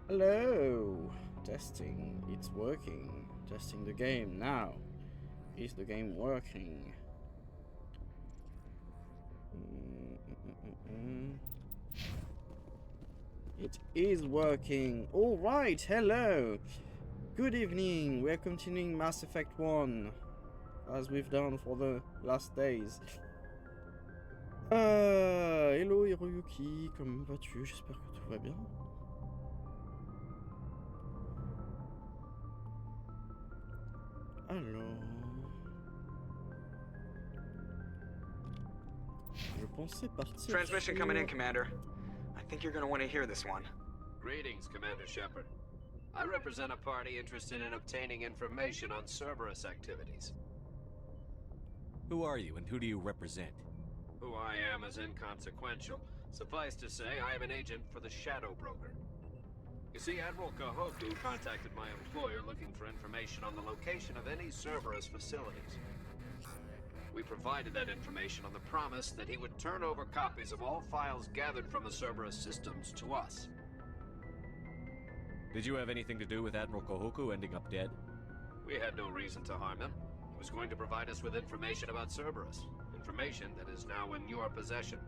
Hello! Testing, it's working. Testing the game now. Is the game working? It is working. Alright, hello! Good evening, we're continuing Mass Effect 1. As we've done for the last days. Hello Hiroyuki, comment vas-tu? J'espère que tout va bien. Alors... Je pensais partir... Transmission coming in, Commander. I think you're gonna want to hear this one. Greetings, Commander Shepard. I represent a party interested in obtaining information on Cerberus activities. Who are you, and who do you represent? Who I am is inconsequential. Suffice to say, I am an agent for the Shadow Broker. You see, Admiral Kahoku contacted my employer looking for information on the location of any Cerberus facilities. We provided that information on the promise that he would turn over copies of all files gathered from the Cerberus systems to us. Did you have anything to do with Admiral Kahoku ending up dead? We had no reason to harm him. He was going to provide us with information about Cerberus. Information that is now in your possession.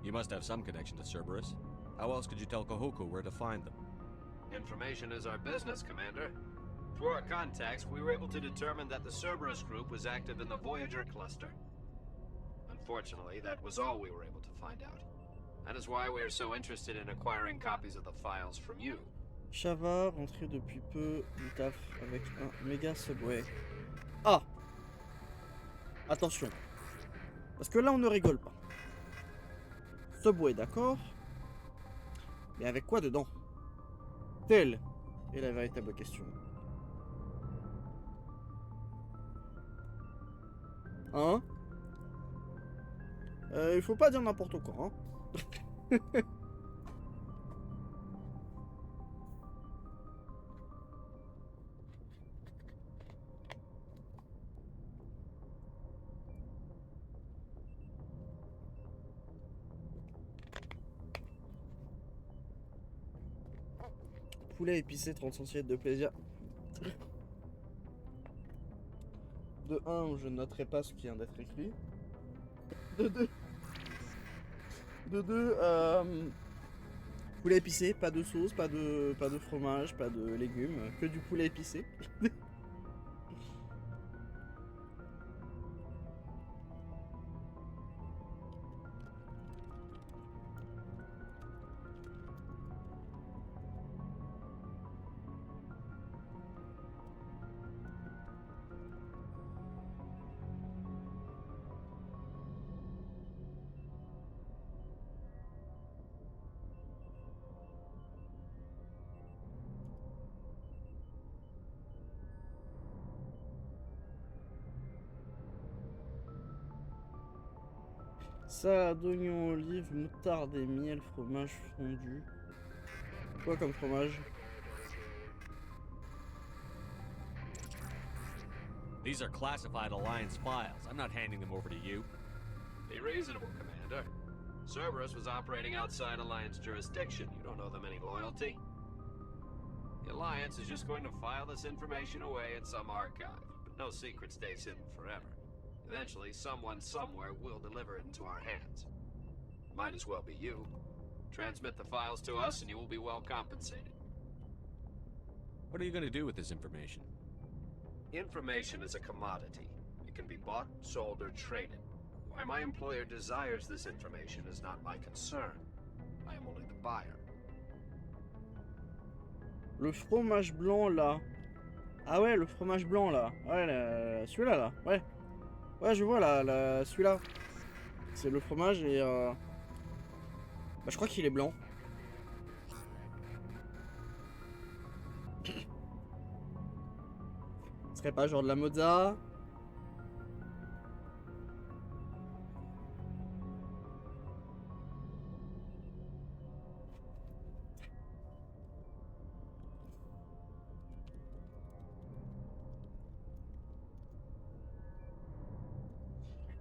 You must have some connection to Cerberus. How else could you tell Kahoku where to find them? Information is our business, Commander. Through our contacts, we were able to determine that the Cerberus group was active in the Voyager cluster. Unfortunately, that was all we were able to find out. That is why we are so interested in acquiring copies of the files from you. Chava, rentré depuis peu du taf avec un méga subway. Ah! Attention. Parce que là, on ne rigole pas. Subway, d'accord. Mais avec quoi dedans? Telle est la véritable question. Hein? Il faut pas dire n'importe quoi, hein? Poulet épicé, 30 centilitres de plaisir. De 1, je ne noterai pas ce qui vient d'être écrit. De 2, poulet épicé, pas de sauce, pas de fromage, pas de légumes, que du poulet épicé. Salade d'oignon, olive, moutarde et miel, fromage fondu. Quoi comme fromage? These are classified Alliance files. I'm not handing them over to you. Be reasonable, Commander. Cerberus was operating outside Alliance jurisdiction. You don't owe them any loyalty. The Alliance is just going to file this information away in some archive, but no secret stays hidden forever. Eventually, someone somewhere will deliver it into our hands. Might as well be you. Transmit the files to us and you will be well compensated. What are you going to do with this information? Information is a commodity. It can be bought, sold, or traded. Why my employer desires this information is not my concern. I am only the buyer. Le fromage blanc là. Ah ouais, le fromage blanc là. Ouais, celui-là là. Ouais. Ouais, je vois là, celui-là. C'est le fromage et bah, je crois qu'il est blanc. Ce serait pas genre de la mozza?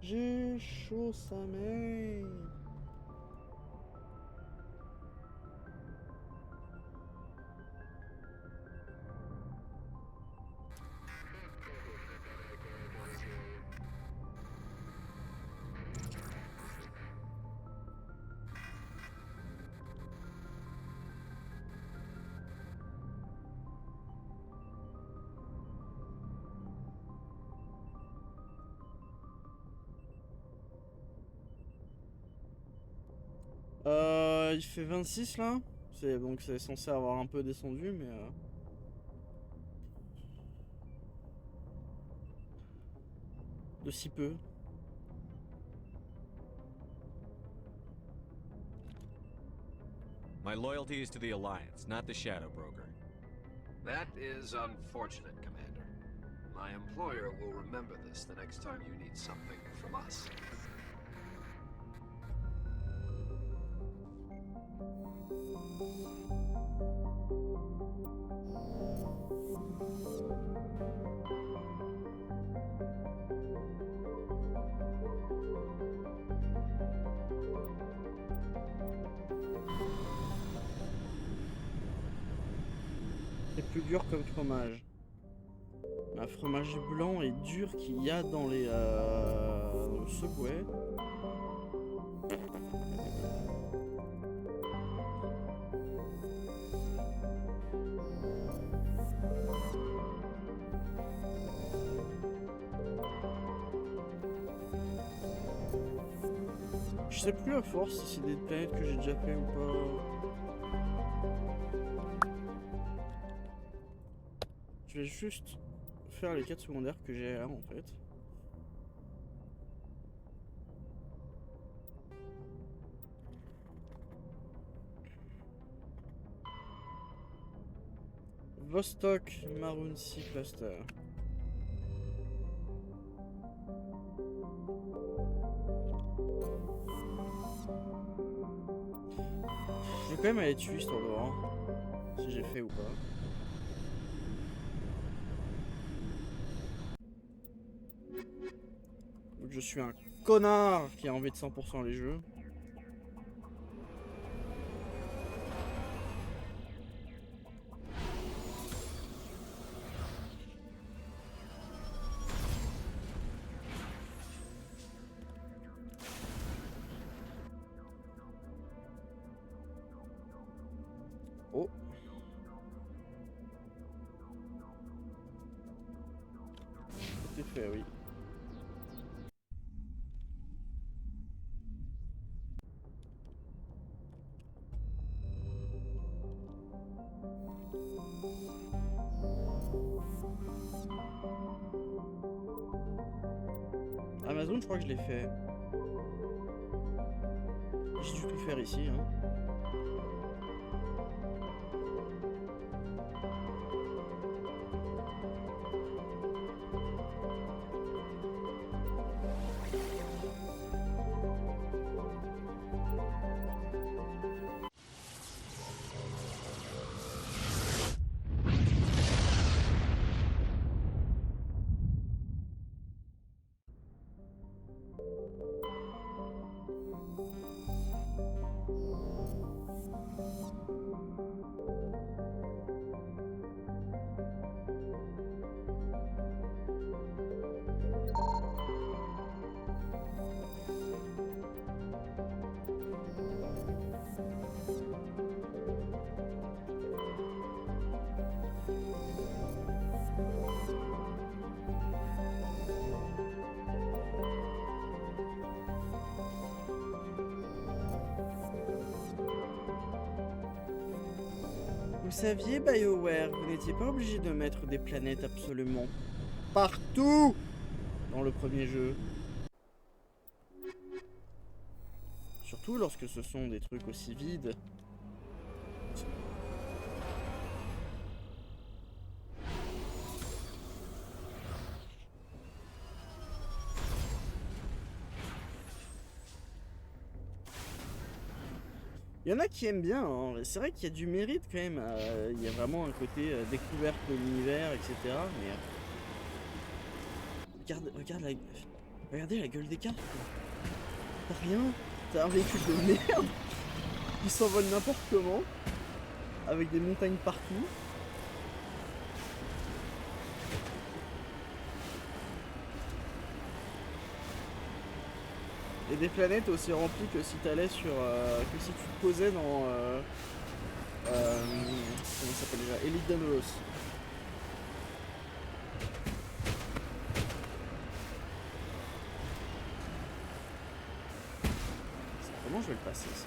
J'ai chaud sa mère. Il fait 26 là. Donc c'est censé avoir un peu descendu, mais... de si peu. My loyalty is to the Alliance, not the Shadow Broker. That is unfortunate, Commander. My employer will remember this the next time you need something from us. C'est plus dur comme fromage. Un fromage blanc et dur qu'il y a dans les dans le Subway. Je sais plus à force si c'est des planètes que j'ai déjà fait ou pas. Je vais juste faire les quêtes secondaires que j'ai là en fait. Vostok Maroon Sea Cluster. Je vais quand même aller tuer cet endroit, hein, si j'ai fait ou pas. Donc je suis un connard qui a envie de 100% les jeux. Oh. Tout est fait, oui. Amazon, je crois que je l'ai fait. J'ai dû tout faire ici, hein. Vous saviez, BioWare, vous n'étiez pas obligé de mettre des planètes absolument partout dans le premier jeu. Surtout lorsque ce sont des trucs aussi vides. Il y en a qui aiment bien, hein. C'est vrai qu'il y a du mérite quand même. Il y a vraiment un côté découverte de l'univers, etc. Mais regardez la gueule des cartes. T'as rien. T'as un véhicule de merde qui s'envole n'importe comment, avec des montagnes partout. Et des planètes aussi remplies que si t'allais sur... que si tu te posais dans... comment ça s'appelle déjà? Elite Dangerous. Comment je vais le passer ça?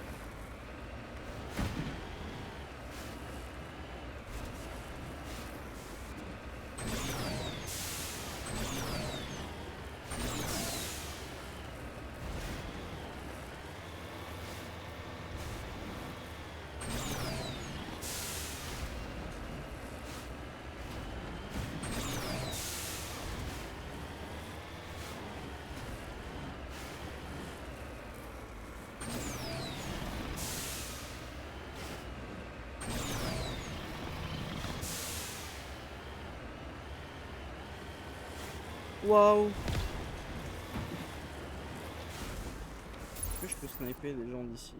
Waouh. Est-ce que je peux sniper des gens d'ici?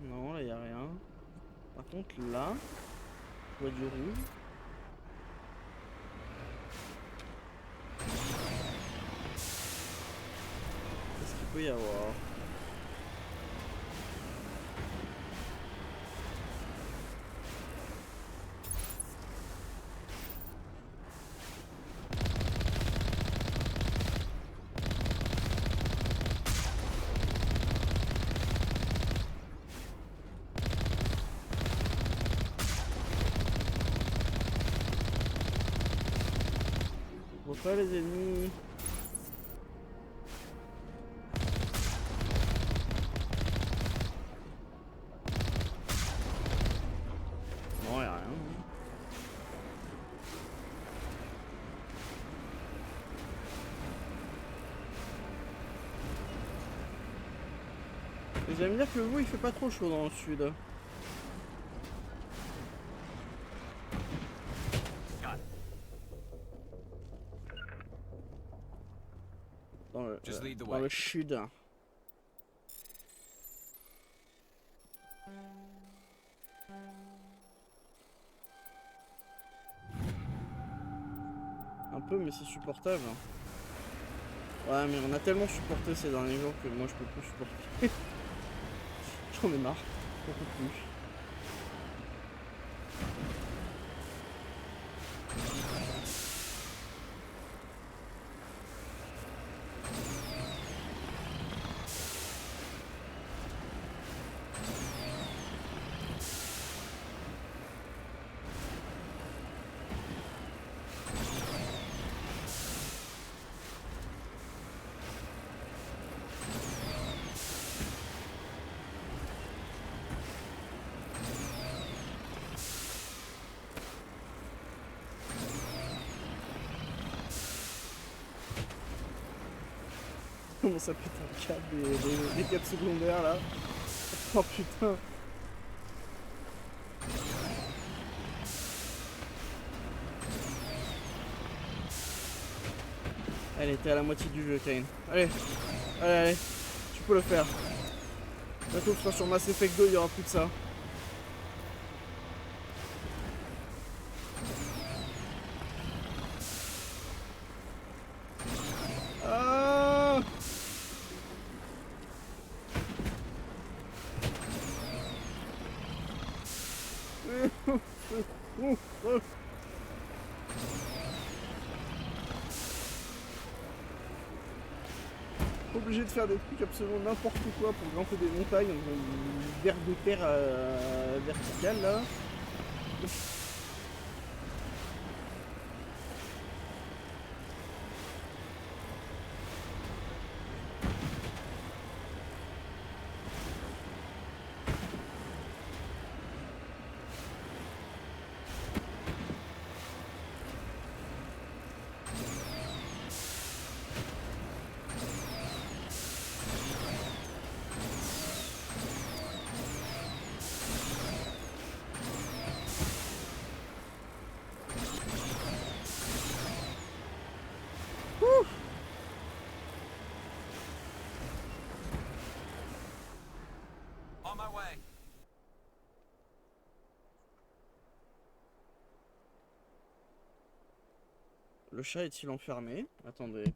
Non, là y a rien. Par contre là, je vois du rouge. Qu'est-ce qu'il peut y avoir? Je vois pas les ennemis. Non, y a rien. Vous allez me dire que vous, il fait pas trop chaud dans le sud. Dans le sud. Un peu, mais c'est supportable. Ouais, mais on a tellement supporté ces derniers jours que moi je peux plus supporter. J'en ai marre. J'en peux plus. Comment ça pète un câble des câbles secondaires là? Oh putain! Allez, t'es à la moitié du jeu, Kane. Allez, allez, allez, tu peux le faire. Bientôt, tu seras sur Mass Effect 2, il y aura plus de ça. Ah! Obligé de faire des trucs absolument n'importe quoi pour grimper des montagnes, une verre de terre verticale là. On my way. Le chat est-il enfermé? Attendez.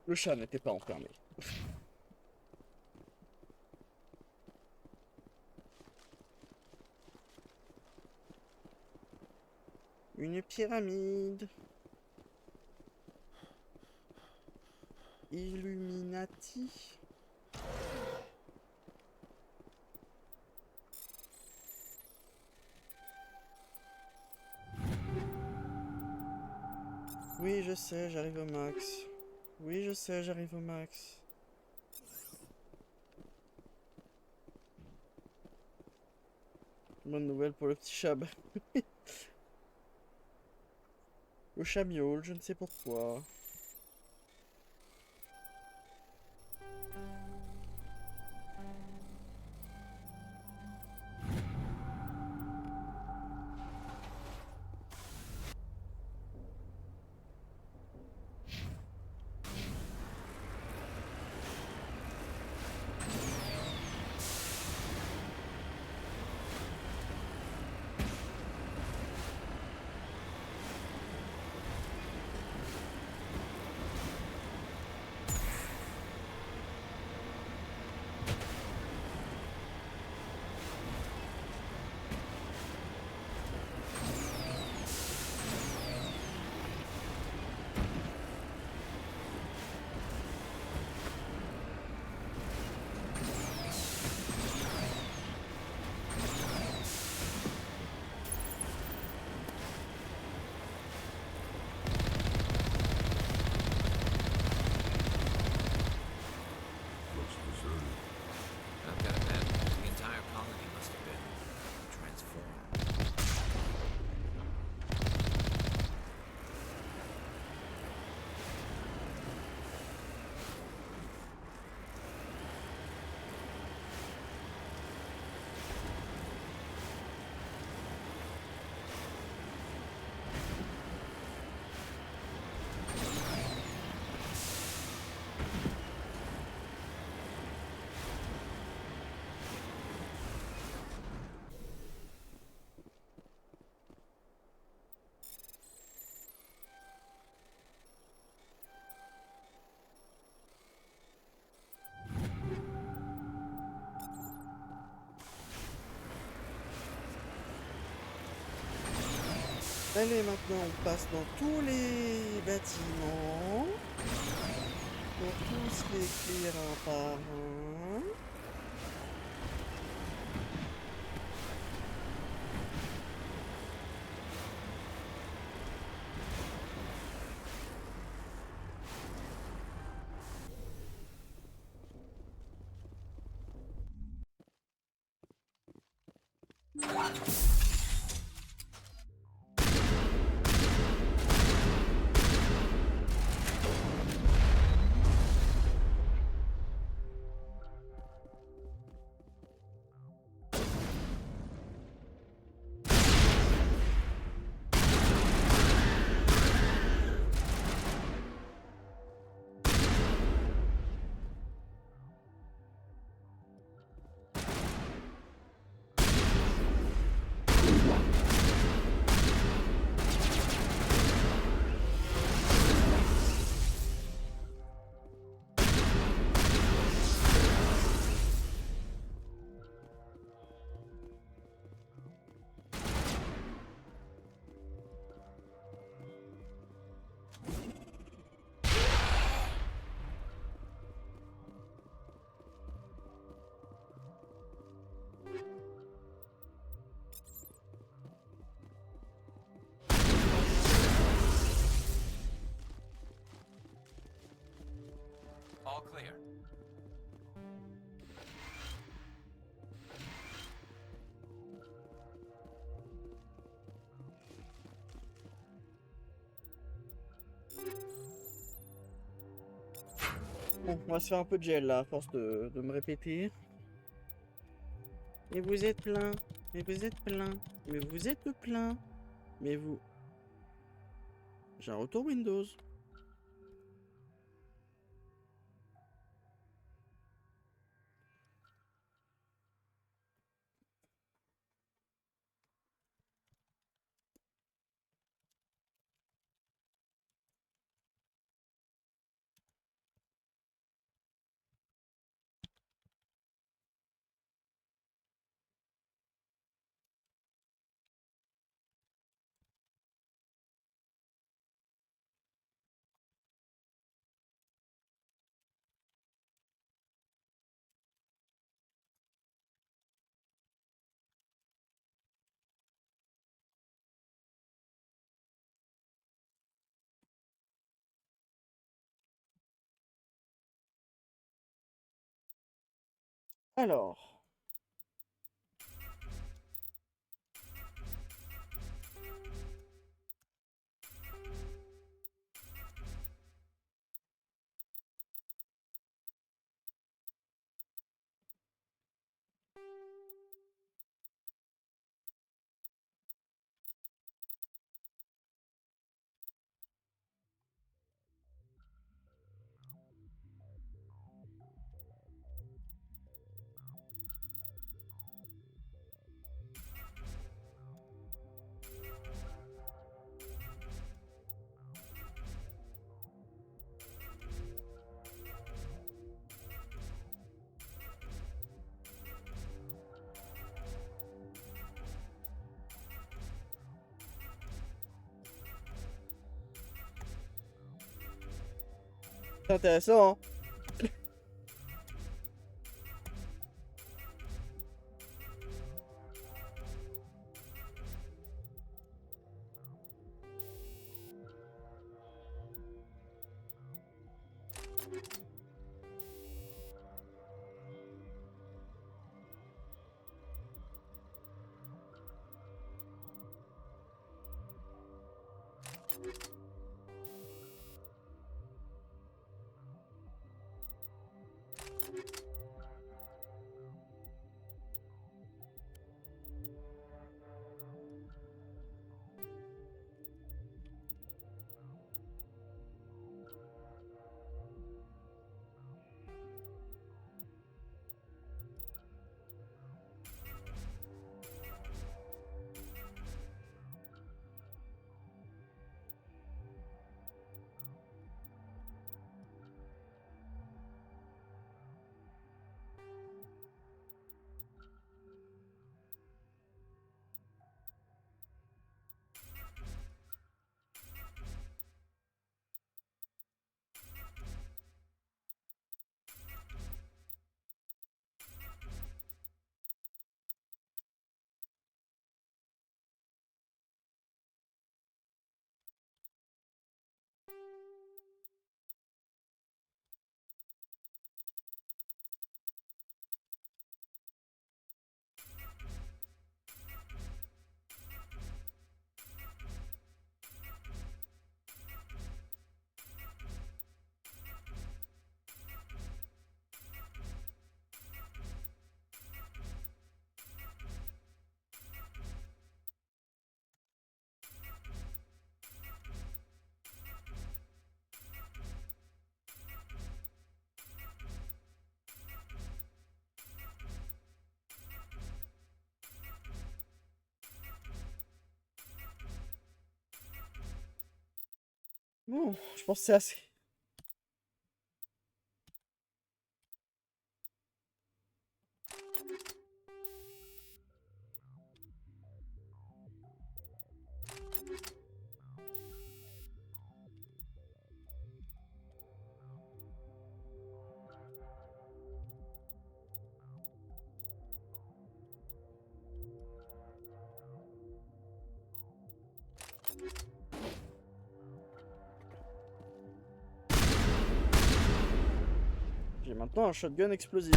Le chat n'était pas enfermé. Une pyramide. Illuminati. Oui, je sais, j'arrive au max. Oui, je sais, j'arrive au max. Bonne nouvelle pour le petit chat. Le chat miaule, je ne sais pourquoi. Looks deserted. I've got a bet. The entire colony must have been transformed. Allez, maintenant on passe dans tous les bâtiments. Pour tous les clear un par un. All clear. Bon, on va se faire un peu de gel là, à force de me répéter. Et vous êtes plein. Mais vous êtes plein. Mais vous êtes plein. Mais vous... J'ai un retour Windows. Alors. C'est intéressant, hein. Bon, je pense que c'est assez. J'ai maintenant un shotgun explosif.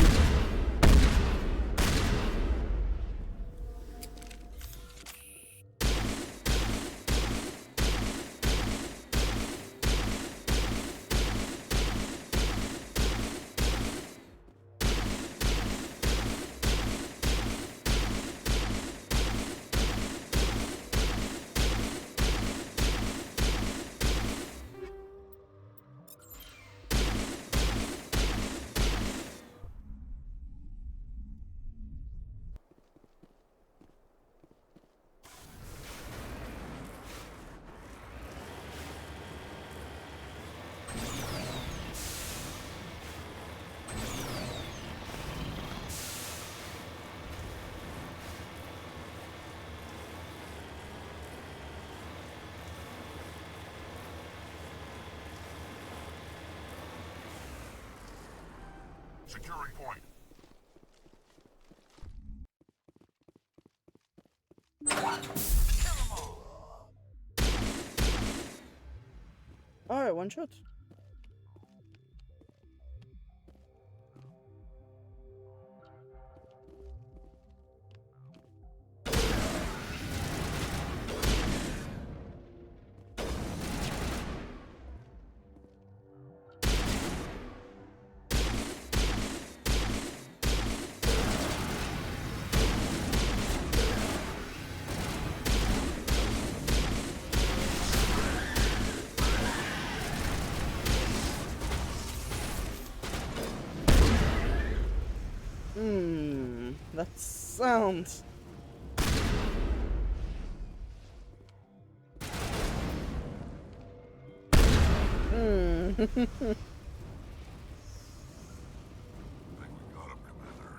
Securing point. Ah ouais, one shot. That sounds. I think we got him, Commander.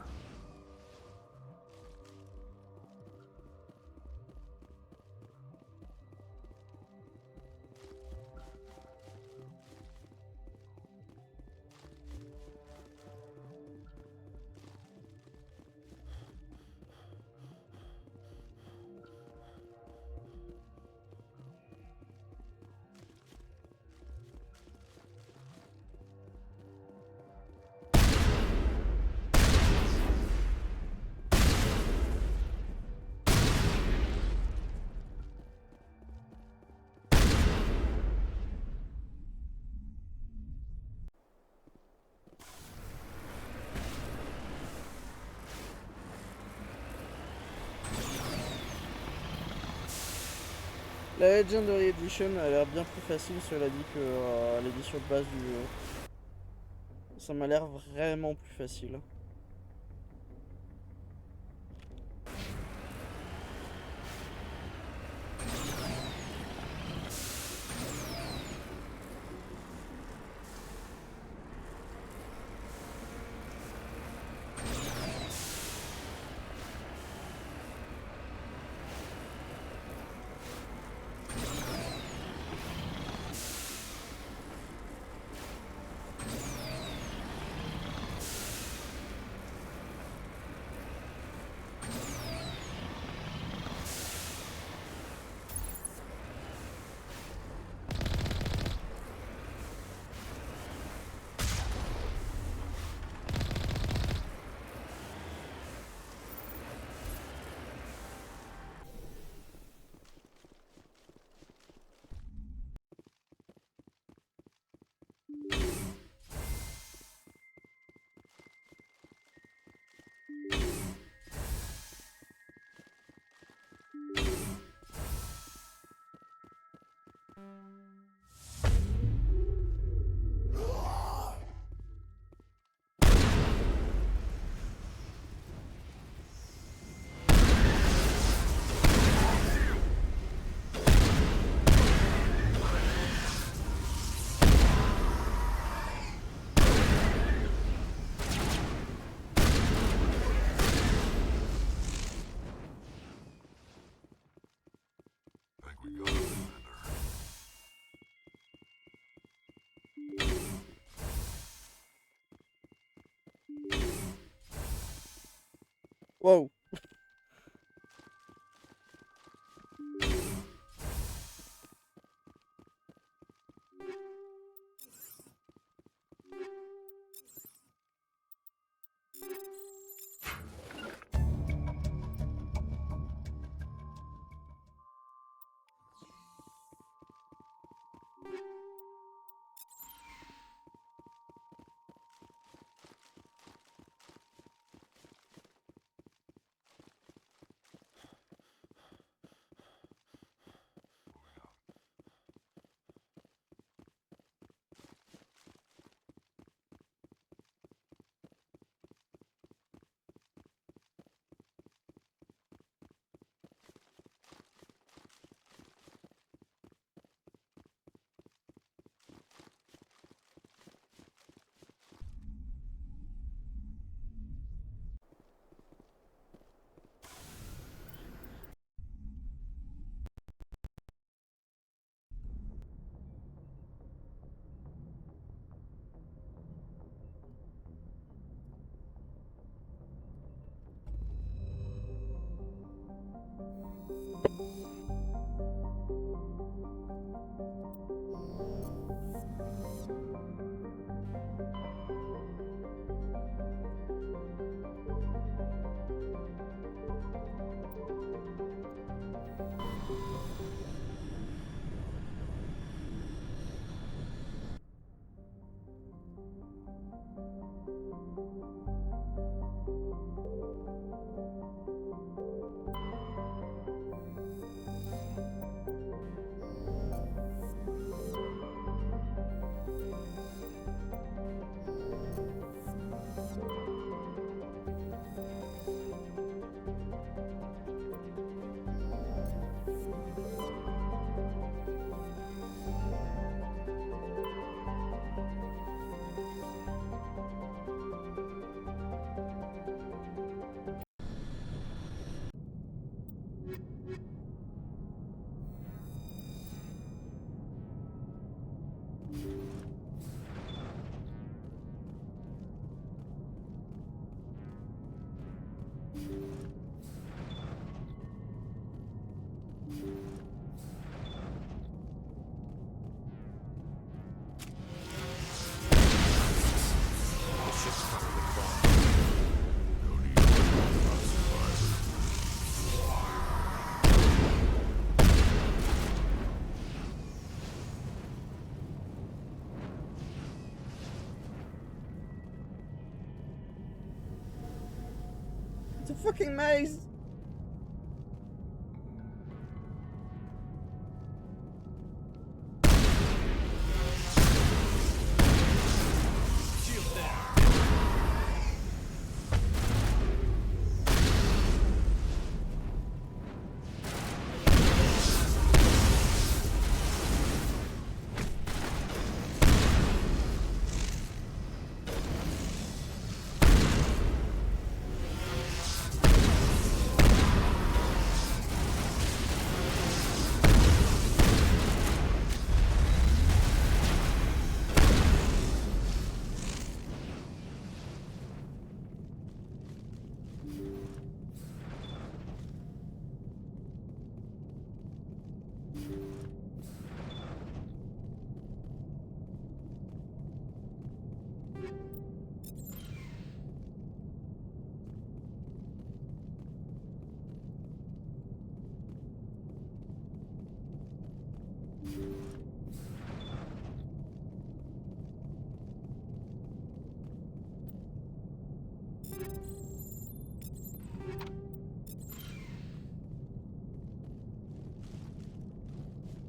La Legendary Edition a l'air bien plus facile, cela dit, que l'édition de base du jeu. Ça m'a l'air vraiment plus facile. I think we got him, Commander. Wow. It's a fucking maze!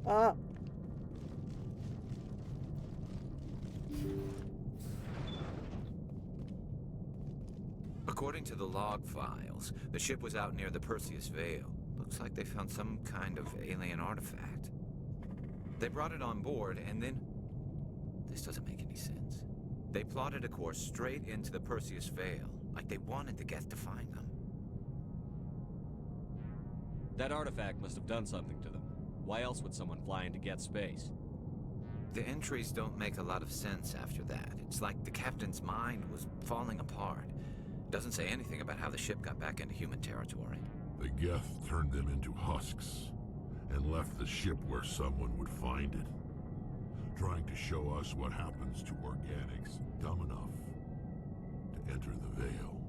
Ah! According to the log files, the ship was out near the Perseus Vale. Looks like they found some kind of alien artifact. They brought it on board, and then... This doesn't make any sense. They plotted a course straight into the Perseus Vale, like they wanted the Geth to find them. That artifact must have done something to them. Why else would someone fly into Geth space? The entries don't make a lot of sense after that. It's like the captain's mind was falling apart. Doesn't say anything about how the ship got back into human territory. The Geth turned them into husks and left the ship where someone would find it, trying to show us what happens to organics dumb enough to enter the Veil.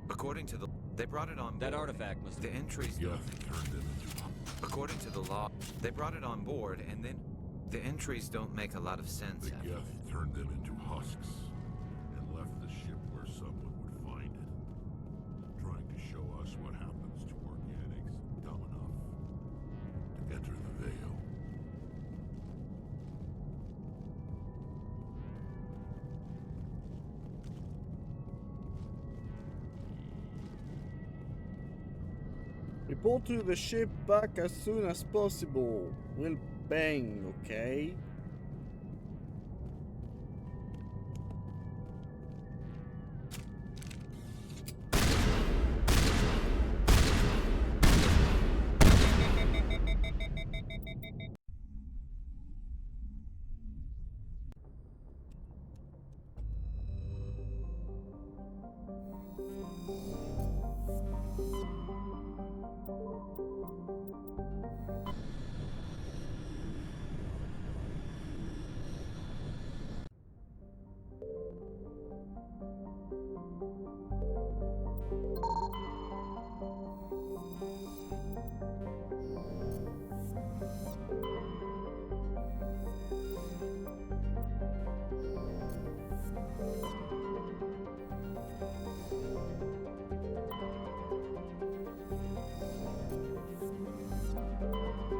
According to the... They brought it on board. That artifact must have... The entries... The Geth turned them into According to the law, they brought it on board, and then... The entries don't make a lot of sense The after Geth turned them into husks and left the ship where someone would find it, trying to show us what happens to organics dumb enough to enter the Veil. Report to the ship back as soon as possible. We'll bang, okay?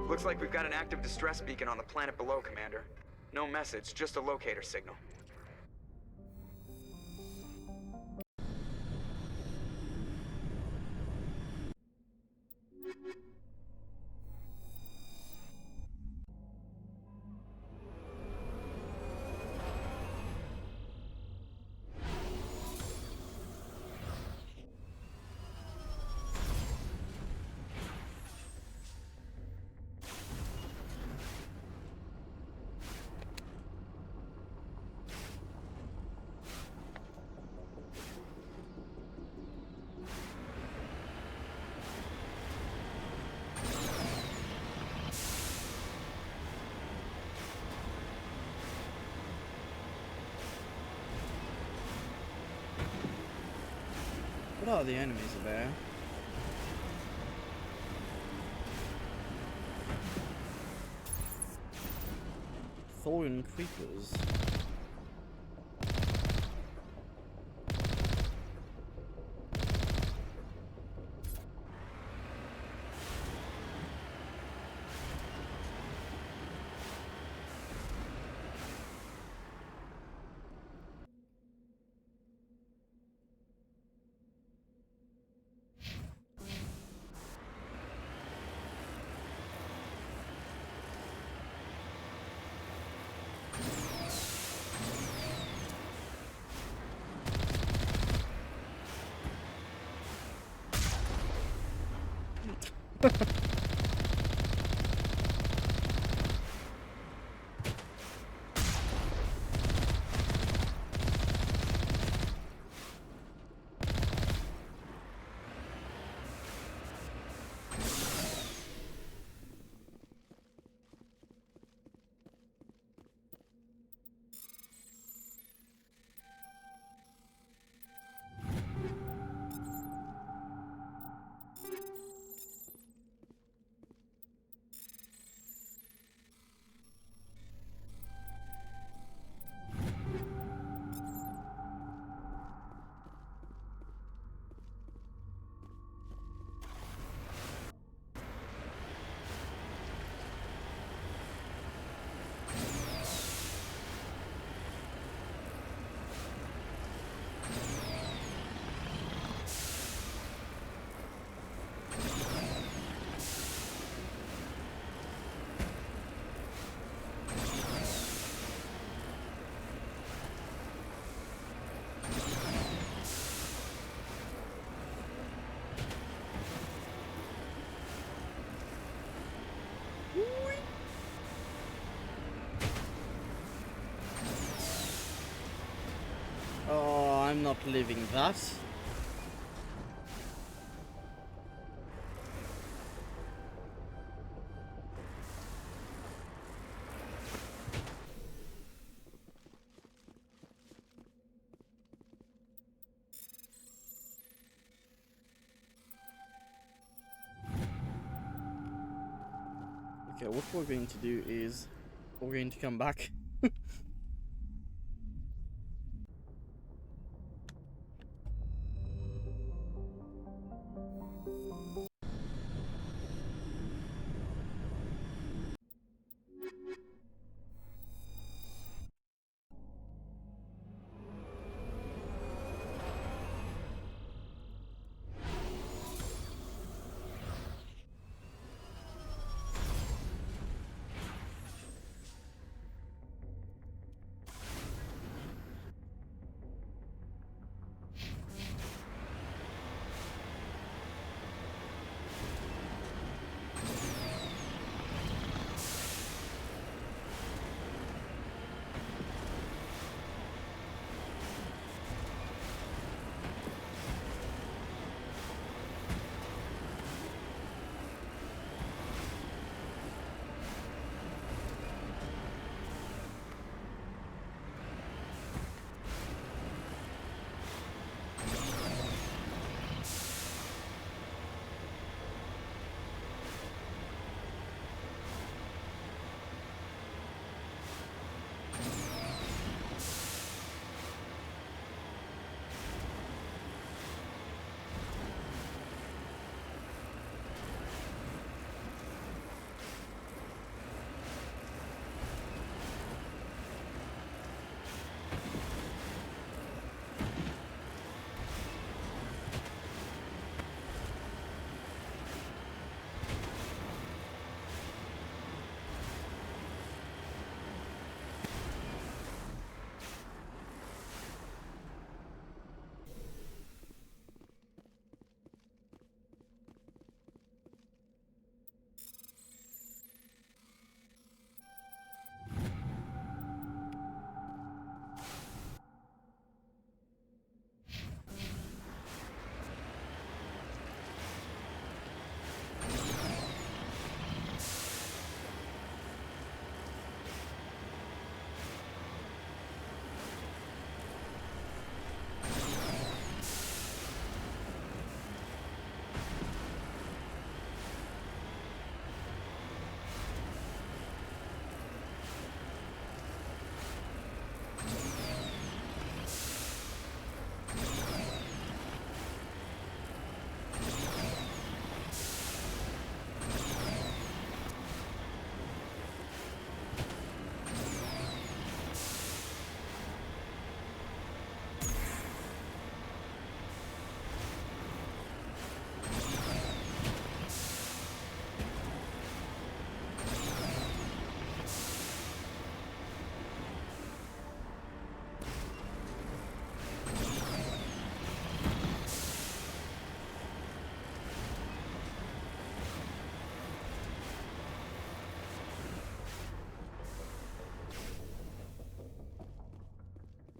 Looks like we've got an active distress beacon on the planet below, Commander. No message, just a locator signal. What are the enemies there? Thorian creepers. Oh, I'm not leaving that. Okay, what we're going to do is we're going to come back.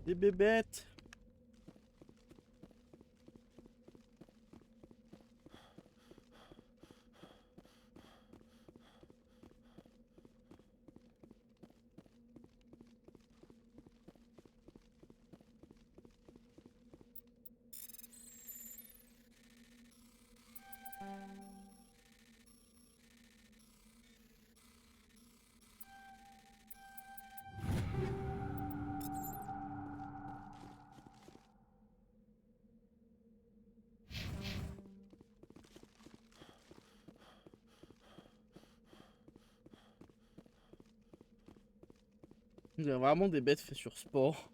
Des bébêtes. Il y a vraiment des bêtes faites sur sport.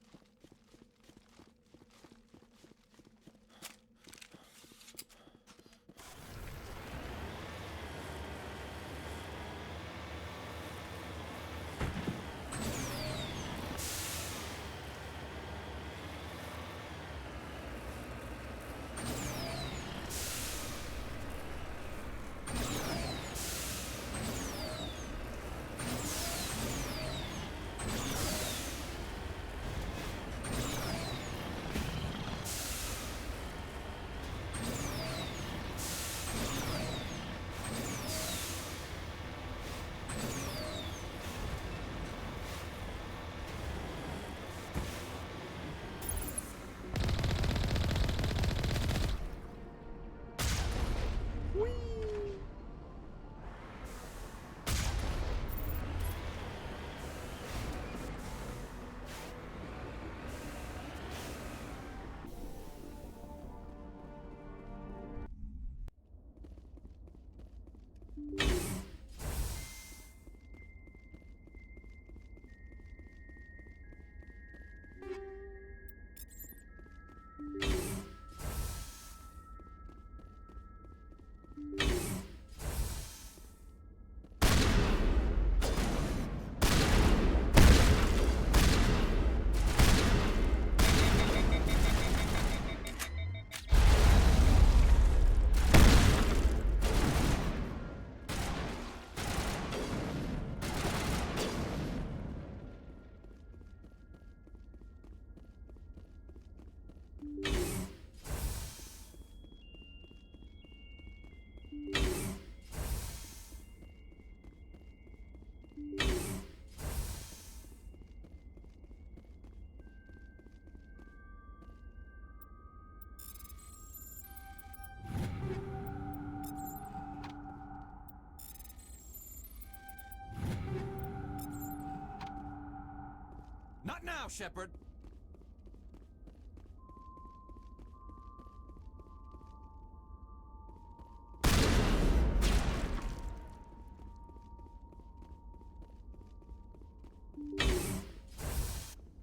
Not now, Shepard!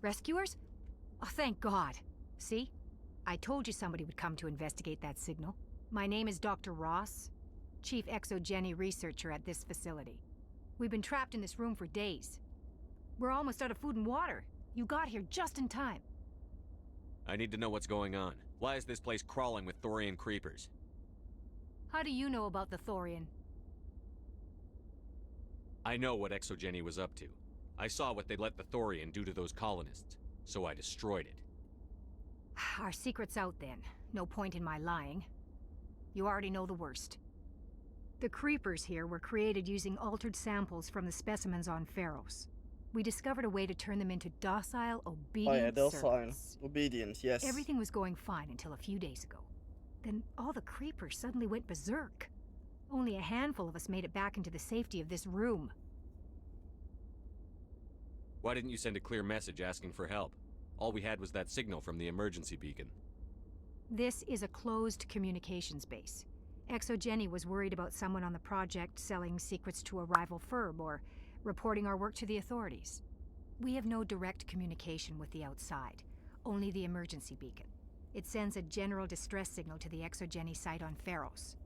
Rescuers? Oh, thank God. See? I told you somebody would come to investigate that signal. My name is Dr. Ross, Chief Exogeny Researcher at this facility. We've been trapped in this room for days. We're almost out of food and water. You got here just in time. I need to know what's going on. Why is this place crawling with Thorian creepers? How do you know about the Thorian? I know what Exogeny was up to. I saw what they let the Thorian do to those colonists, so I destroyed it. Our secret's out then. No point in my lying. You already know the worst. The creepers here were created using altered samples from the specimens on Pharos. We discovered a way to turn them into docile, obedient servants. Obedient, yes. Everything was going fine until a few days ago. Then all the creepers suddenly went berserk. Only a handful of us made it back into the safety of this room. Why didn't you send a clear message asking for help? All we had was that signal from the emergency beacon. This is a closed communications base. Exogeny was worried about someone on the project selling secrets to a rival firm or reporting our work to the authorities. We have no direct communication with the outside, only the emergency beacon. It sends a general distress signal to the Exogeny site on Pharos.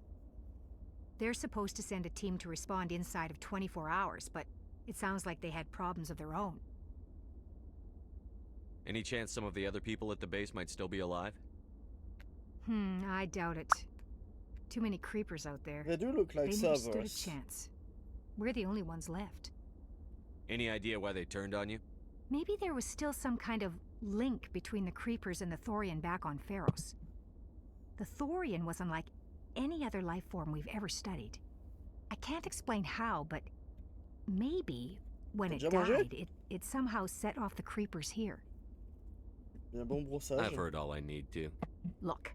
They're supposed to send a team to respond inside of 24 hours, but it sounds like they had problems of their own. Any chance some of the other people at the base might still be alive? I doubt it. Too many creepers out there. They do look like They never stood a servers. chance. We're the only ones left. Any idea why they turned on you? Maybe there was still some kind of link between the creepers and the Thorian back on Pharos. The Thorian was unlike any other life form we've ever studied. I can't explain how, but maybe when it T'as déjà mangé? died, it somehow set off the creepers here. Il y a un bon brossage. I've heard all I need to. Look,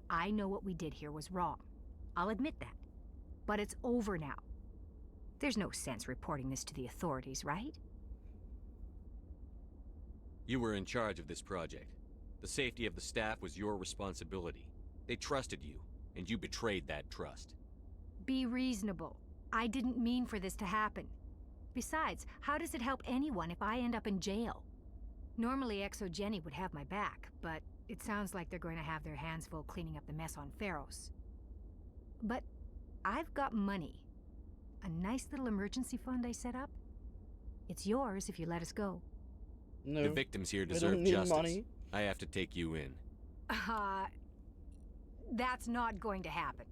I know what we did here was wrong. I'll admit that. But it's over now. There's no sense reporting this to the authorities, right? You were in charge of this project. The safety of the staff was your responsibility. They trusted you, and you betrayed that trust. Be reasonable. I didn't mean for this to happen. Besides, how does it help anyone if I end up in jail? Normally Exogeny would have my back, but it sounds like they're going to have their hands full cleaning up the mess on Pharos. But I've got money. A nice little emergency fund I set up. It's yours if you let us go. No. The victims here I deserve don't need justice. money. I have to take you in. That's not going to happen.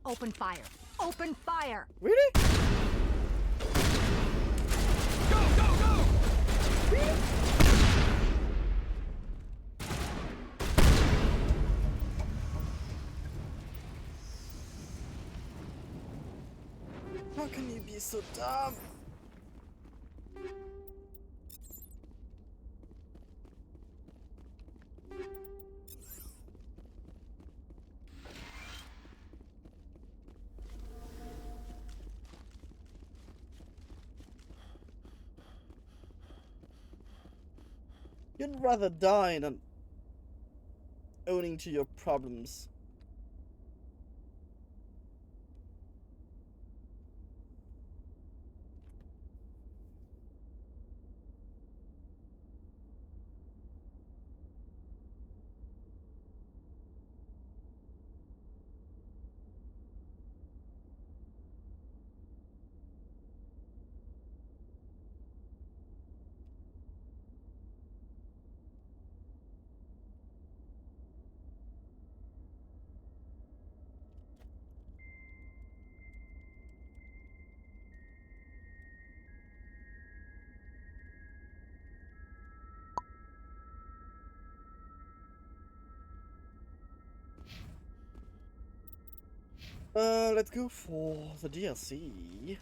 Open fire. Open fire! Really? Go, go, go! How can you be so dumb? You'd rather die than owning to your problems. Let's go for the DLC.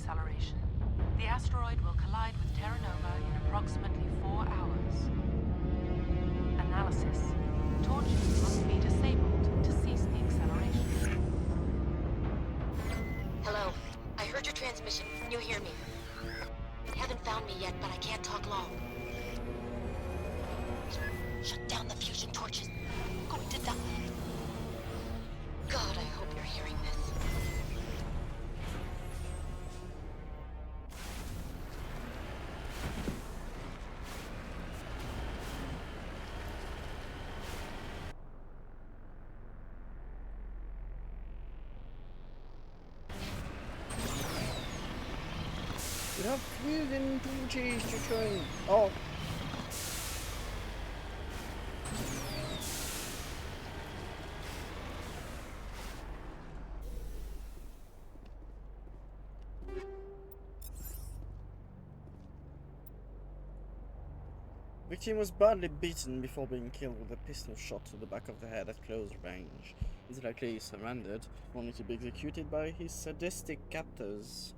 acceleration. The asteroid will collide with Terra Nova in approximately 4 hours. Analysis. Torches must be disabled to cease the acceleration. Hello. I heard your transmission. Can you hear me? Haven't found me yet, but I can't talk long. Shut down the fusion torches. I'm going to die. God, I hope you're hearing this. You have fusion torches to train. Oh. Victim was badly beaten before being killed with a pistol shot to the back of the head at close range. He's likely surrendered, only to be executed by his sadistic captors.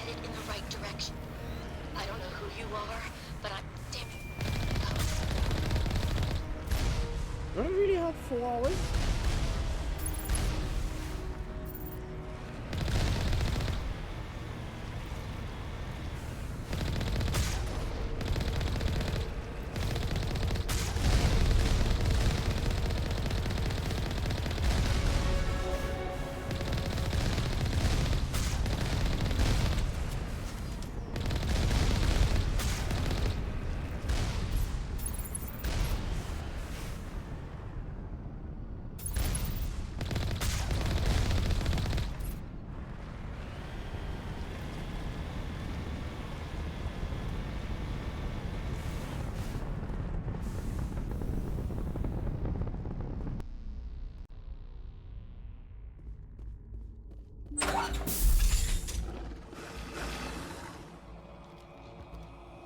Headed in the right direction. I don't know who you are, but I'm damn. Do I really have 4 hours?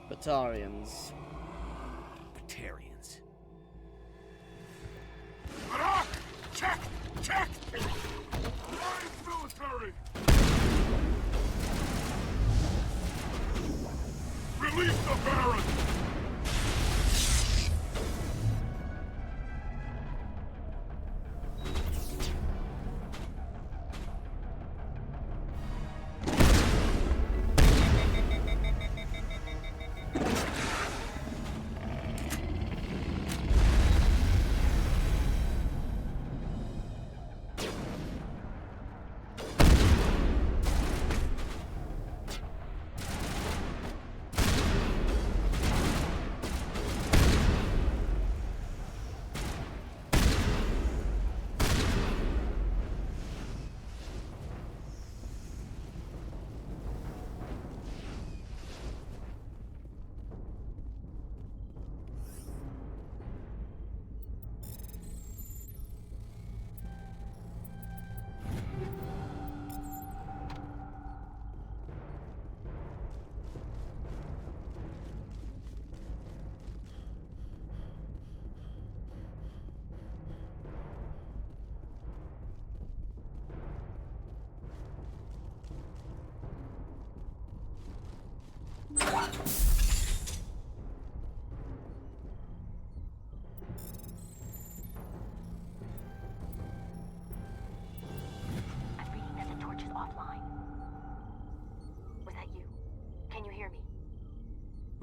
Batarians. Batarians. Check! Check! Rise, military! Release the Baron!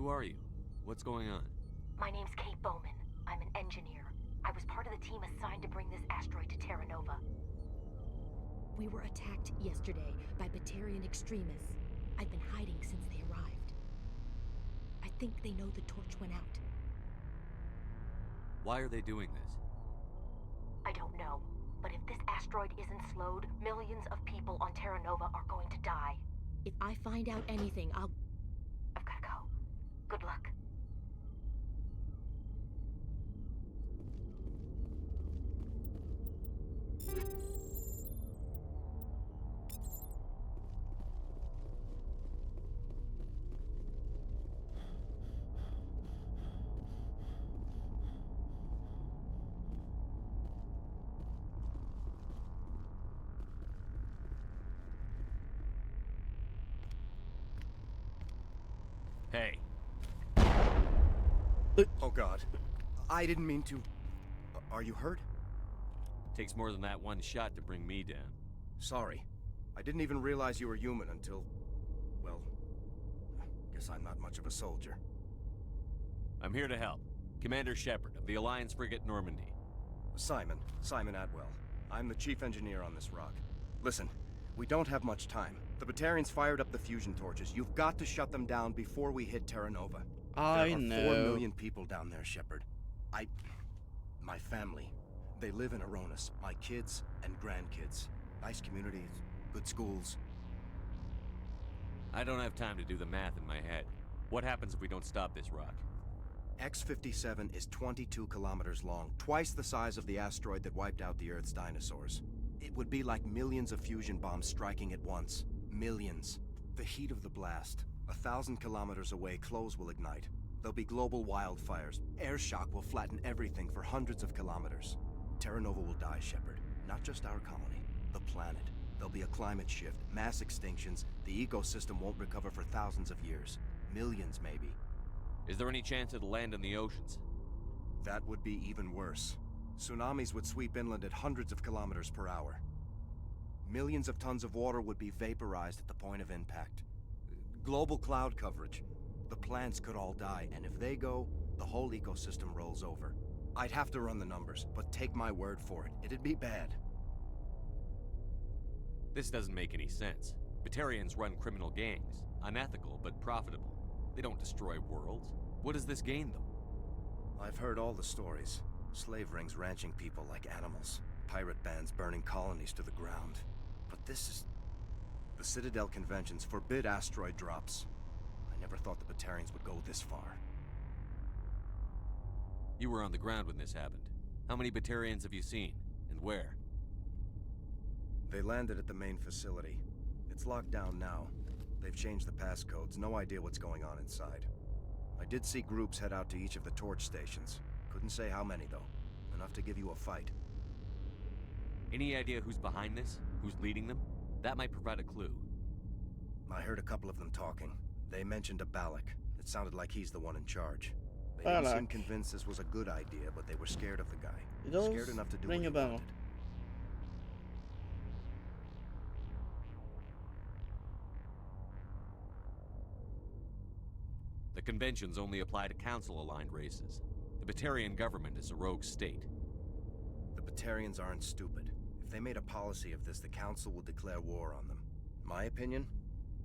Who are you? What's going on? My name's Kate Bowman. I'm an engineer. I was part of the team assigned to bring this asteroid to Terra Nova. We were attacked yesterday by Batarian extremists. I've been hiding since they arrived. I think they know the torch went out. Why are they doing this? I don't know, but if this asteroid isn't slowed, millions of people on Terra Nova are going to die. If I find out anything, I've gotta go. Good luck. Hey. Oh God. I didn't mean to. Are you hurt? Takes more than that one shot to bring me down. Sorry. I didn't even realize you were human until... well... guess I'm not much of a soldier. I'm here to help. Commander Shepard of the Alliance frigate Normandy. Simon Atwell. I'm the chief engineer on this rock. Listen, we don't have much time. The Batarians fired up the fusion torches. You've got to shut them down before we hit Terra Nova. I there are know. 4 million people down there, Shepard. My family, they live in Aronis. My kids and grandkids. Nice communities, good schools. I don't have time to do the math in my head. What happens if we don't stop this rock? X-57 is 22 kilometers long, twice the size of the asteroid that wiped out the Earth's dinosaurs. It would be like millions of fusion bombs striking at once. Millions. The heat of the blast. 1,000 kilometers away, clothes will ignite. There'll be global wildfires. Air shock will flatten everything for hundreds of kilometers. Terra Nova will die, Shepard. Not just our colony, the planet. There'll be a climate shift, mass extinctions. The ecosystem won't recover for thousands of years. Millions, maybe. Is there any chance it'll land in the oceans? That would be even worse. Tsunamis would sweep inland at hundreds of kilometers per hour. Millions of tons of water would be vaporized at the point of impact. Global cloud coverage. The plants could all die, and if they go, the whole ecosystem rolls over. I'd have to run the numbers, but take my word for it, it'd be bad. This doesn't make any sense. Batarians run criminal gangs, unethical but profitable. They don't destroy worlds. What does this gain them? I've heard all the stories. Slave rings ranching people like animals. Pirate bands burning colonies to the ground. But this is... The Citadel conventions forbid asteroid drops. I never thought the Batarians would go this far. You were on the ground when this happened. How many Batarians have you seen? And where? They landed at the main facility. It's locked down now. They've changed the passcodes. No idea what's going on inside. I did see groups head out to each of the torch stations. Couldn't say how many, though. Enough to give you a fight. Any idea who's behind this? Who's leading them? That might provide a clue. I heard a couple of them talking. They mentioned a Balak. It sounded like he's the one in charge. They didn't seem convinced this was a good idea, but they were scared of the guy. Scared enough to do what he wanted. The conventions only apply to council-aligned races. The Batarian government is a rogue state. The Batarians aren't stupid. If they made a policy of this, the council would declare war on them. My opinion?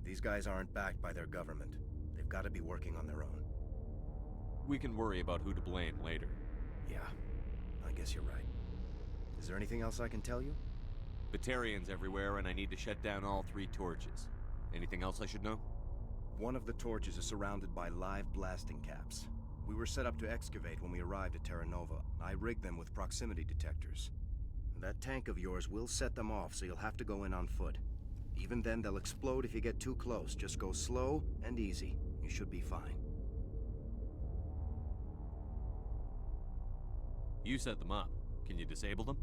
These guys aren't backed by their government. They've got to be working on their own. We can worry about who to blame later. Yeah, I guess you're right. Is there anything else I can tell you? Batarians everywhere, and I need to shut down all 3 torches. Anything else I should know? One of the torches is surrounded by live blasting caps. We were set up to excavate when we arrived at Terra Nova. I rigged them with proximity detectors. That tank of yours will set them off, so you'll have to go in on foot. Even then, they'll explode if you get too close. Just go slow and easy. You should be fine. You set them up. Can you disable them?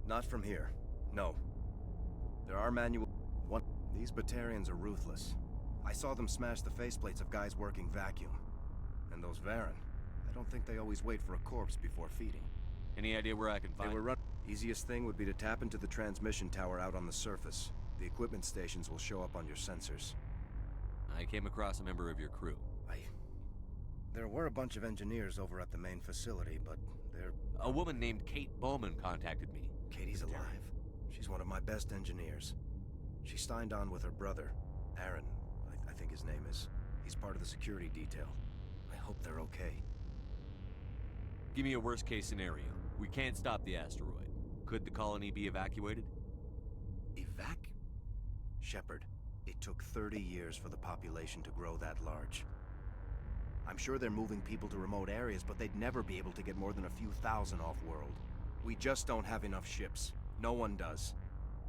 Not from here. No. There are manual... These Batarians are ruthless. I saw them smash the faceplates of guys working vacuum. And those Varen, I don't think they always wait for a corpse before feeding. Any idea where I can find... Easiest thing would be to tap into the transmission tower out on the surface. The equipment stations will show up on your sensors. I came across a member of your crew. There were a bunch of engineers over at the main facility, but they're... A woman named Kate Bowman contacted me. Katie's alive. She's one of my best engineers. She signed on with her brother, Aaron, I think his name is. He's part of the security detail. I hope they're okay. Give me a worst-case scenario. We can't stop the asteroid. Could the colony be evacuated? Shepard, it took 30 years for the population to grow that large. I'm sure they're moving people to remote areas, but they'd never be able to get more than a few thousand off-world. We just don't have enough ships. No one does.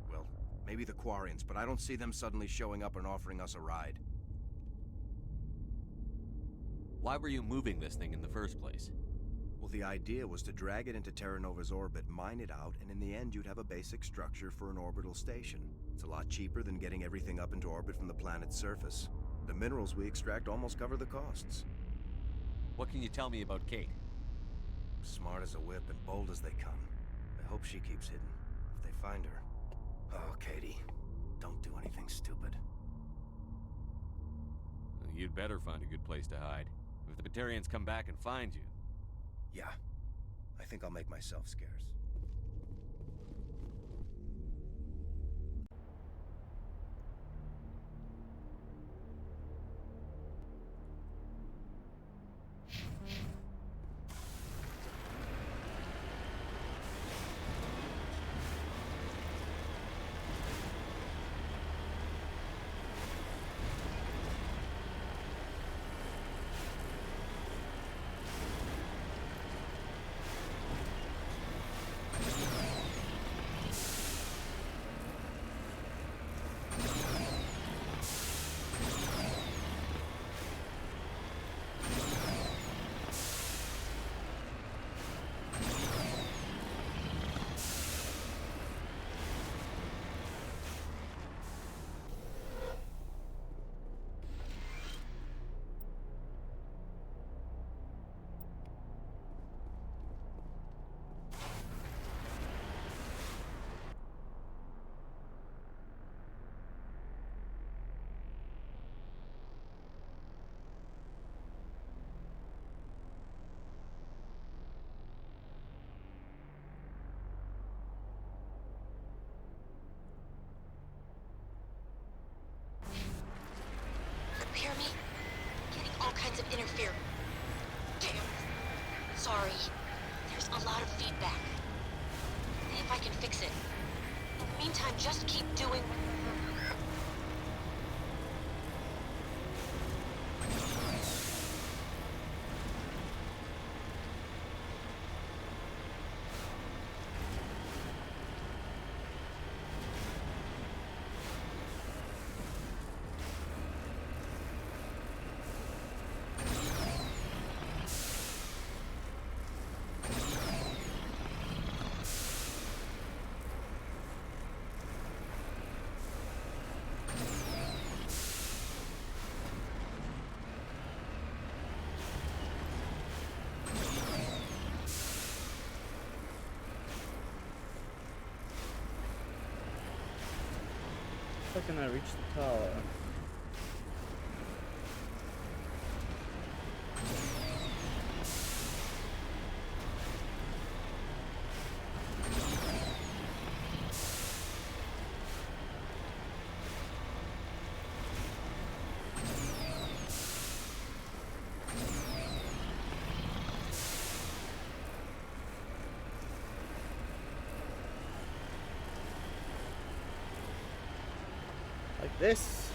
Well, maybe the Quarians, but I don't see them suddenly showing up and offering us a ride. Why were you moving this thing in the first place? Well, the idea was to drag it into Terra Nova's orbit, mine it out, and in the end you'd have a basic structure for an orbital station. It's a lot cheaper than getting everything up into orbit from the planet's surface. The minerals we extract almost cover the costs. What can you tell me about Kate? Smart as a whip and bold as they come. I hope she keeps hidden. If they find her... Oh, Katie, don't do anything stupid. You'd better find a good place to hide. If the Batarians come back and find you... Yeah, I think I'll make myself scarce. Hear me? Getting all kinds of interference. Damn. Sorry. There's a lot of feedback. See if I can fix it. In the meantime, just keep doing... How can I reach the tower? Like this.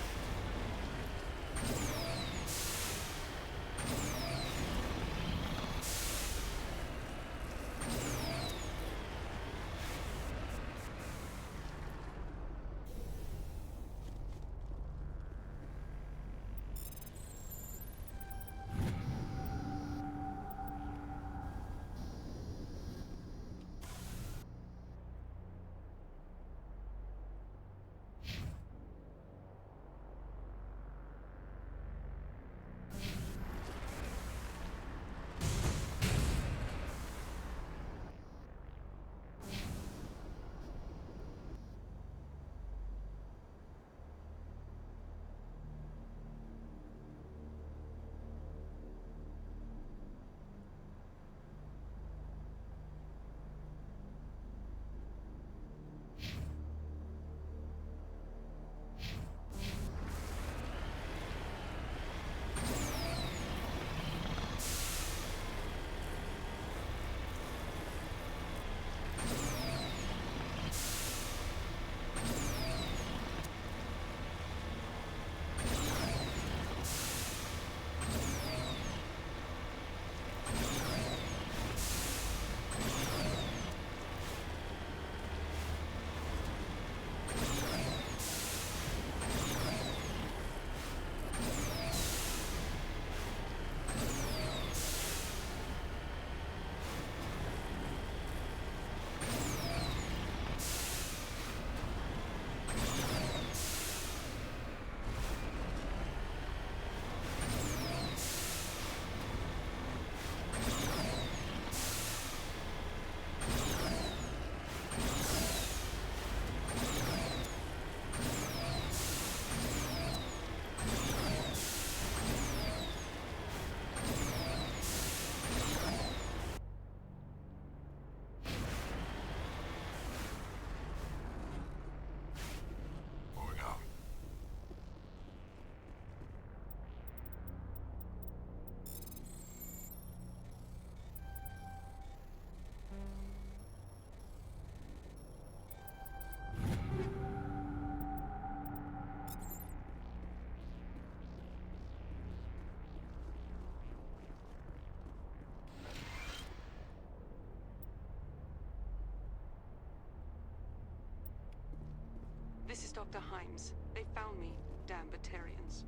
Dr. Himes. They found me, damn Batarians.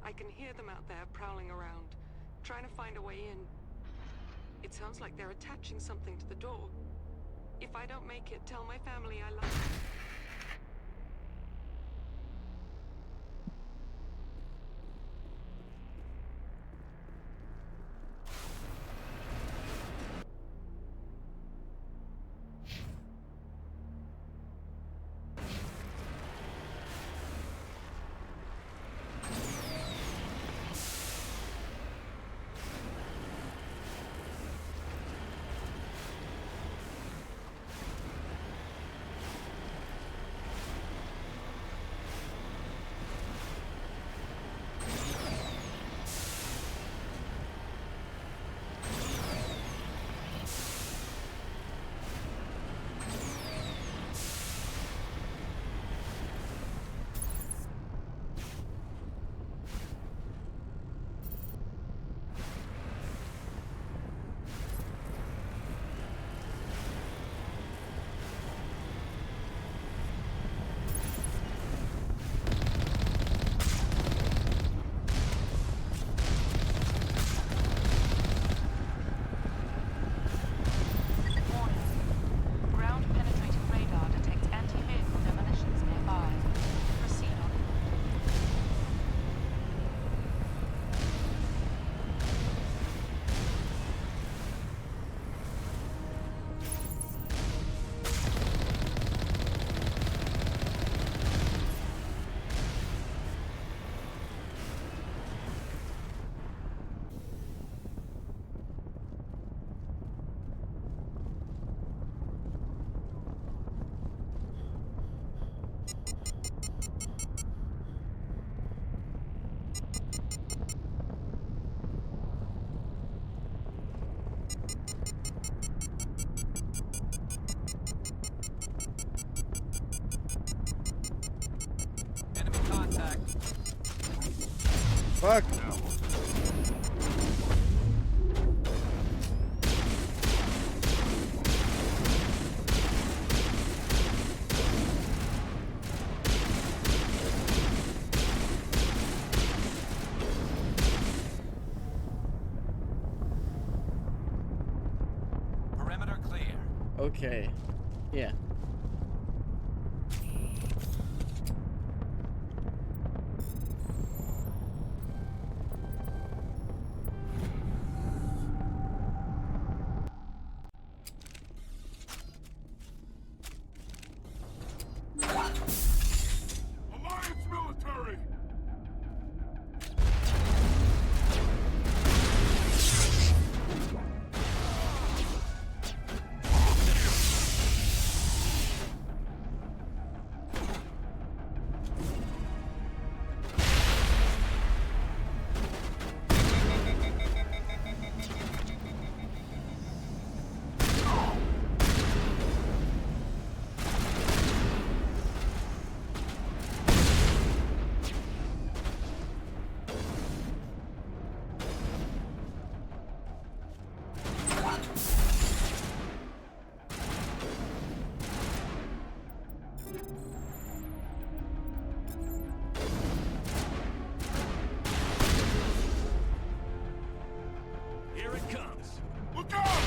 I can hear them out there prowling around, trying to find a way in. It sounds like they're attaching something to the door. If I don't make it, tell my family I love them. Fuck! Perimeter clear. Okay. Yeah. Alliance military! Here it comes. Look out!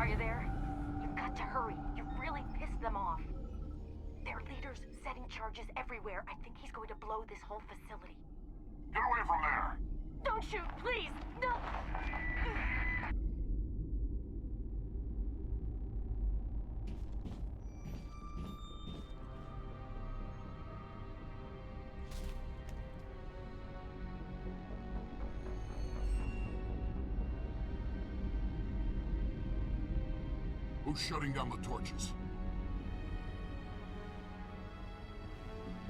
Are you there? You've got to hurry. You've really pissed them off. Their leader's setting charges everywhere. I think he's going to blow this whole facility. Get away from there! Don't shoot, please! No! Who's shutting down the torches?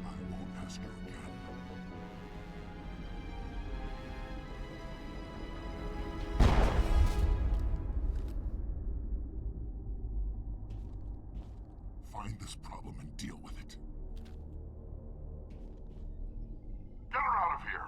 I won't ask you again. Find this problem and deal with it. Get her out of here!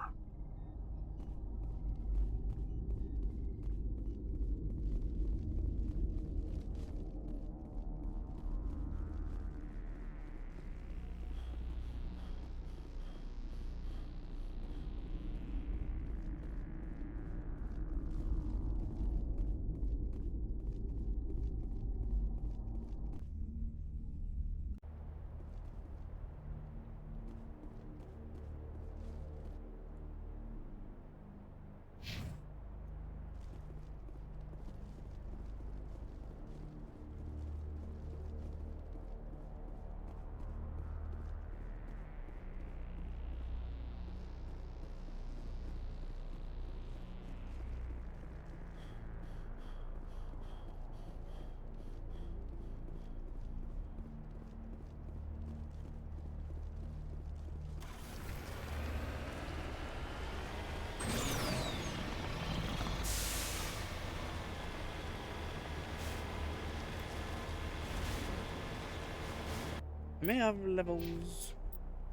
I may have levels.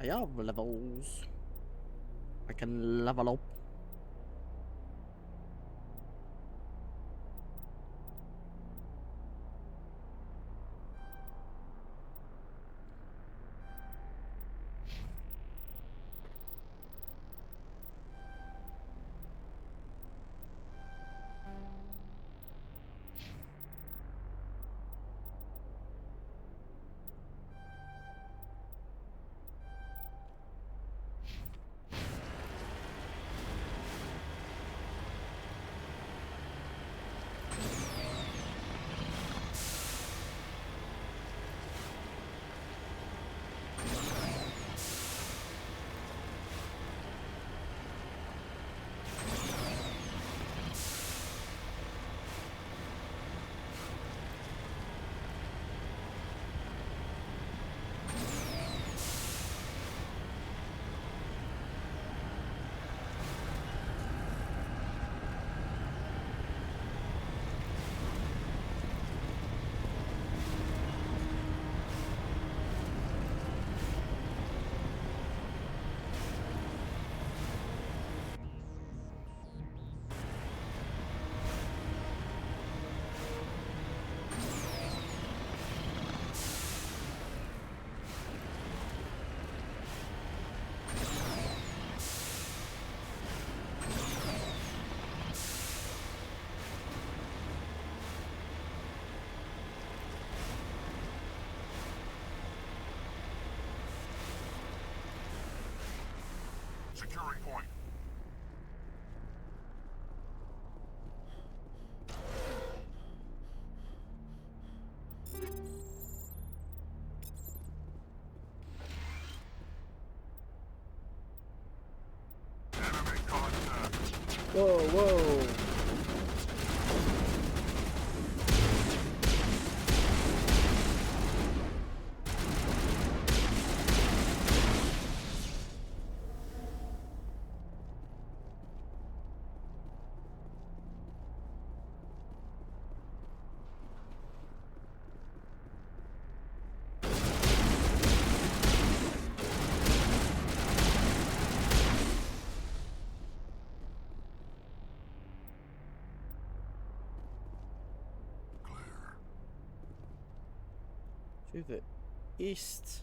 I have levels. I can level up. Securing point. Enemy contact. Whoa, whoa. To the east.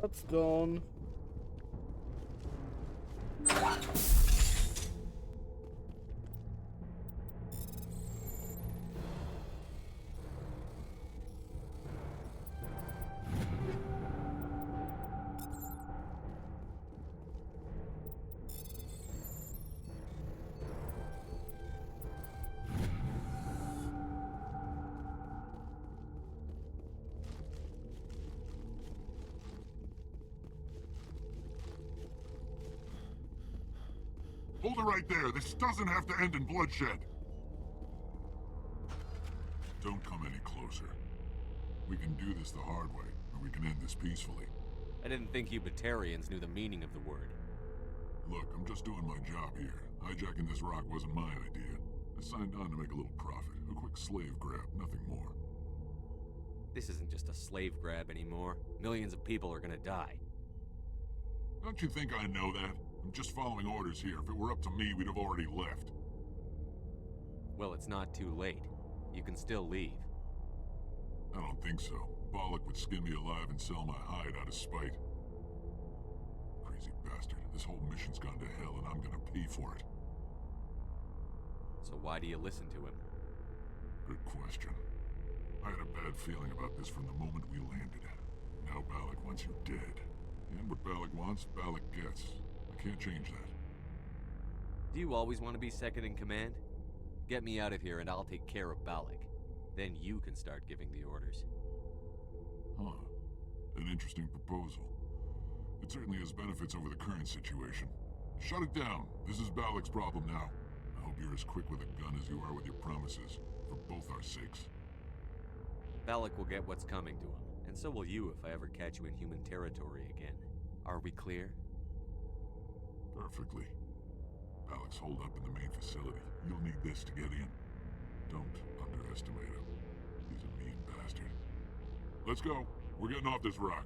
That's gone. Hold it right there. This doesn't have to end in bloodshed. Don't come any closer. We can do this the hard way, or we can end this peacefully. I didn't think you Batarians knew the meaning of the word. Look, I'm just doing my job here. Hijacking this rock wasn't my idea. I signed on to make a little profit. A quick slave grab, nothing more. This isn't just a slave grab anymore. Millions of people are gonna die. Don't you think I know that? I'm just following orders here. If it were up to me, we'd have already left. Well, it's not too late. You can still leave. I don't think so. Bollock would skin me alive and sell my hide out of spite. Crazy bastard. This whole mission's gone to hell and I'm gonna pay for it. So why do you listen to him? Good question. I had a bad feeling about this from the moment we landed. Now Bollock wants you dead. And what Bollock wants, Bollock gets. I can't change that. Do you always want to be second in command? Get me out of here and I'll take care of Balak. Then you can start giving the orders. Huh. An interesting proposal. It certainly has benefits over the current situation. Shut it down. This is Balak's problem now. I hope you're as quick with a gun as you are with your promises, for both our sakes. Balak will get what's coming to him, and so will you if I ever catch you in human territory again. Are we clear? Perfectly. Balak's holed up in the main facility. You'll need this to get in. Don't underestimate him. He's a mean bastard. Let's go. We're getting off this rock.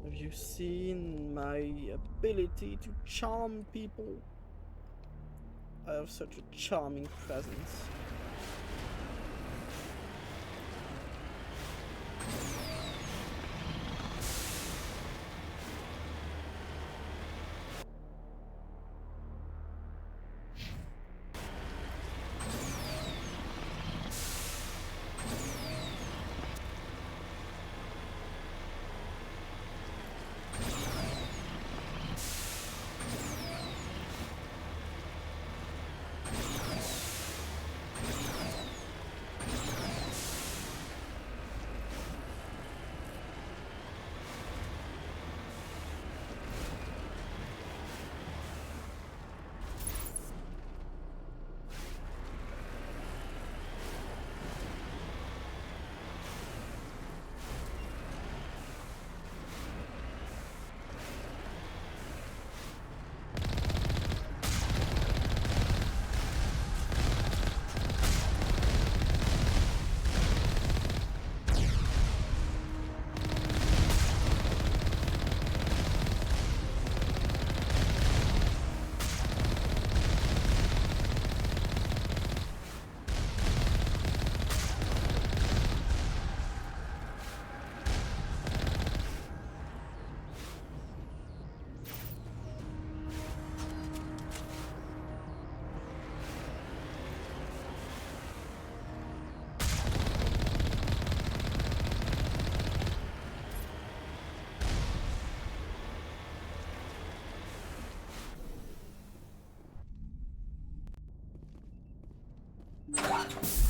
Have you seen my ability to charm people? I have such a charming presence.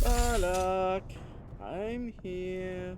Balak, I'm here.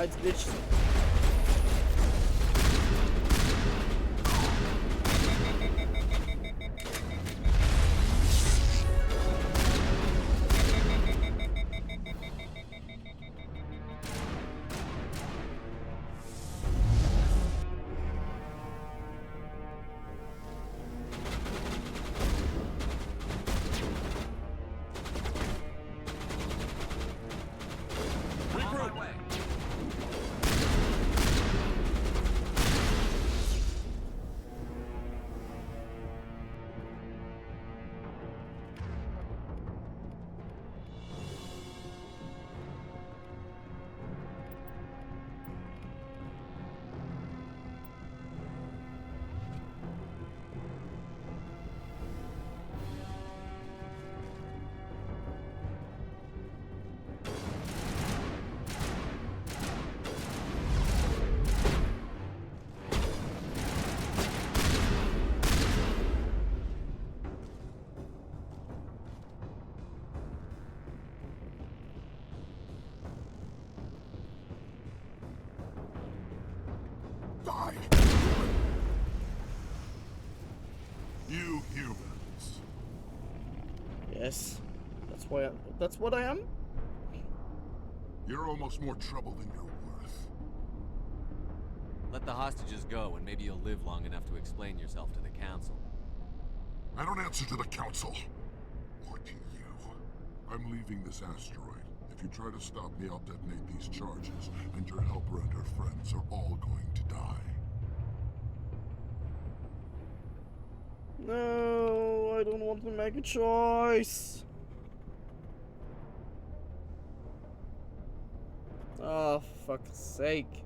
it's glitched. Die! You humans. Yes. That's what I am? You're almost more trouble than you're worth. Let the hostages go, and maybe you'll live long enough to explain yourself to the council. I don't answer to the council. Or to you. I'm leaving this asteroid. If you try to stop me, I'll detonate these charges, and your helper and her friends are all going to die. No, I don't want to make a choice. Oh, for fuck's sake.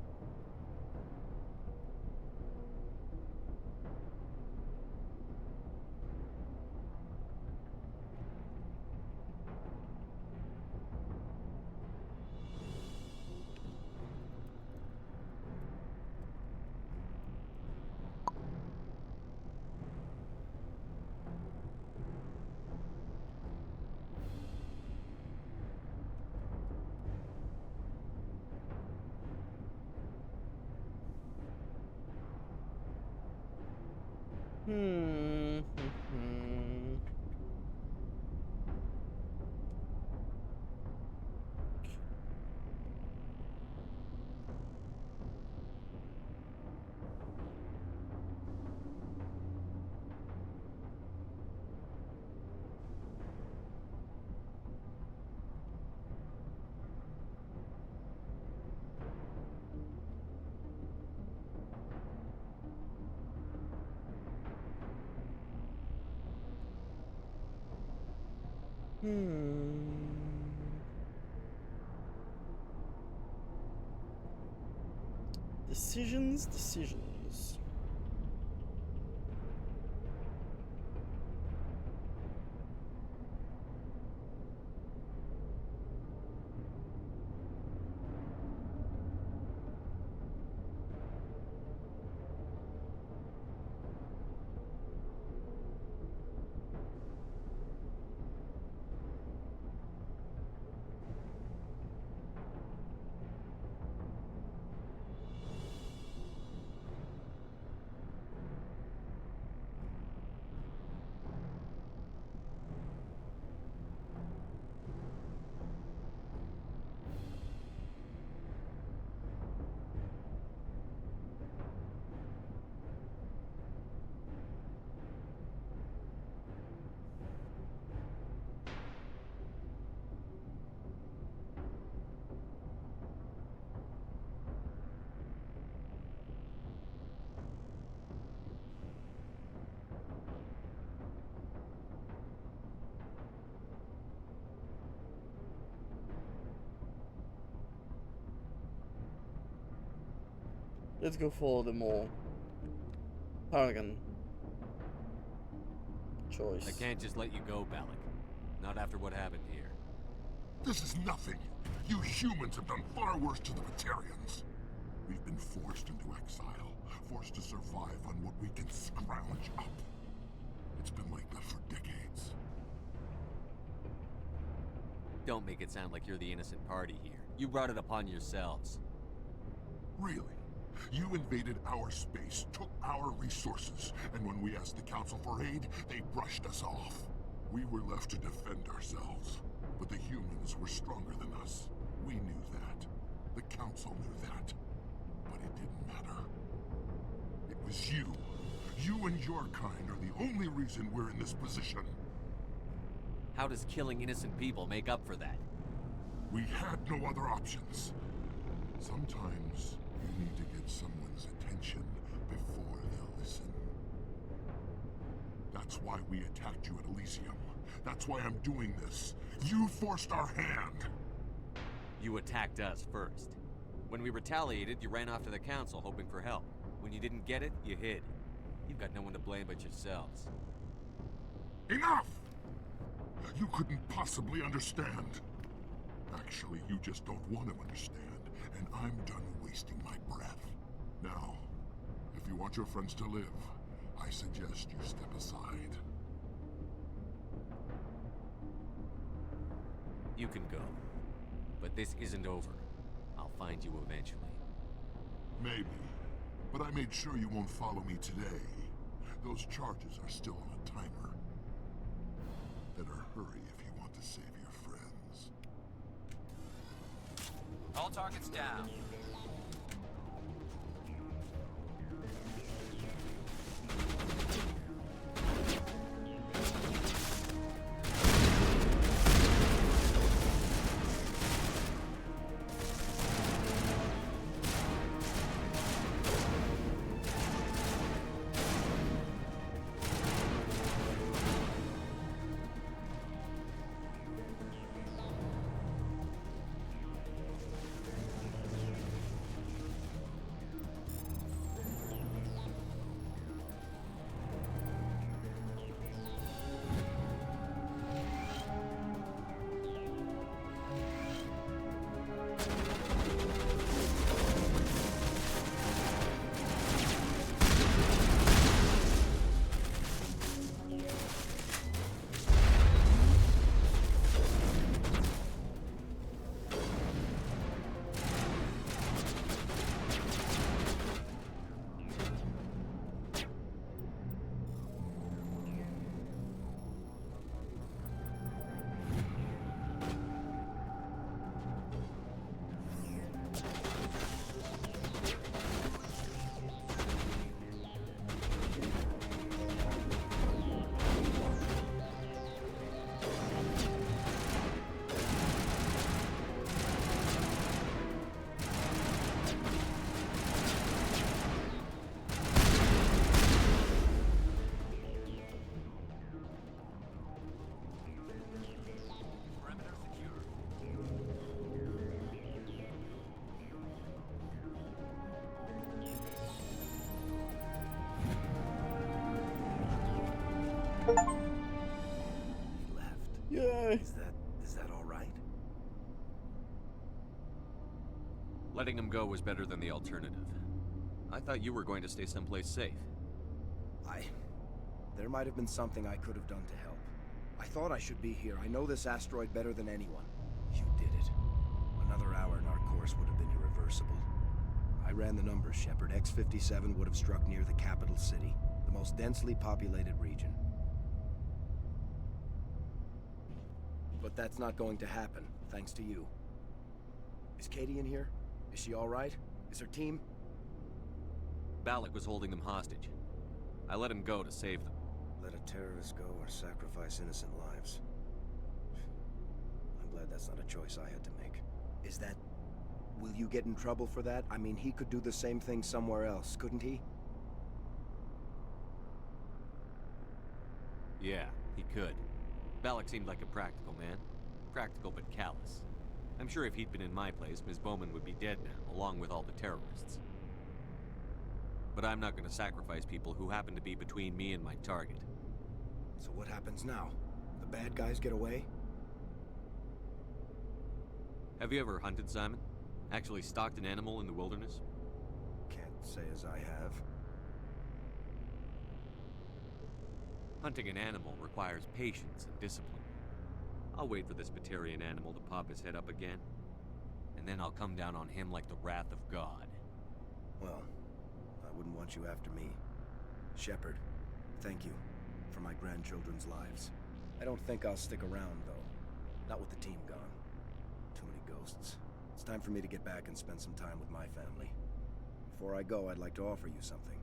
Decisions. Let's go for the more Paragon choice. I can't just let you go, Balak. Not after what happened here. This is nothing. You humans have done far worse to the Batarians. We've been forced into exile, forced to survive on what we can scrounge up. It's been like that for decades. Don't make it sound like you're the innocent party here. You brought it upon yourselves. Really? You invaded our space, took our resources, and when we asked the Council for aid, they brushed us off. We were left to defend ourselves, but the humans were stronger than us. We knew that. The Council knew that. But it didn't matter. It was you. You and your kind are the only reason we're in this position. How does killing innocent people make up for that? We had no other options. Sometimes you need to get someone's attention before they'll listen. That's why we attacked you at Elysium. That's why I'm doing this. You forced our hand. You attacked us first. When we retaliated, you ran off to the Council hoping for help. When you didn't get it, you hid. You've got no one to blame but yourselves. Enough! You couldn't possibly understand. Actually, you just don't want to understand, and I'm done wasting my breath. Now, if you want your friends to live, I suggest you step aside. You can go. But this isn't over. I'll find you eventually. Maybe. But I made sure you won't follow me today. Those charges are still on a timer. Better hurry if you want to save your friends. All targets down. He left. Yay! Is that all right? Letting him go was better than the alternative. I thought you were going to stay someplace safe. There might have been something I could have done to help. I thought I should be here. I know this asteroid better than anyone. You did it. Another hour and our course would have been irreversible. I ran the numbers, Shepard. X-57 would have struck near the capital city, the most densely populated region. But that's not going to happen, thanks to you. Is Katie in here? Is she all right? Is her team? Balak was holding them hostage. I let him go to save them. Let a terrorist go or sacrifice innocent lives. I'm glad that's not a choice I had to make. Is that... Will you get in trouble for that? I mean, he could do the same thing somewhere else, couldn't he? Yeah, he could. Balak seemed like a practical man. Practical but callous. I'm sure if he'd been in my place, Ms. Bowman would be dead now, along with all the terrorists. But I'm not going to sacrifice people who happen to be between me and my target. So what happens now? The bad guys get away? Have you ever hunted, Simon? Actually stalked an animal in the wilderness? Can't say as I have. Hunting an animal requires patience and discipline. I'll wait for this Batarian animal to pop his head up again, and then I'll come down on him like the wrath of God. want you after me. Shepard, thank you for my grandchildren's lives. I don't think I'll stick around, though. Not with the team gone. Too many ghosts. It's time for me to get back and spend some time with my family. Before I go, I'd like to offer you something.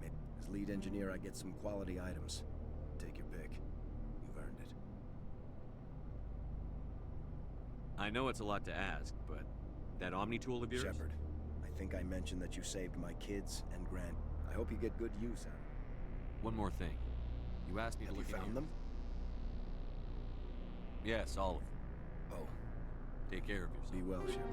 Maybe as lead engineer, I get some quality items. Take your pick. You've earned it. I know it's a lot to ask, but that Omni tool of yours? Shepard, I think I mentioned that you saved my kids and grand. I hope you get good use out of it. One more thing. You asked me to look Have you found them? Yes, all of them. Oh. Take care of yourself. Be well, Shepard.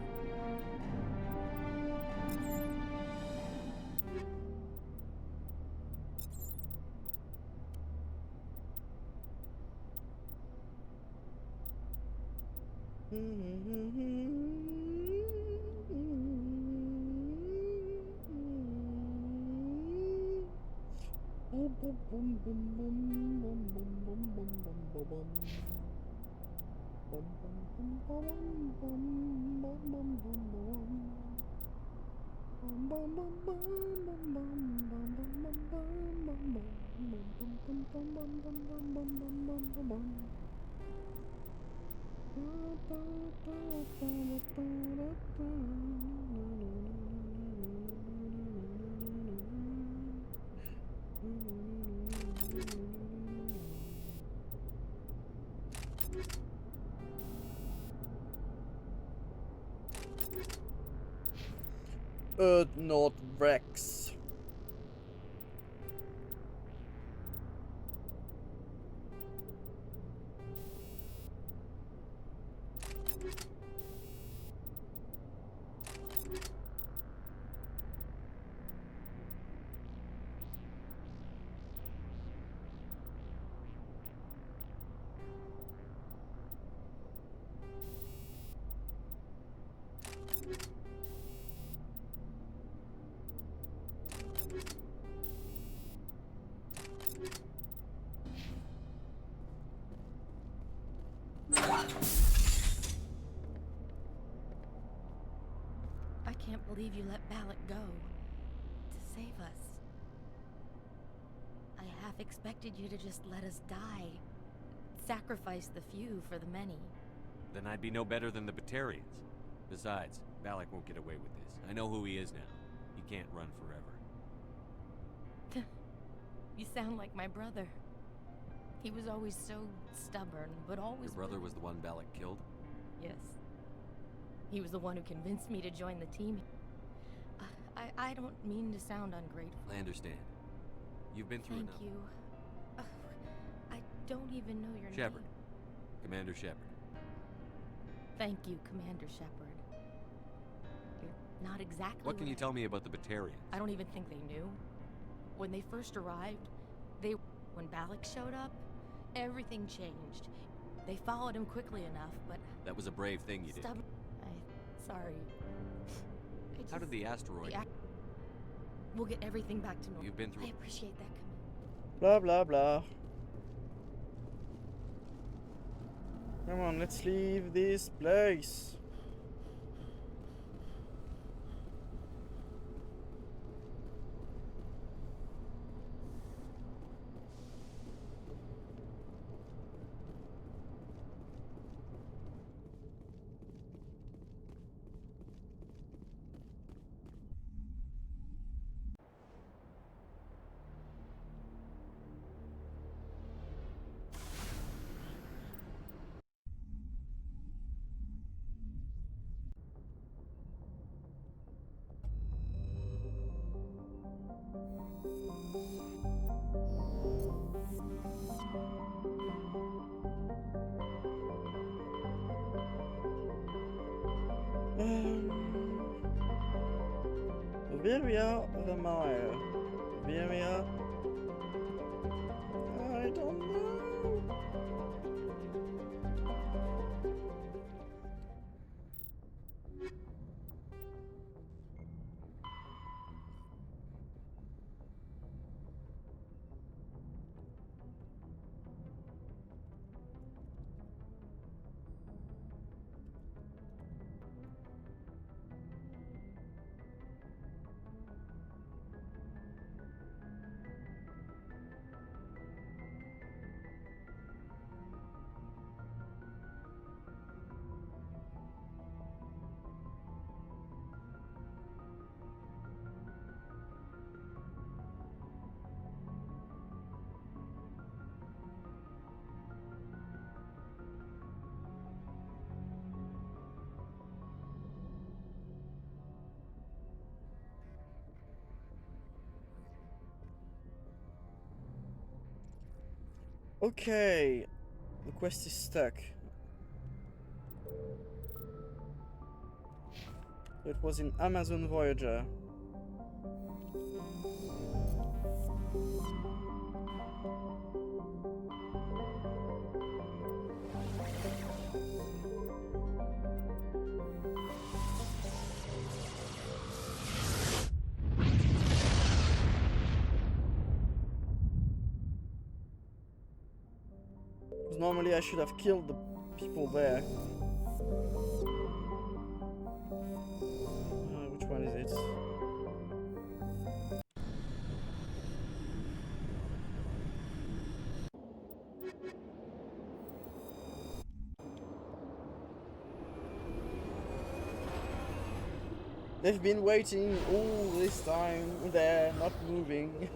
Not Rex. I can't believe you let Balak go. To save us. I half expected you to just let us die. Sacrifice the few for the many. Then I'd be no better than the Batarians. Besides, Balak won't get away with this. I know who he is now. He can't run forever. You sound like my brother. He was always so stubborn, but always... Your brother was the one Balak killed? Yes. He was the one who convinced me to join the team. I don't mean to sound ungrateful. I understand. You've been through enough. Thank you. I don't even know your Shepard. name. Commander Shepard. Thank you, Commander Shepard. You're not exactly What can you tell me about the Batarians? I don't even think they knew. When they first arrived, when Balak showed up, everything changed. They followed him quickly enough, but... That was a brave thing you did. Sorry. How did the asteroid... We'll get everything back to normal. You've been through... I appreciate that, Blah blah blah. Come on, let's leave this place. Viria Ramaya. Viria. I don't know. Okay, the quest is stuck. It was in Amazon Voyager. Because normally I should have killed the people there. Which one is it? They've been waiting all this time there, not moving.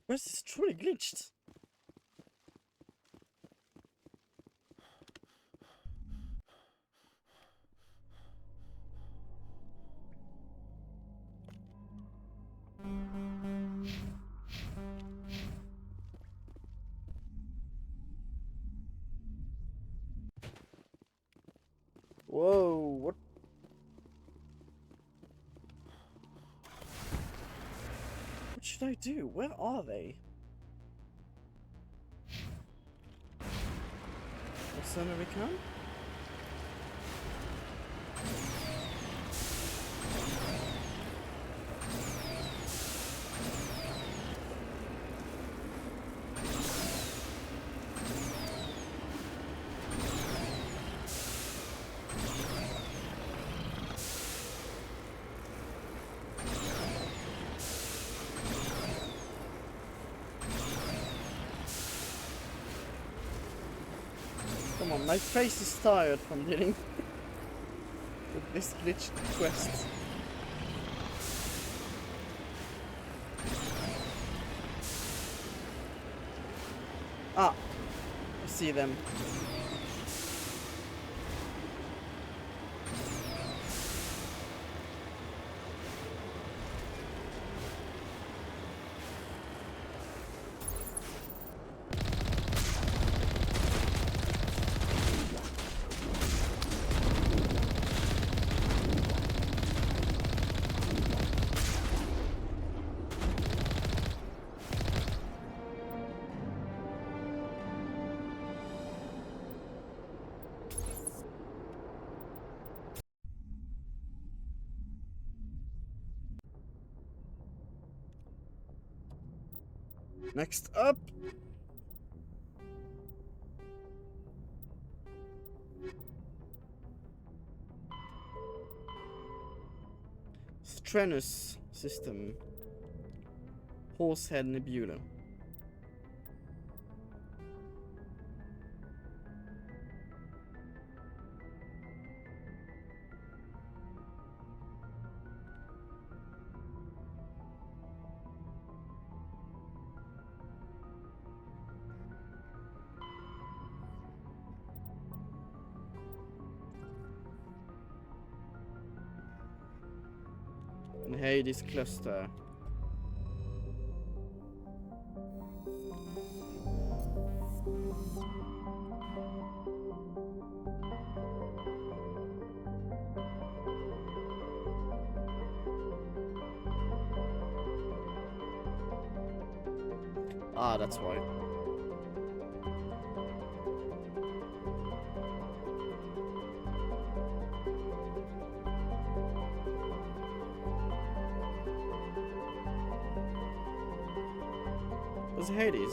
Quest is truly glitched. Whoa, what? What should I do? Where are they? What's American? Come on, my face is tired from dealing with this glitched quest. Ah, I see them. Next up. Strenus system. Horsehead Nebula. Hades cluster. Ah, that's why. Where's Hades?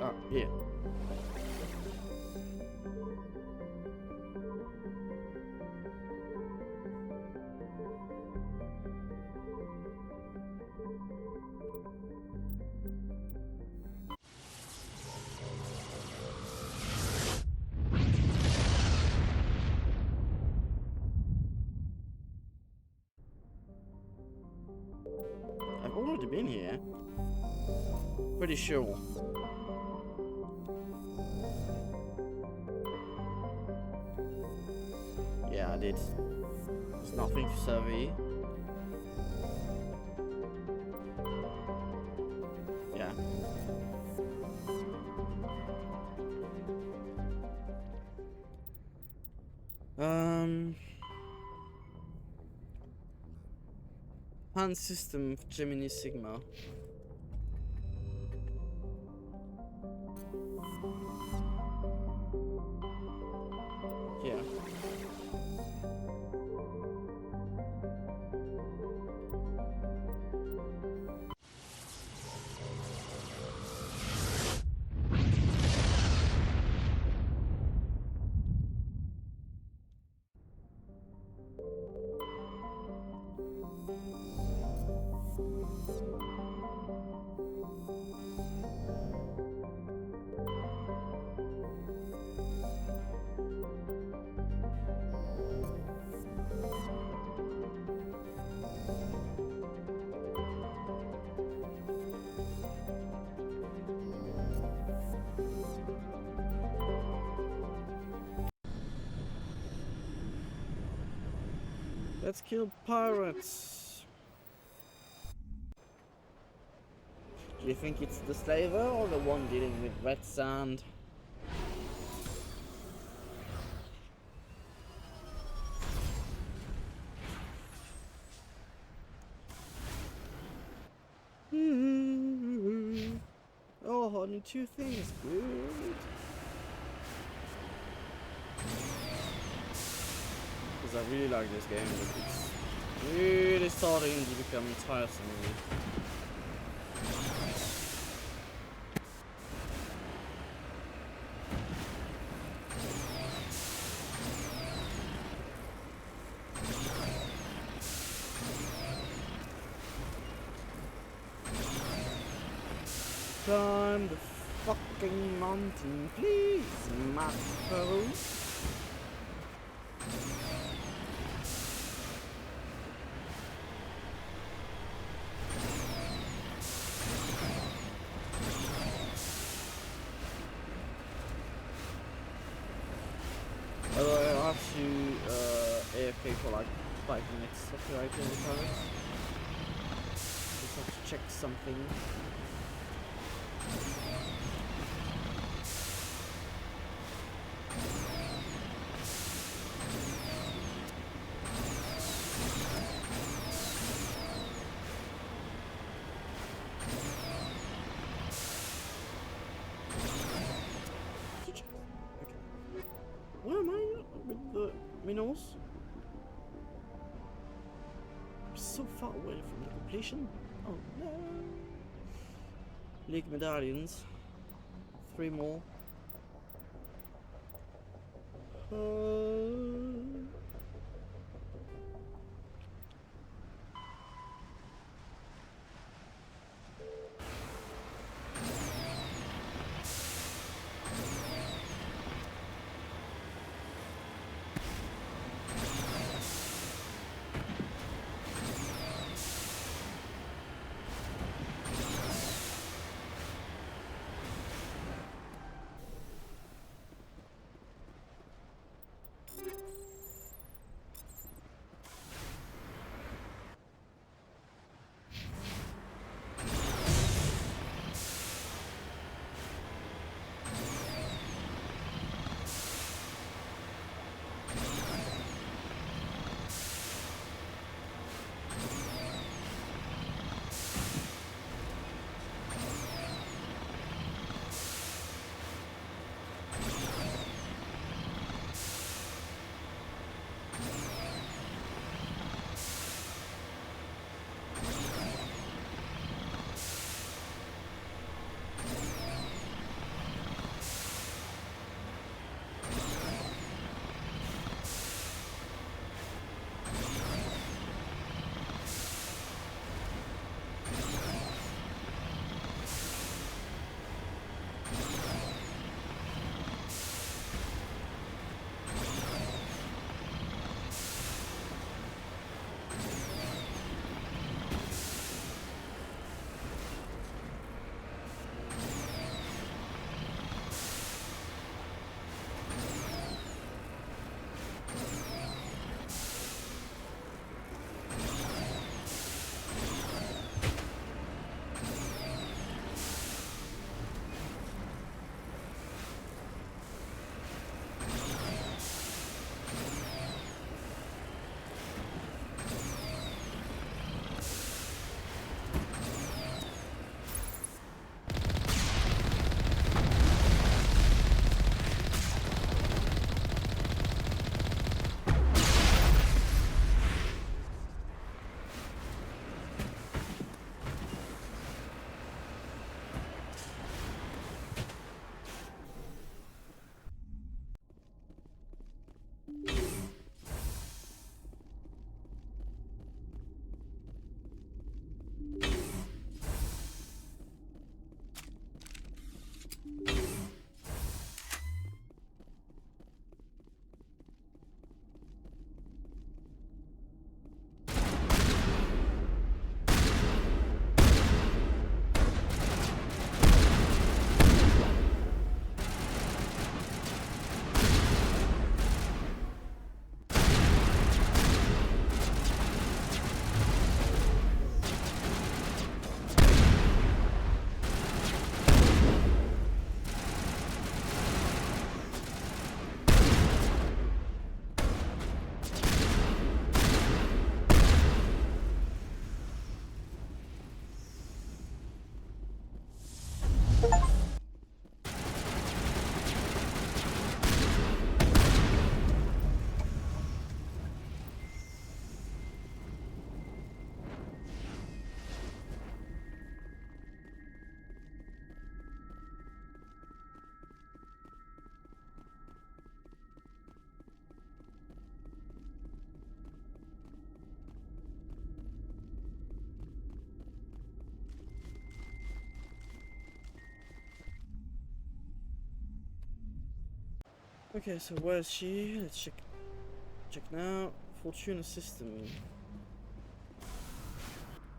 Ah, here. I've already been here. Pretty sure. Yeah, I did. There's nothing to survey. Yeah. Hand system of Gemini Sigma. Yeah. Let's kill pirates. Do you think it's the slaver or the one dealing with wet sand? Oh, only 2 things. Good. Because I really like this game, but it's really starting to become tiresome. Climb the fucking mountain, please, Mako. Although I have to AFK for like 5 minutes after I kill the pirates. Just have to check something. Where am I with the minerals? I'm so far away from the completion. Oh no. League medallions. 3 more. Okay, so where is she? Let's check. Check now. Fortuna system.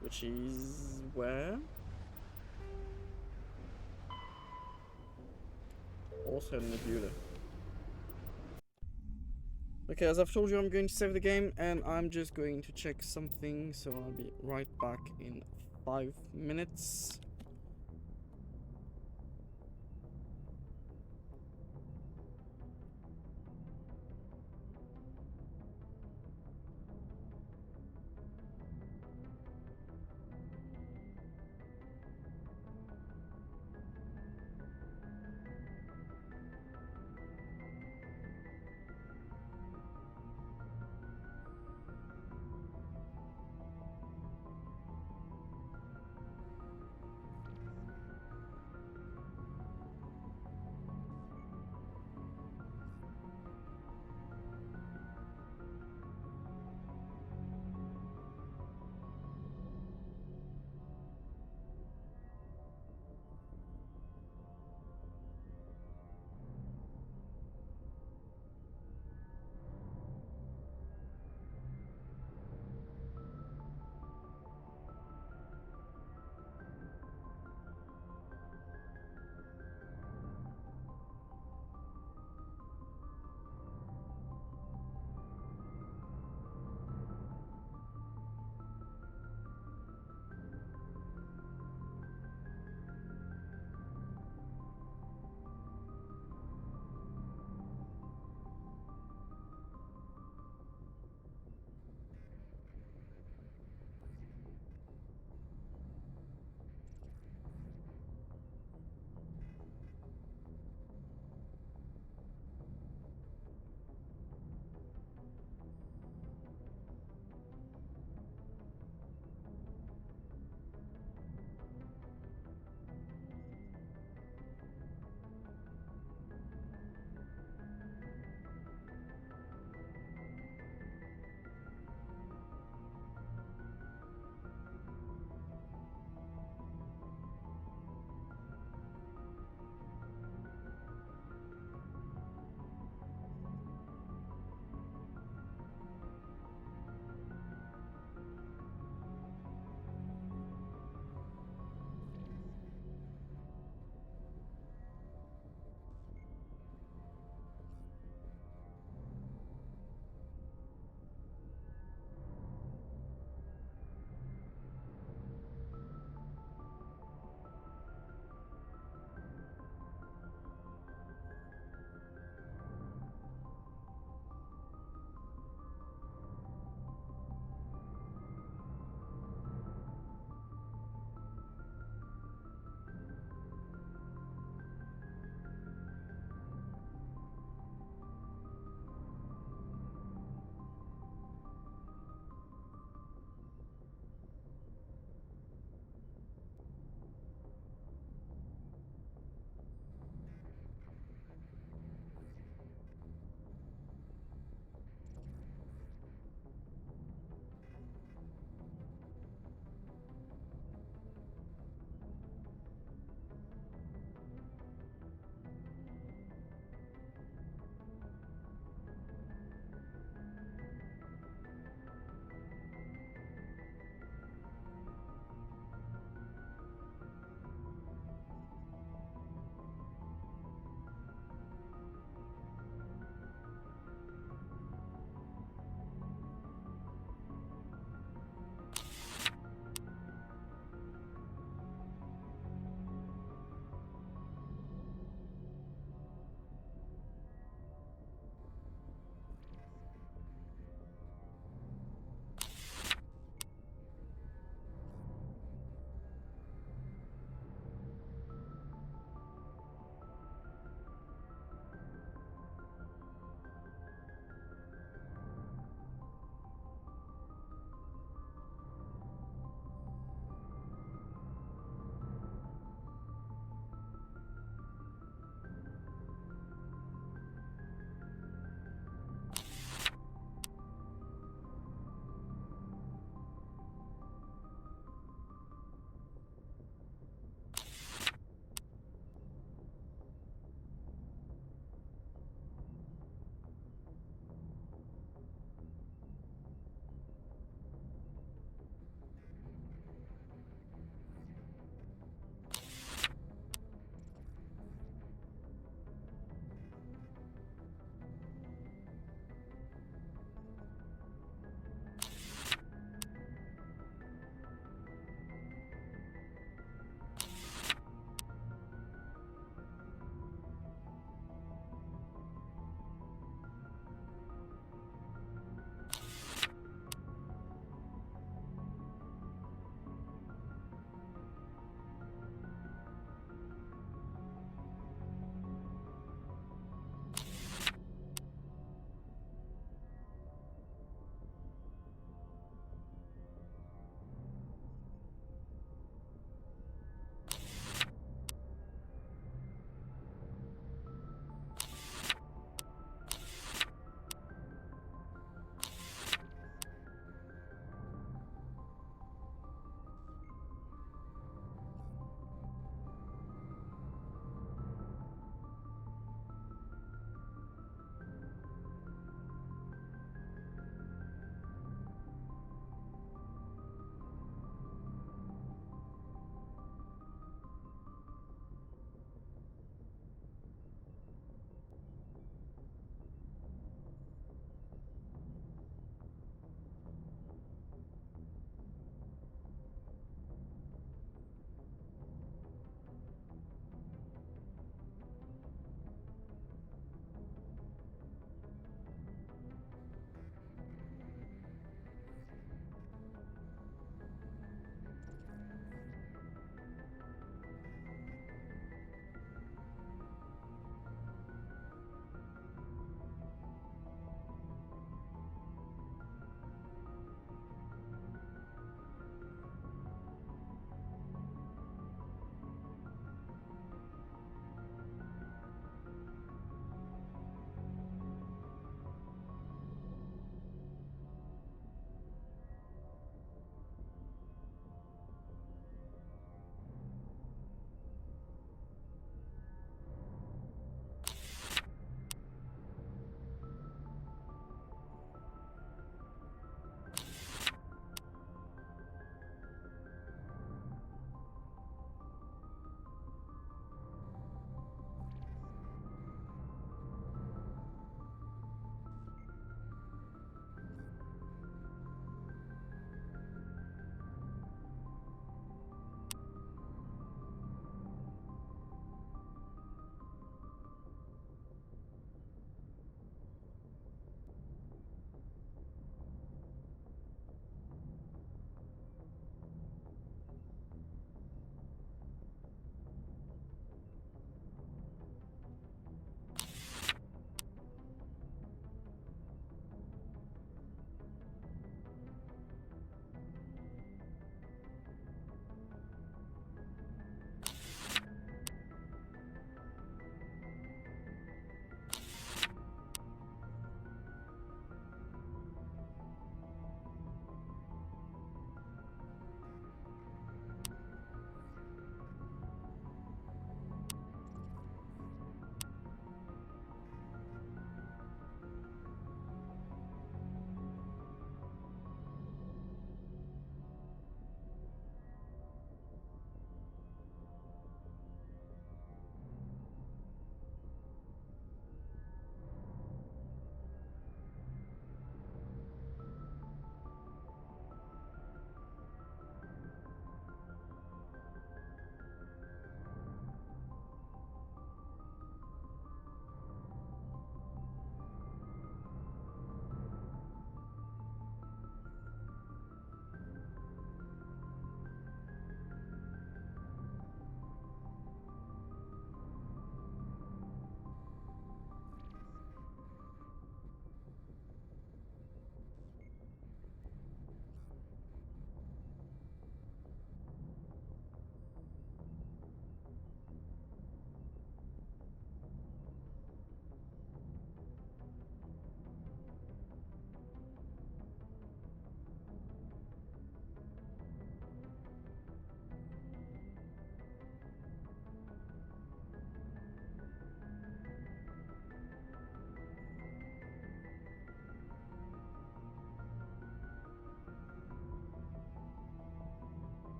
Which is where? Also Nebula. Okay, as I've told you, I'm going to save the game and I'm just going to check something, so I'll be right back in 5 minutes.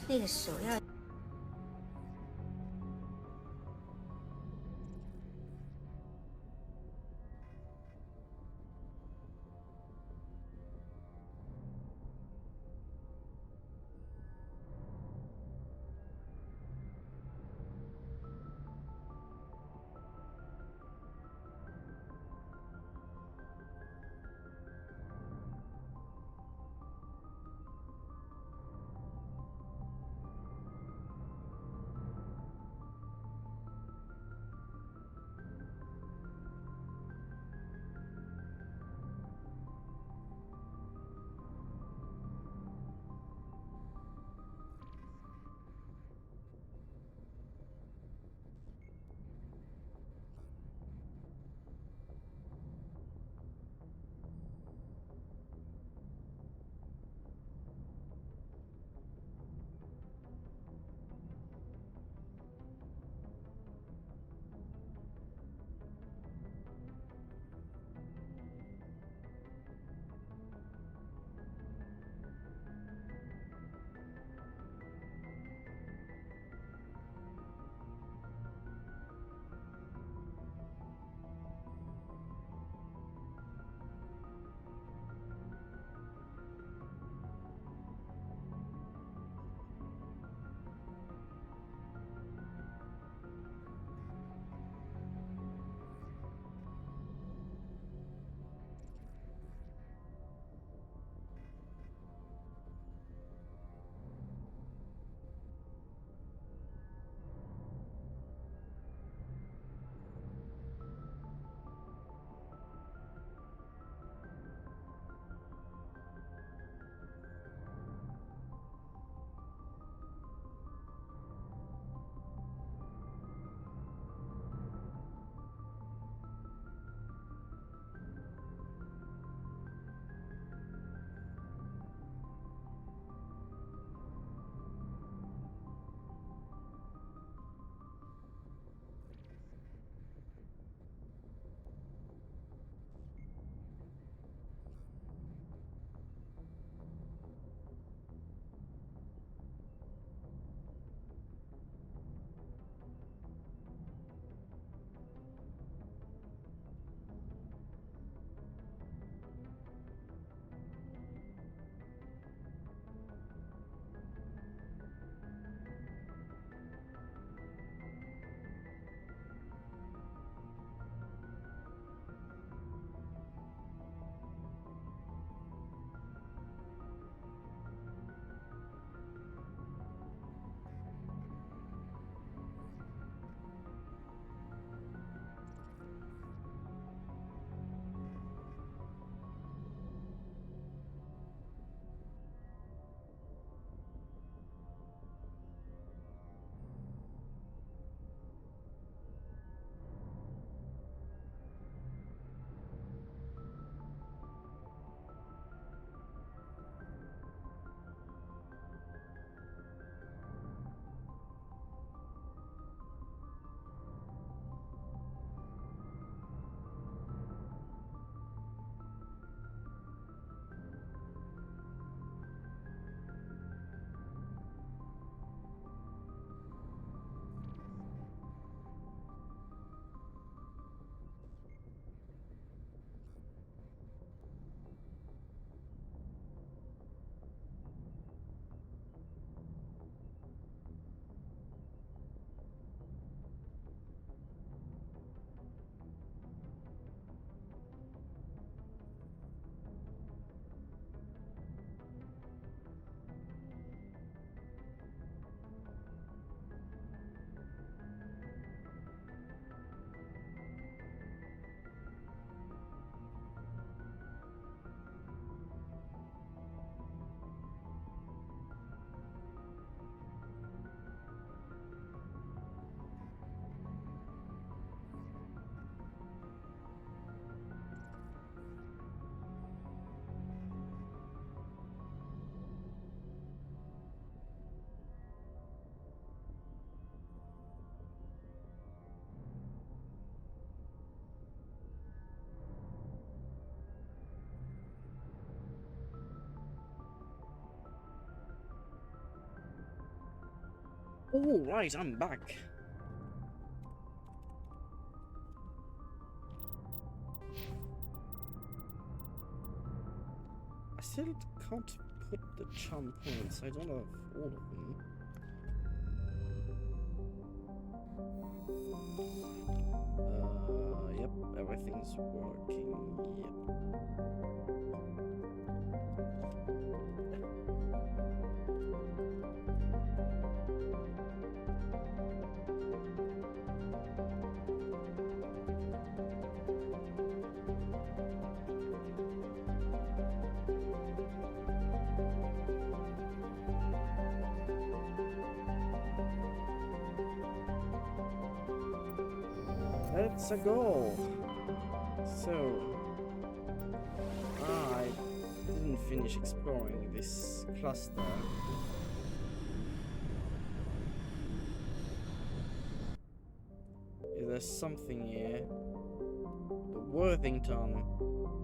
那个手要。Oh, right, I'm back. I still can't put the charm points. I don't have all of them. Yep, everything's working. Let's go. So, I didn't finish exploring this cluster. There's something here. The Worthington.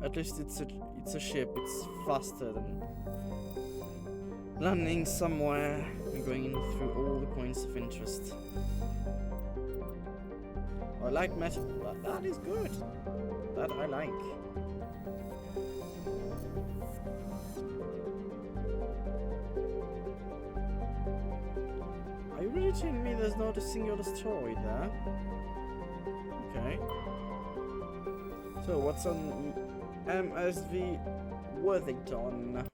At least it's a ship. It's faster than landing somewhere and going through all the points of interest. I like metal. That is good. That I like. Are you really telling me there's not a single asteroid there? Okay. So what's on MSV Worthington?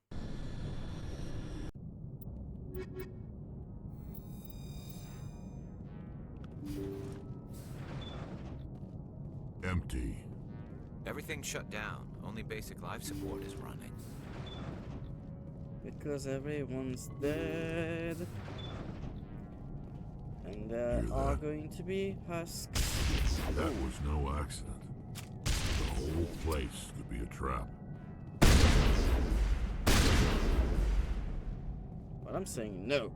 Empty. Everything's shut down. Only basic life support is running. Because everyone's dead. And there are going to be husks. That was no accident. The whole place could be a trap. But I'm saying no.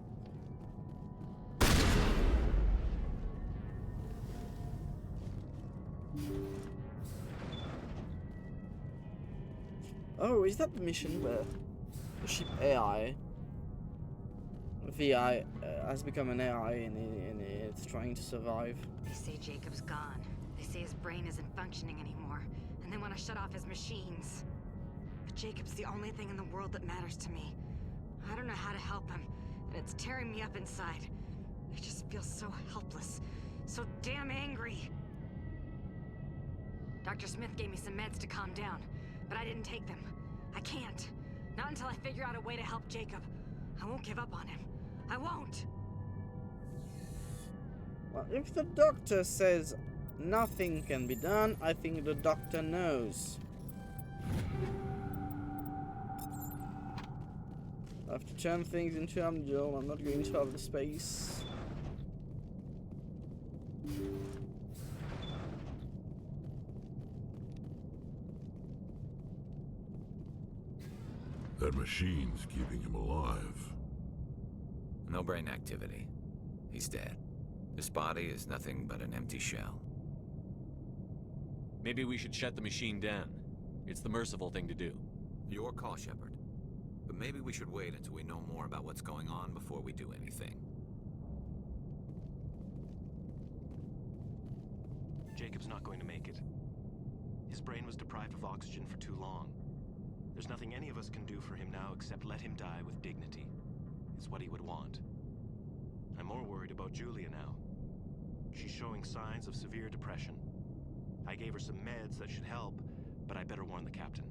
Oh, is that the mission where the ship AI, VI, has become an AI and it's trying to survive? They say Jacob's gone. They say his brain isn't functioning anymore, and they want to shut off his machines. But Jacob's the only thing in the world that matters to me. I don't know how to help him, and it's tearing me up inside. I just feel so helpless, so damn angry. Dr. Smith gave me some meds to calm down, but I didn't take them. I can't. Not until I figure out a way to help Jacob. I won't give up on him. I won't! Well, if the doctor says nothing can be done, I think the doctor knows. I have to turn things into Amgel. I'm not going to have the space. That machine's keeping him alive. No brain activity. He's dead. His body is nothing but an empty shell. Maybe we should shut the machine down. It's the merciful thing to do. Your call, Shepard. But maybe we should wait until we know more about what's going on before we do anything. Jacob's not going to make it. His brain was deprived of oxygen for too long. There's nothing any of us can do for him now except let him die with dignity. It's what he would want. I'm more worried about Julia now. She's showing signs of severe depression. I gave her some meds that should help, but I better warn the captain.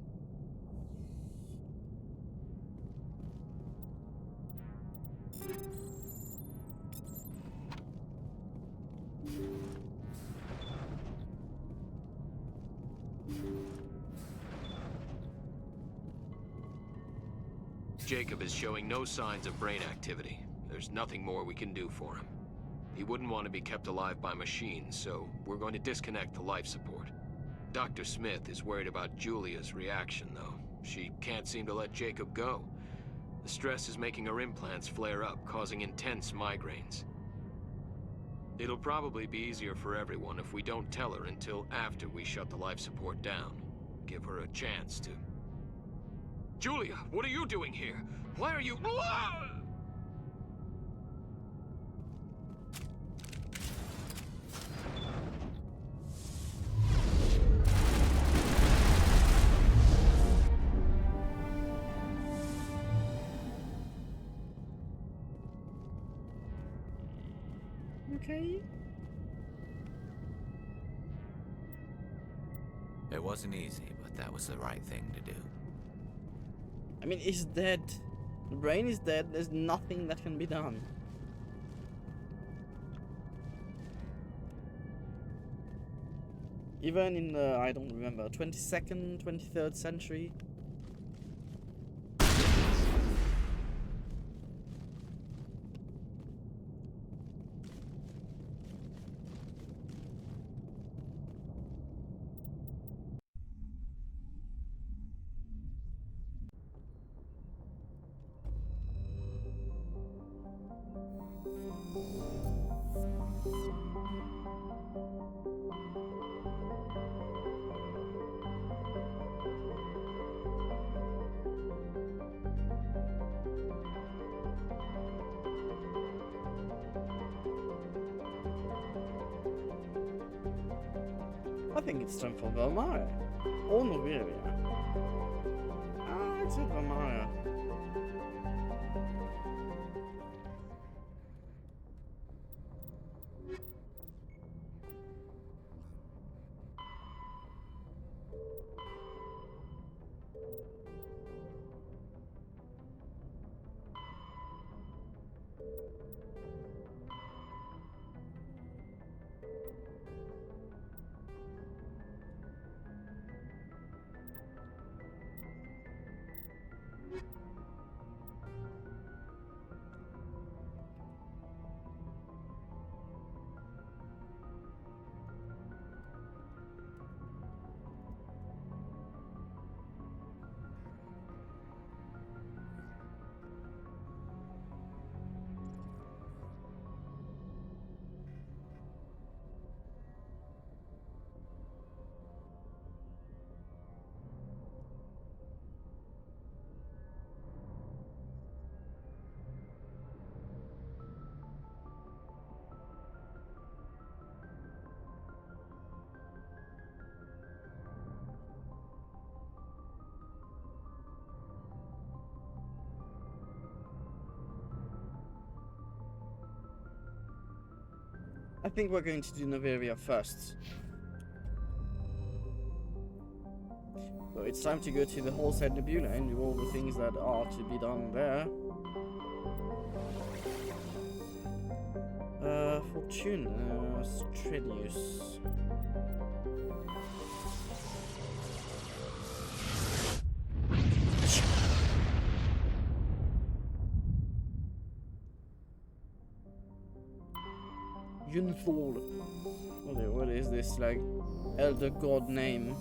Jacob is showing no signs of brain activity. There's nothing more we can do for him. He wouldn't want to be kept alive by machines, so we're going to disconnect the life support. Dr. Smith is worried about Julia's reaction, though. She can't seem to let Jacob go. The stress is making her implants flare up, causing intense migraines. It'll probably be easier for everyone if we don't tell her until after we shut the life support down. Give her a chance to... Julia, what are you doing here? Why are you... okay. It wasn't easy, but that was the right thing to do. I mean, he's dead. The brain is dead. There's nothing that can be done. Even in the, I don't remember, 22nd, 23rd century. I think it's time for Valmaya. Or Noveria. Ah, it's Valmaya. I think we're going to do Noveria first. So it's time to go to the Holside Nebula and do all the things that are to be done there. Fortune, Strenuous. Yunthal. What is this, like, elder god name?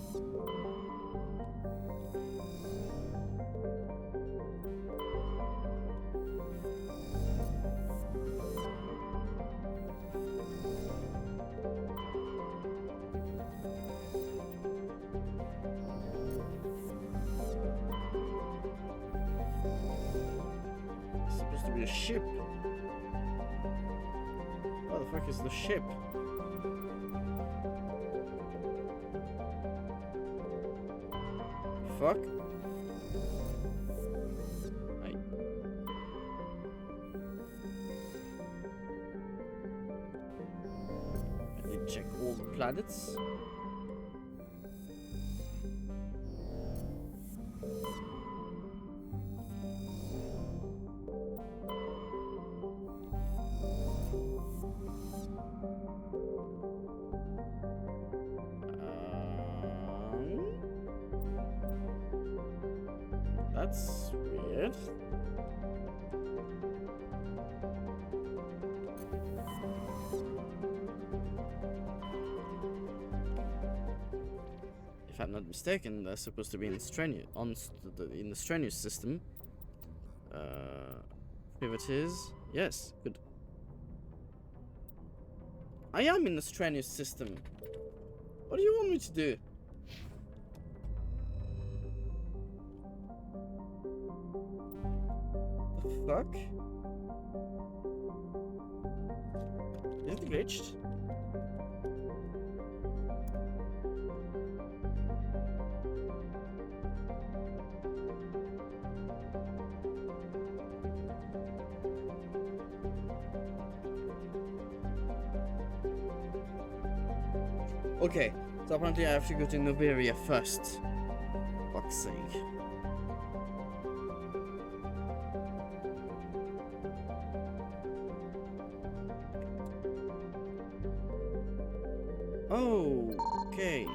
It's supposed to be a ship. What the fuck is the ship? Fuck. I did check all the planets. That's weird. If I'm not mistaken, they're supposed to be in in the Strenuous system. Pivot is yes, good. I am in the Strenuous system. What do you want me to do? Fuck? Is it glitched? Okay, so apparently I have to go to Noveria first. Fuck's sake. Oh, okay.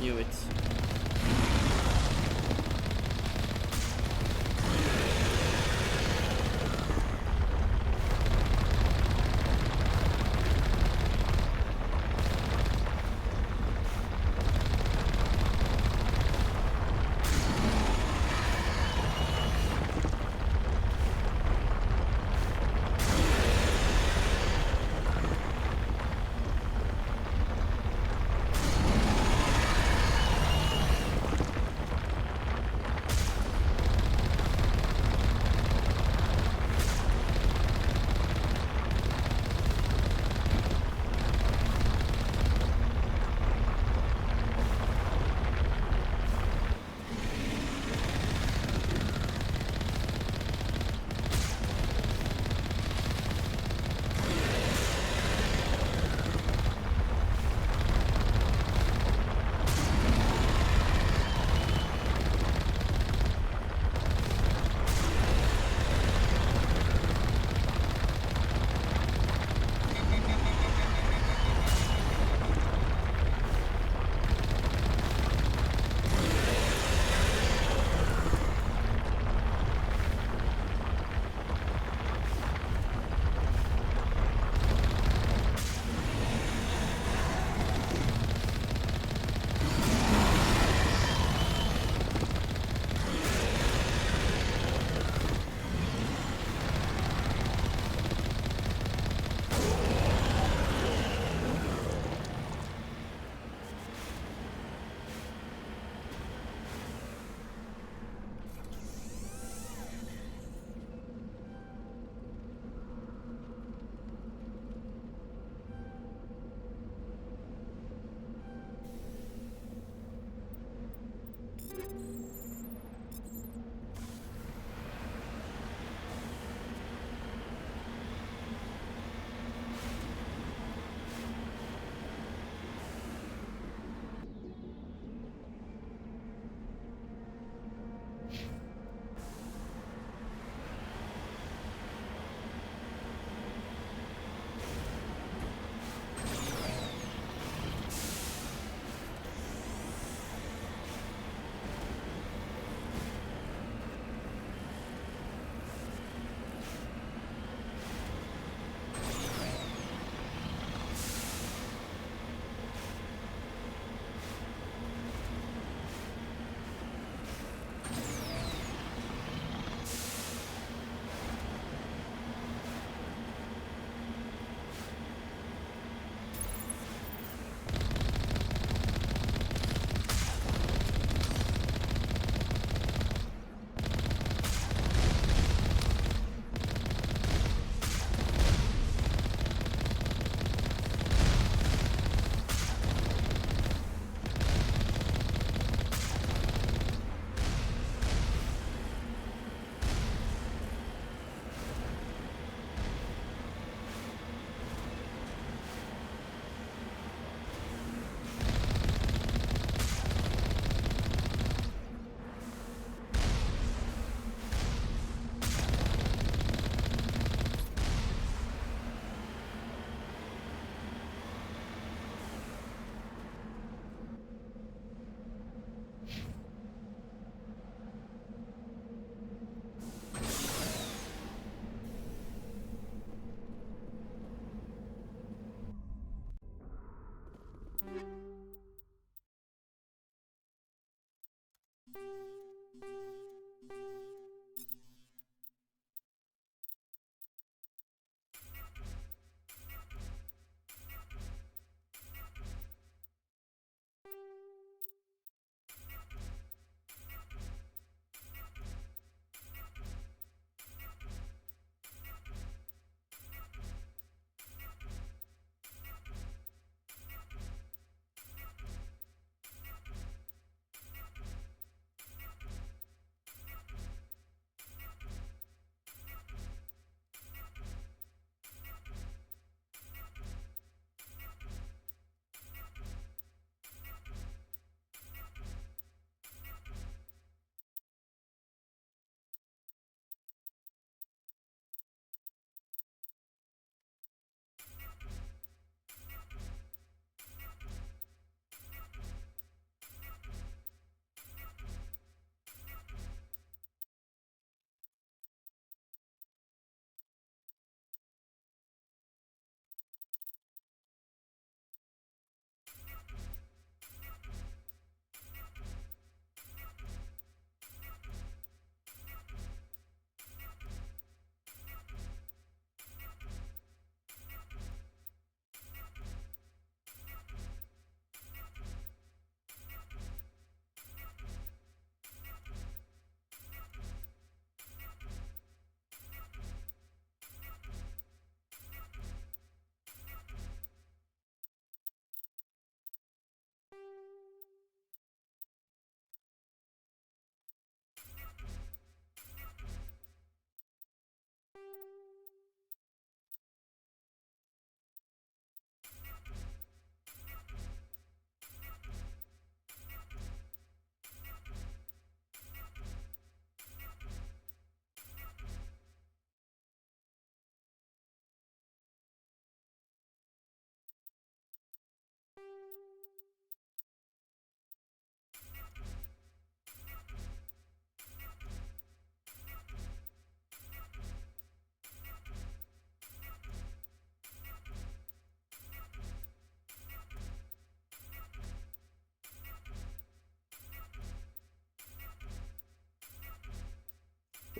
Knew it.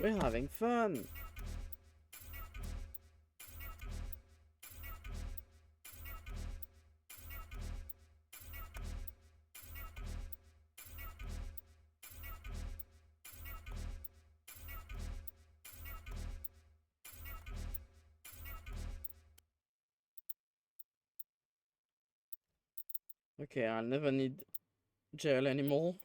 We're having fun. Okay, I'll never need jail anymore.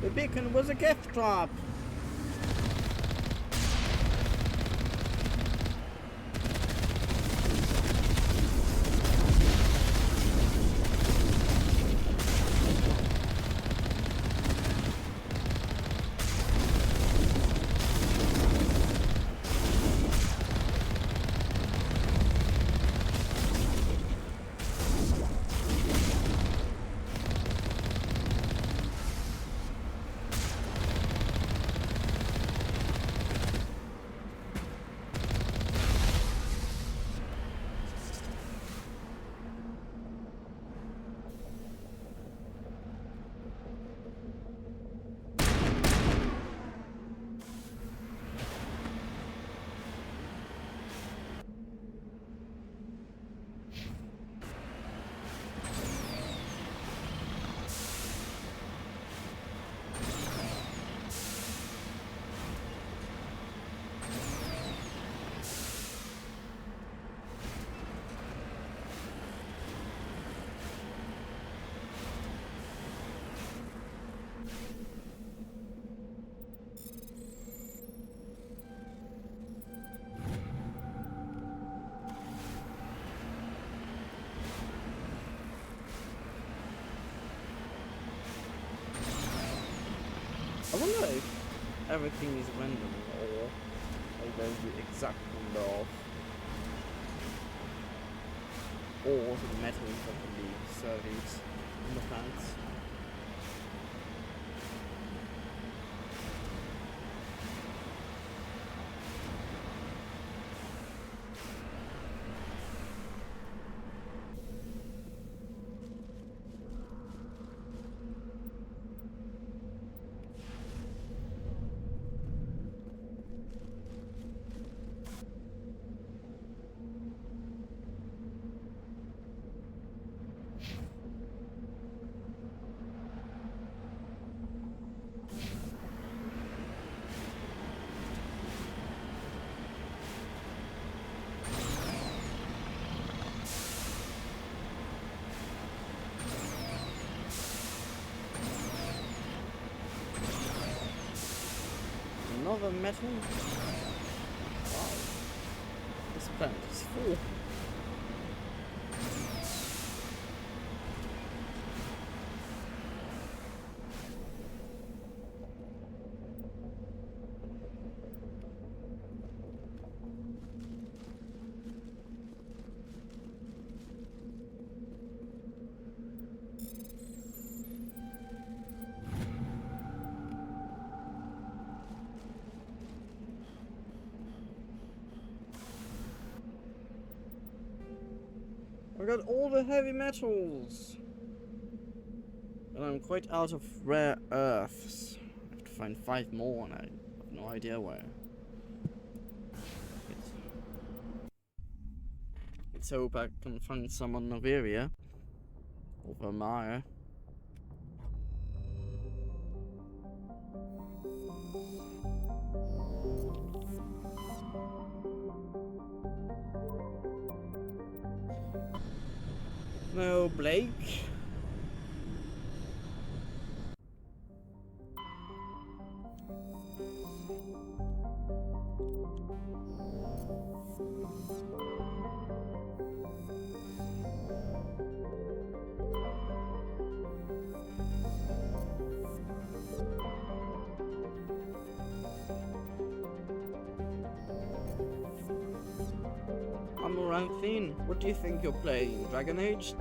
The beacon was a gift drop. everything is random, or like there's the exact number of, or the metal properly surveyed in the plants. Another metal? Wow. This planet is full. I got all the heavy metals! And I'm quite out of rare earths. I have to find 5 more and I have no idea where. Let's hope I can find some on Noveria. Or Vermeer. No, Blake. Amaranthine, what do you think you're playing? Dragon Age?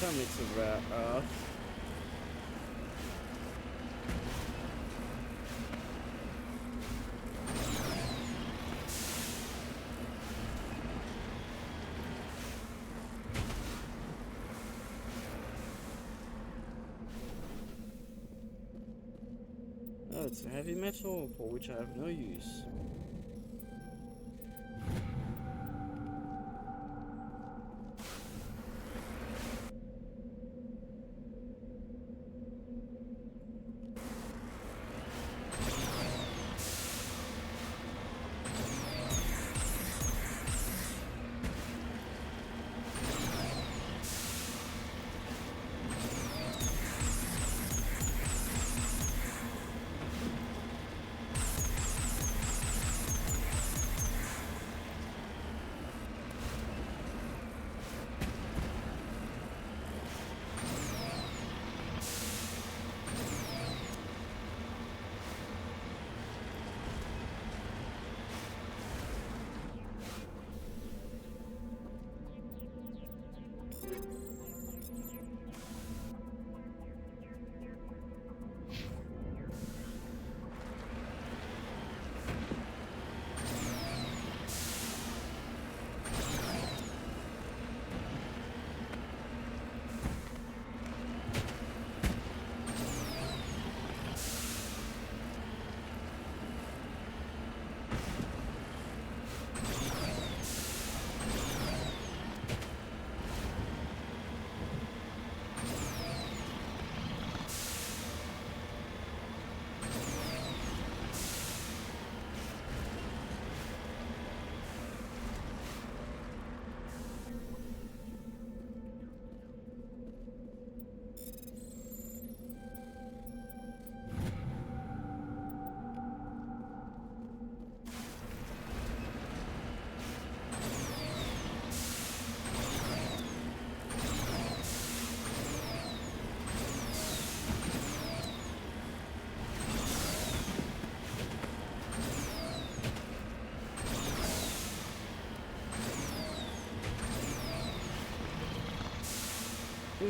Tell me it's a rare earth. Oh, it's a heavy metal for which I have no use.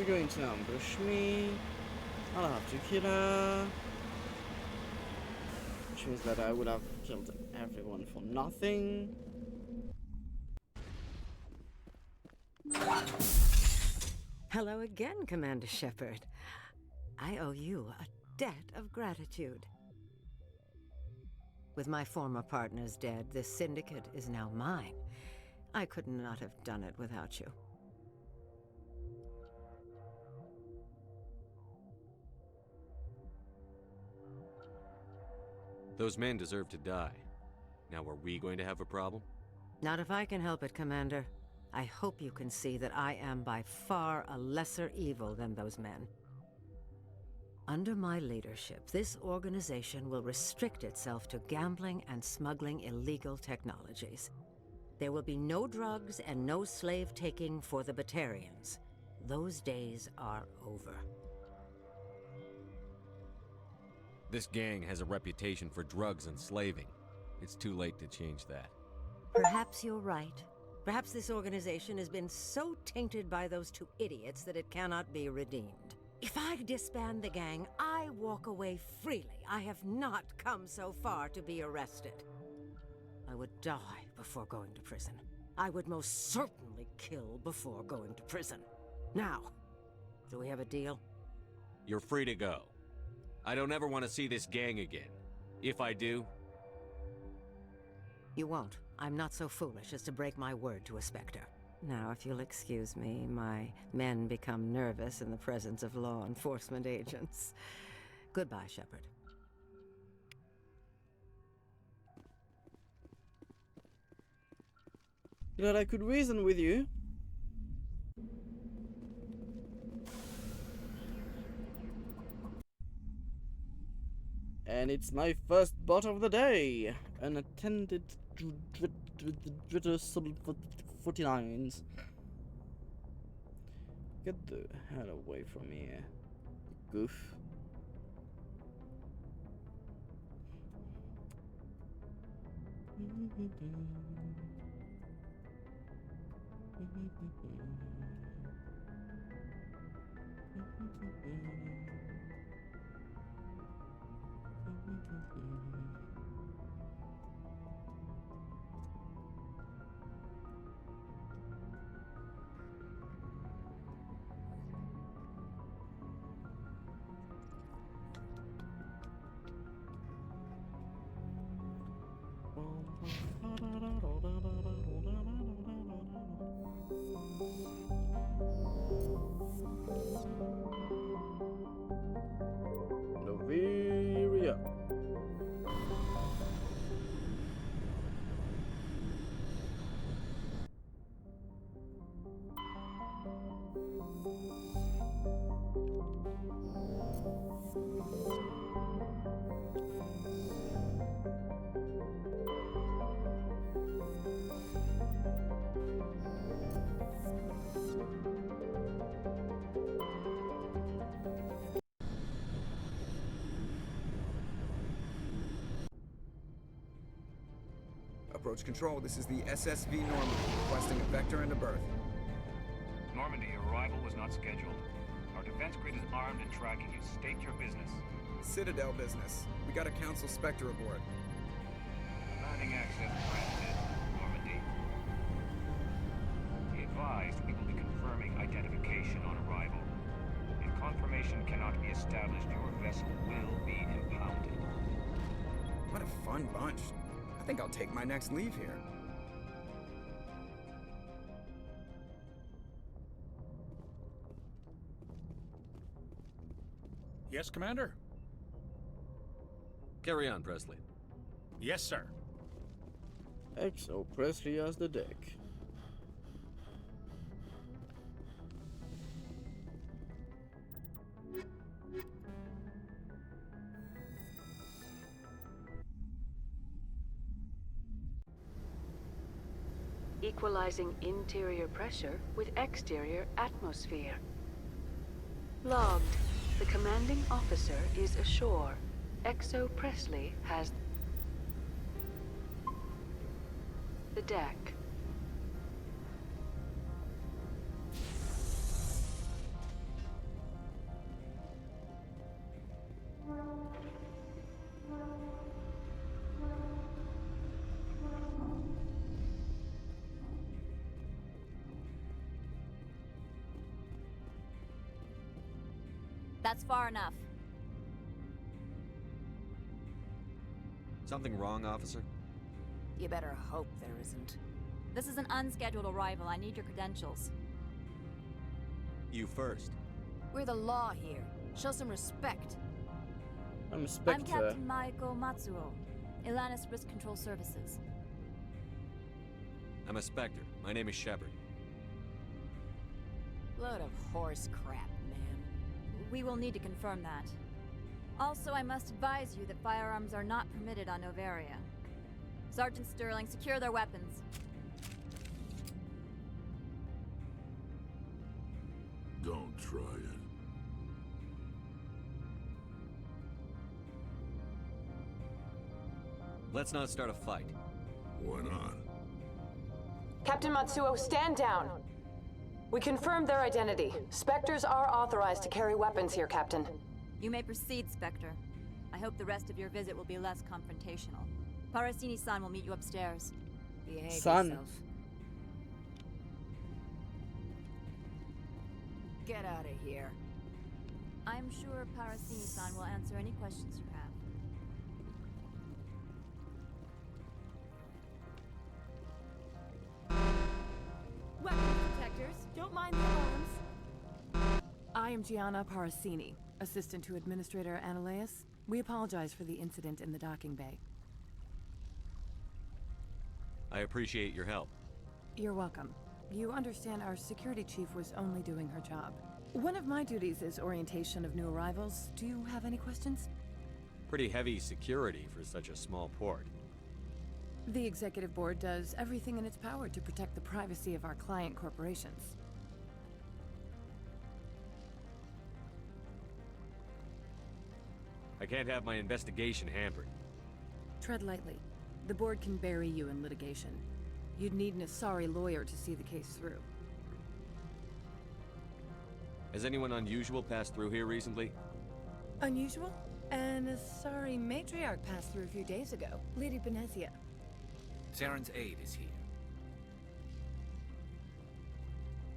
is going to ambush me. I'll have to kill her. Which means that I would have killed everyone for nothing. Hello again, Commander Shepard. I owe you a debt of gratitude. With my former partners dead, this syndicate is now mine. I could not have done it without you. Those men deserve to die. Now, are we going to have a problem? Not if I can help it, Commander. I hope you can see that I am by far a lesser evil than those men. Under my leadership, this organization will restrict itself to gambling and smuggling illegal technologies. There will be no drugs and no slave-taking for the Batarians. Those days are over. This gang has a reputation for drugs and slaving. It's too late to change that. Perhaps you're right. Perhaps this organization has been so tainted by those two idiots that it cannot be redeemed. If I disband the gang, I walk away freely. I have not come so far to be arrested. I would die before going to prison. I would most certainly kill before going to prison. Now, do we have a deal? You're free to go. I don't ever want to see this gang again. If I do... You won't. I'm not so foolish as to break my word to a Spectre. Now, if you'll excuse me, my men become nervous in the presence of law enforcement agents. Goodbye, Shepard. That I could reason with you. And it's my first bot of the day. Unattended 49s. Get the hell away from here, goof. Noveria. Approach control, this is the SSV Normandy, requesting a vector and a berth. Normandy, your arrival was not scheduled. Our defense grid is armed and tracking you. State your business. Citadel business. We got a Council Spectre aboard. Landing access granted, Normandy. Be advised, we will be confirming identification on arrival. If confirmation cannot be established, your vessel will be impounded. What a fun bunch. I think I'll take my next leave here. Yes, Commander? Carry on, Presley. Yes, sir. XO Presley has the deck. Equalizing interior pressure with exterior atmosphere. Logged. The commanding officer is ashore. XO Presley has the deck. That's far enough. Something wrong, officer? You better hope there isn't. This is an unscheduled arrival. I need your credentials. You first. We're the law here. Show some respect. I'm a spectre. I'm Captain Mako Matsuo, Ilanis Risk Control Services. I'm a Spectre. My name is Shepard. Load of horse crap, man. We will need to confirm that. Also, I must advise you that firearms are not permitted on Novaria. Sergeant Sterling, secure their weapons. Don't try it. Let's not start a fight. Why not? Captain Matsuo, stand down. We confirmed their identity. Spectres are authorized to carry weapons here, Captain. You may proceed, Spectre. I hope the rest of your visit will be less confrontational. Parasini-san will meet you upstairs. Behave yourself. Get out of here. I'm sure Parasini-san will answer any questions you have. Weapons detectors, don't mind the alarms. I am Gianna Parasini, assistant to Administrator Ananias. We apologize for the incident in the docking bay. I appreciate your help. You're welcome. You understand our security chief was only doing her job. One of my duties is orientation of new arrivals. Do you have any questions? Pretty heavy security for such a small port. The executive board does everything in its power to protect the privacy of our client corporations. I can't have my investigation hampered. Tread lightly. The board can bury you in litigation. You'd need an Asari lawyer to see the case through. Has anyone unusual passed through here recently? Unusual? An Asari matriarch passed through a few days ago. Lady Benezia. Saren's aide is here.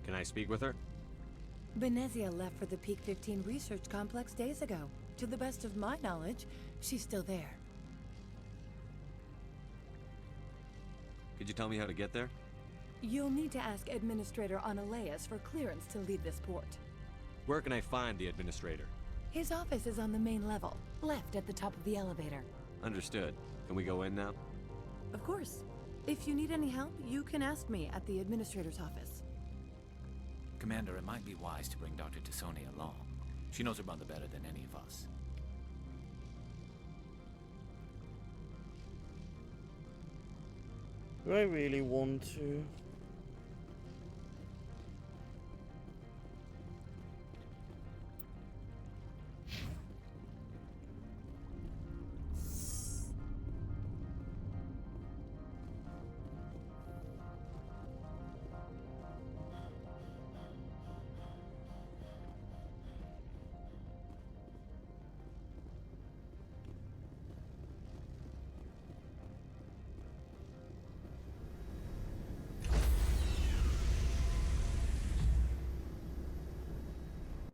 Can I speak with her? Benezia left for the Peak 15 research complex days ago. To the best of my knowledge, she's still there. Could you tell me how to get there? You'll need to ask Administrator Ananias for clearance to leave this port. Where can I find the administrator? His office is on the main level, left at the top of the elevator. Understood. Can we go in now? Of course. If you need any help, you can ask me at the Administrator's office. Commander, it might be wise to bring Dr. Tassoni along. She knows her mother better than any of us. Do I really want to?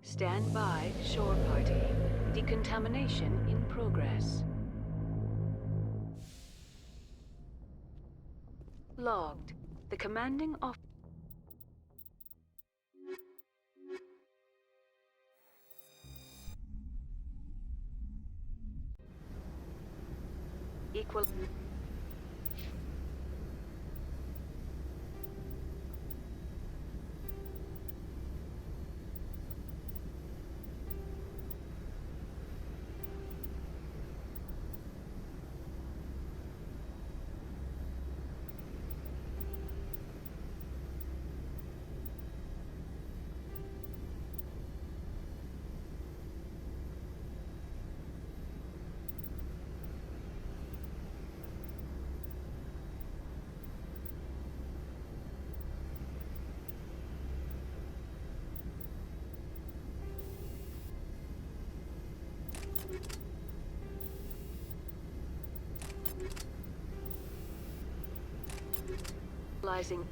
Stand by, shore party. Decontamination in progress. Logged. The commanding officer. Equal.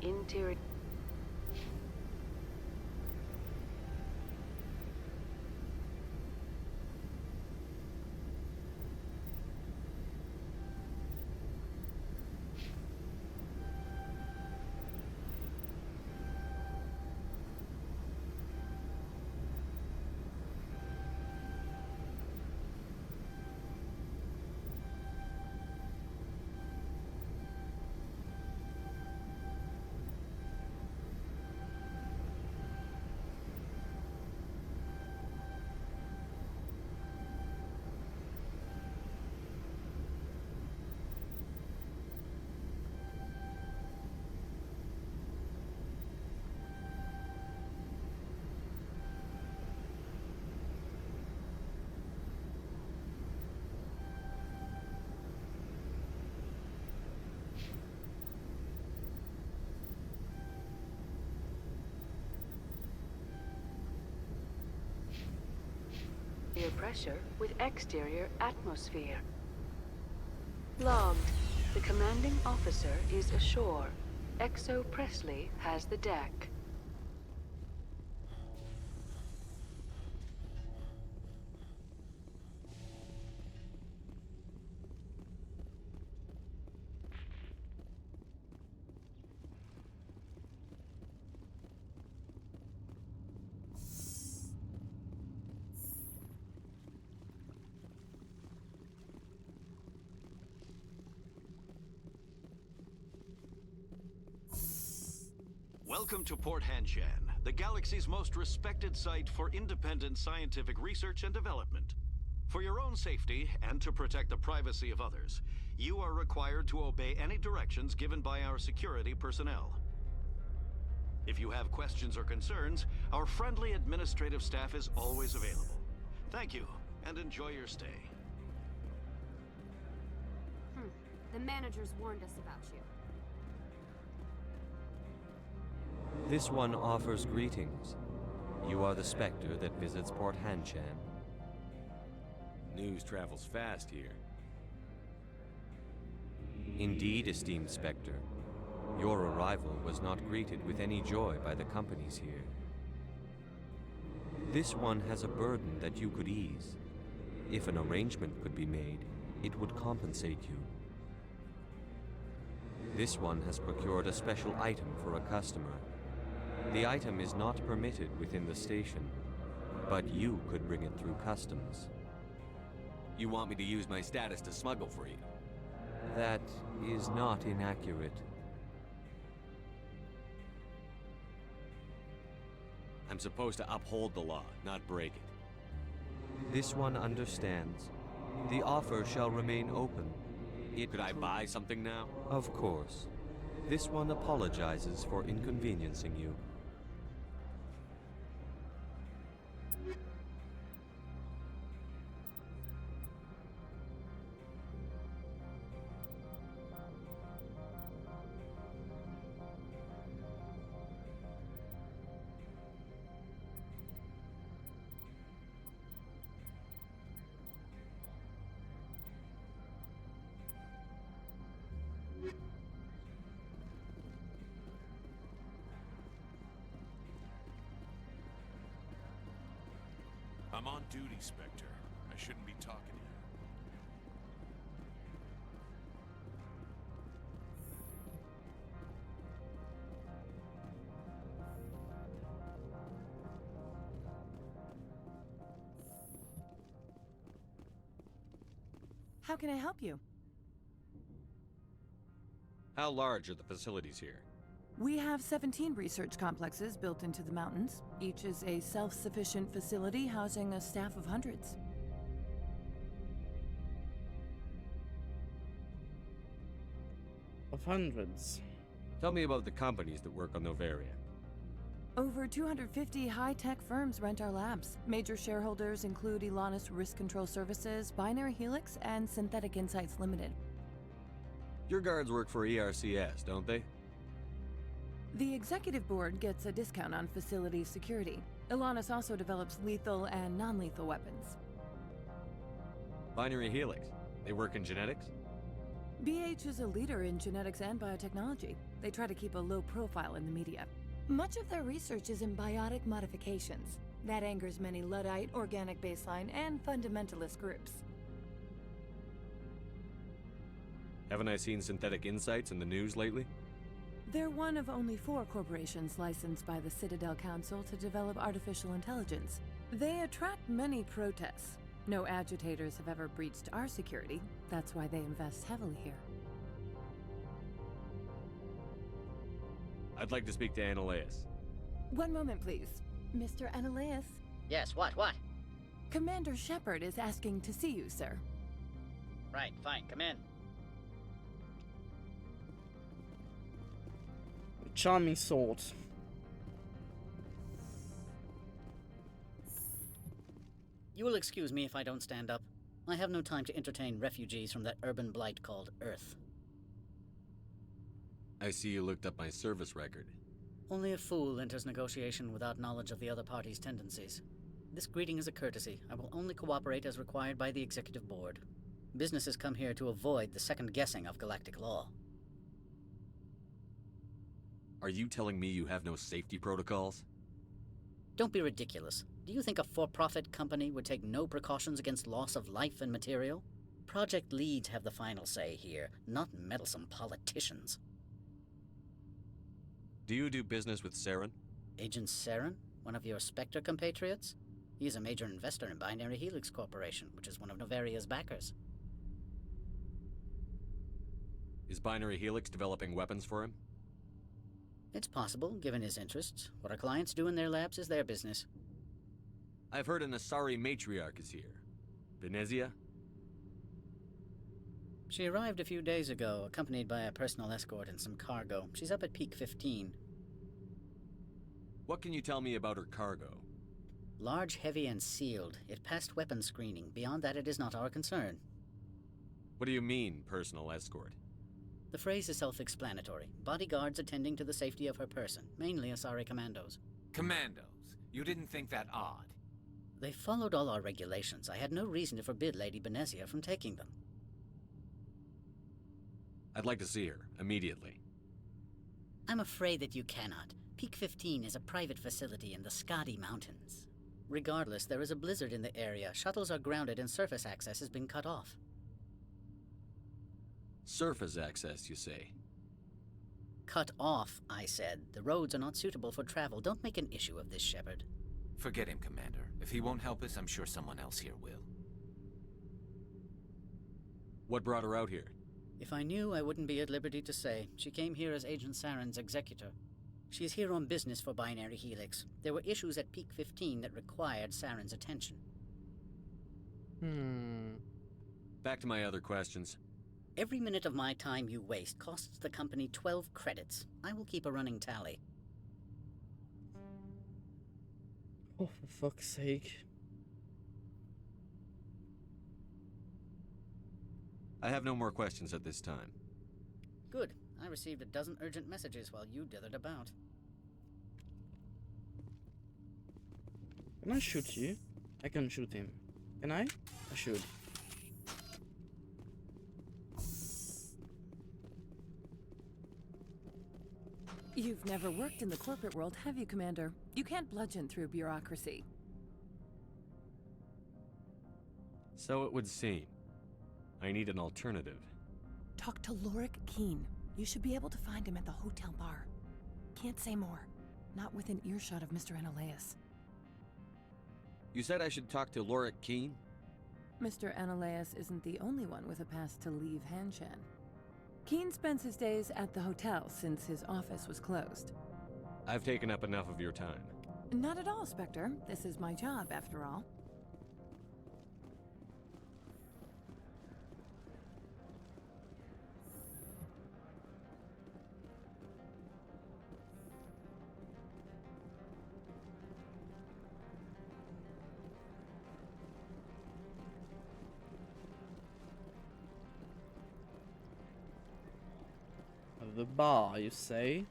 Interior. interior pressure with exterior atmosphere. Logged. The commanding officer is ashore. Exo Presley has the deck. Welcome to Port Hanshan, the galaxy's most respected site for independent scientific research and development. For your own safety and to protect the privacy of others, you are required to obey any directions given by our security personnel. If you have questions or concerns, our friendly administrative staff is always available. Thank you, and enjoy your stay. The managers warned us about you. This one offers greetings. You are the Spectre that visits Port Hanshan. News travels fast here. Indeed, esteemed Spectre. Your arrival was not greeted with any joy by the companies here. This one has a burden that you could ease. If an arrangement could be made, it would compensate you. This one has procured a special item for a customer. The item is not permitted within the station, but you could bring it through customs. You want me to use my status to smuggle for you? That is not inaccurate. I'm supposed to uphold the law, not break it. This one understands. The offer shall remain open. Could I buy something now? Of course. This one apologizes for inconveniencing you. I'm on duty, Spectre. I shouldn't be talking to you. How can I help you? How large are the facilities here? We have 17 research complexes built into the mountains. Each is a self-sufficient facility housing a staff of hundreds. Of hundreds. Tell me about the companies that work on Noveria. Over 250 high-tech firms rent our labs. Major shareholders include Elanus Risk Control Services, Binary Helix, and Synthetic Insights Limited. Your guards work for ERCS, don't they? The executive board gets a discount on facility security. Elanus also develops lethal and non-lethal weapons. Binary Helix. They work in genetics? BH is a leader in genetics and biotechnology. They try to keep a low profile in the media. Much of their research is in biotic modifications. That angers many Luddite, organic baseline, and fundamentalist groups. Haven't I seen Synthetic Insights in the news lately? They're one of only 4 corporations licensed by the Citadel Council to develop artificial intelligence. They attract many protests. No agitators have ever breached our security. That's why they invest heavily here. I'd like to speak to Ananias. One moment, please. Mr. Ananias? Yes, what? Commander Shepard is asking to see you, sir. Right, fine, come in. Charming sword. You will excuse me if I don't stand up. I have no time to entertain refugees from that urban blight called Earth. I see you looked up my service record. Only a fool enters negotiation without knowledge of the other party's tendencies. This greeting is a courtesy. I will only cooperate as required by the Executive Board. Businesses come here to avoid the second guessing of galactic law. Are you telling me you have no safety protocols? Don't be ridiculous. Do you think a for-profit company would take no precautions against loss of life and material? Project leads have the final say here, not meddlesome politicians. Do you do business with Saren? Agent Saren? One of your Spectre compatriots? He is a major investor in Binary Helix Corporation, which is one of Novaria's backers. Is Binary Helix developing weapons for him? It's possible, given his interests. What our clients do in their labs is their business. I've heard an Asari matriarch is here. Venezia? She arrived a few days ago, accompanied by a personal escort and some cargo. She's up at Peak 15. What can you tell me about her cargo? Large, heavy, and sealed. It passed weapons screening. Beyond that, it is not our concern. What do you mean, personal escort? The phrase is self-explanatory. Bodyguards attending to the safety of her person, mainly Asari commandos. Commandos? You didn't think that odd? They followed all our regulations. I had no reason to forbid Lady Benezia from taking them. I'd like to see her, immediately. I'm afraid that you cannot. Peak 15 is a private facility in the Skadi Mountains. Regardless, there is a blizzard in the area. Shuttles are grounded and surface access has been cut off. Surface access, you say? Cut off, I said. The roads are not suitable for travel. Don't make an issue of this, Shepard. Forget him, Commander. If he won't help us, I'm sure someone else here will. What brought her out here? If I knew, I wouldn't be at liberty to say. She came here as Agent Saren's executor. She is here on business for Binary Helix. There were issues at Peak 15 that required Saren's attention. Back to my other questions. Every minute of my time you waste costs the company 12 credits. I will keep a running tally. Oh, for fuck's sake. I have no more questions at this time. Good. I received a dozen urgent messages while you dithered about. Can I shoot you? I can shoot him. Can I? I should. You've never worked in the corporate world, have you, Commander? You can't bludgeon through bureaucracy. So it would seem. I need an alternative. Talk to Lorik Keene. You should be able to find him at the hotel bar. Can't say more. Not within earshot of Mr. Analeas. You said I should talk to Lorik Keene? Mr. Analeas isn't the only one with a pass to leave Hanshan. Keene spends his days at the hotel since his office was closed. I've taken up enough of your time. Not at all, Spectre. This is my job, after all. The bar, you say?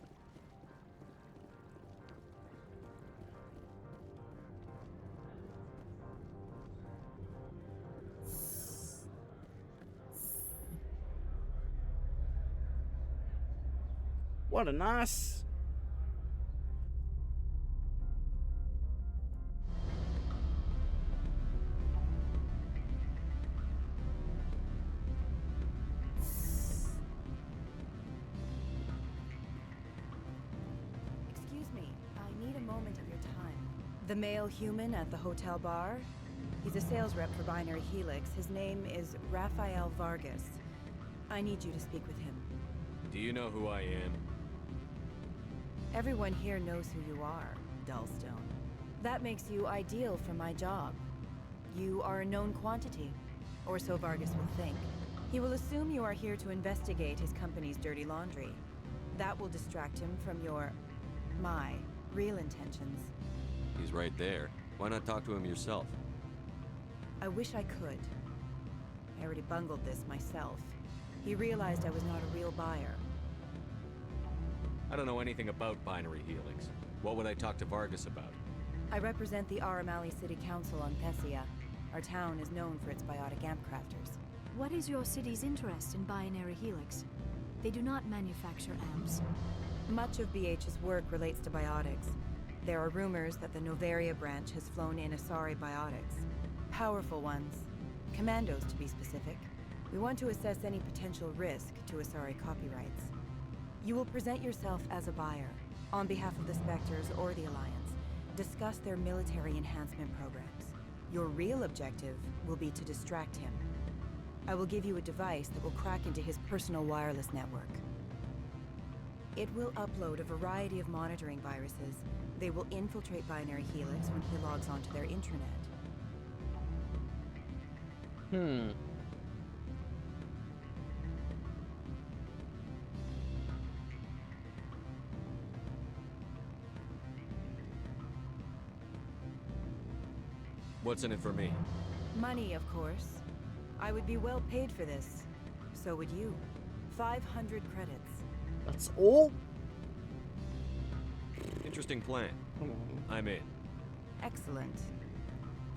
What a nice... The male human at the hotel bar? He's a sales rep for Binary Helix. His name is Rafael Vargas. I need you to speak with him. Do you know who I am? Everyone here knows who you are, Dullstone. That makes you ideal for my job. You are a known quantity, or so Vargas will think. He will assume you are here to investigate his company's dirty laundry. That will distract him from my real intentions. He's right there. Why not talk to him yourself? I wish I could. I already bungled this myself. He realized I was not a real buyer. I don't know anything about Binary Helix. What would I talk to Vargas about? I represent the Aramali City Council on Thessia. Our town is known for its biotic amp crafters. What is your city's interest in binary helix? They do not manufacture amps. Much of BH's work relates to biotics. There are rumors that the Novaria branch has flown in Asari biotics. Powerful ones. Commandos, to be specific. We want to assess any potential risk to Asari copyrights. You will present yourself as a buyer, on behalf of the Spectres or the Alliance. Discuss their military enhancement programs. Your real objective will be to distract him. I will give you a device that will crack into his personal wireless network. It will upload a variety of monitoring viruses. They will infiltrate Binary Helix when he logs onto their intranet. What's in it for me? Money, of course. I would be well paid for this. So would you. 500 credits. That's all? Interesting plan. I'm in. Excellent.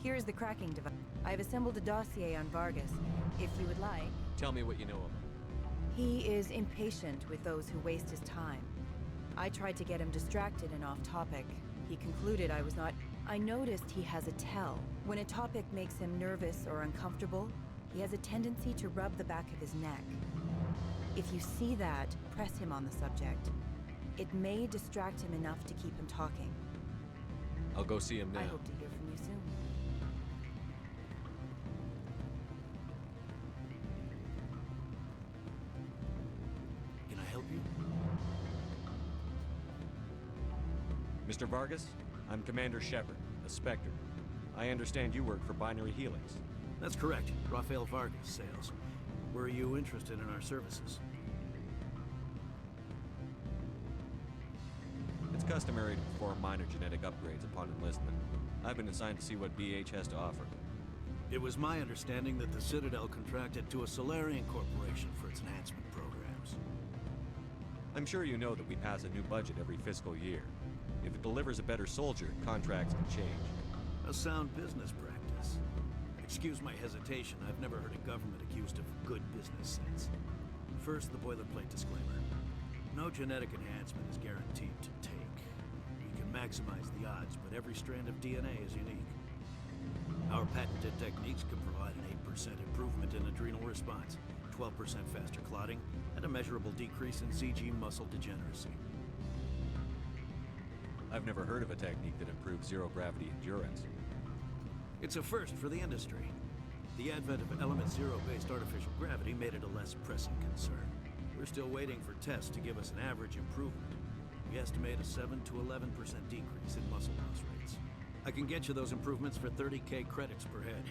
Here's the cracking device. I've assembled a dossier on Vargas, if you would like. Tell me what you know of him. He is impatient with those who waste his time. I tried to get him distracted and off topic. He concluded I was not... I noticed he has a tell. When a topic makes him nervous or uncomfortable, he has a tendency to rub the back of his neck. If you see that, press him on the subject. It may distract him enough to keep him talking. I'll go see him now. I hope to hear from you soon. Can I help you? Mr. Vargas, I'm Commander Shepard, a Spectre. I understand you work for Binary Helix. That's correct. Rafael Vargas, sales. Were you interested in our services? It's customary to perform minor genetic upgrades upon enlistment. I've been assigned to see what BH has to offer. It was my understanding that the Citadel contracted to a Solarian corporation for its enhancement programs. I'm sure you know that we pass a new budget every fiscal year. If it delivers a better soldier, contracts can change. A sound business practice. Excuse my hesitation, I've never heard a government accused of good business sense. First, the boilerplate disclaimer. No genetic enhancement is guaranteed to take. We can maximize the odds, but every strand of DNA is unique. Our patented techniques can provide an 8% improvement in adrenal response, 12% faster clotting, and a measurable decrease in CG muscle degeneracy. I've never heard of a technique that improves zero-gravity endurance. It's a first for the industry. The advent of element zero-based artificial gravity made it a less pressing concern. We're still waiting for tests to give us an average improvement. We estimate a 7 to 11% decrease in muscle loss rates. I can get you those improvements for 30K credits per head.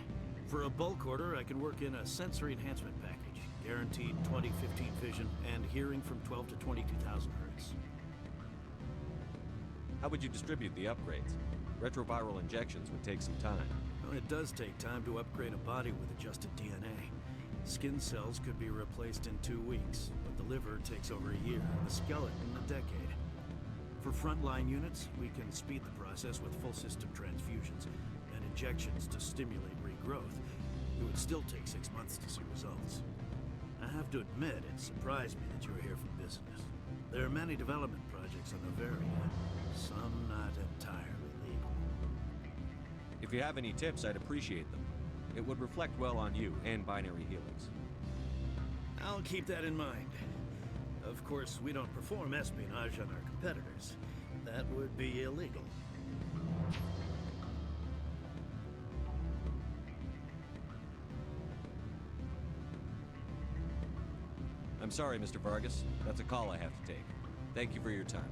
For a bulk order, I can work in a sensory enhancement package, guaranteed 20/15 vision and hearing from 12 to 22,000 hertz. How would you distribute the upgrades? Retroviral injections would take some time. Well, it does take time to upgrade a body with adjusted DNA. Skin cells could be replaced in 2 weeks, but the liver takes over a year, and the skeleton a decade. For frontline units, we can speed the process with full system transfusions and injections to stimulate regrowth. It would still take 6 months to see results. I have to admit, it surprised me that you were here for business. There are many development projects on Novaria, some not entirely legal. If you have any tips, I'd appreciate them. It would reflect well on you and Binary Helix. I'll keep that in mind. Of course, we don't perform espionage on our competitors. That would be illegal. I'm sorry, Mr. Vargas. That's a call I have to take. Thank you for your time.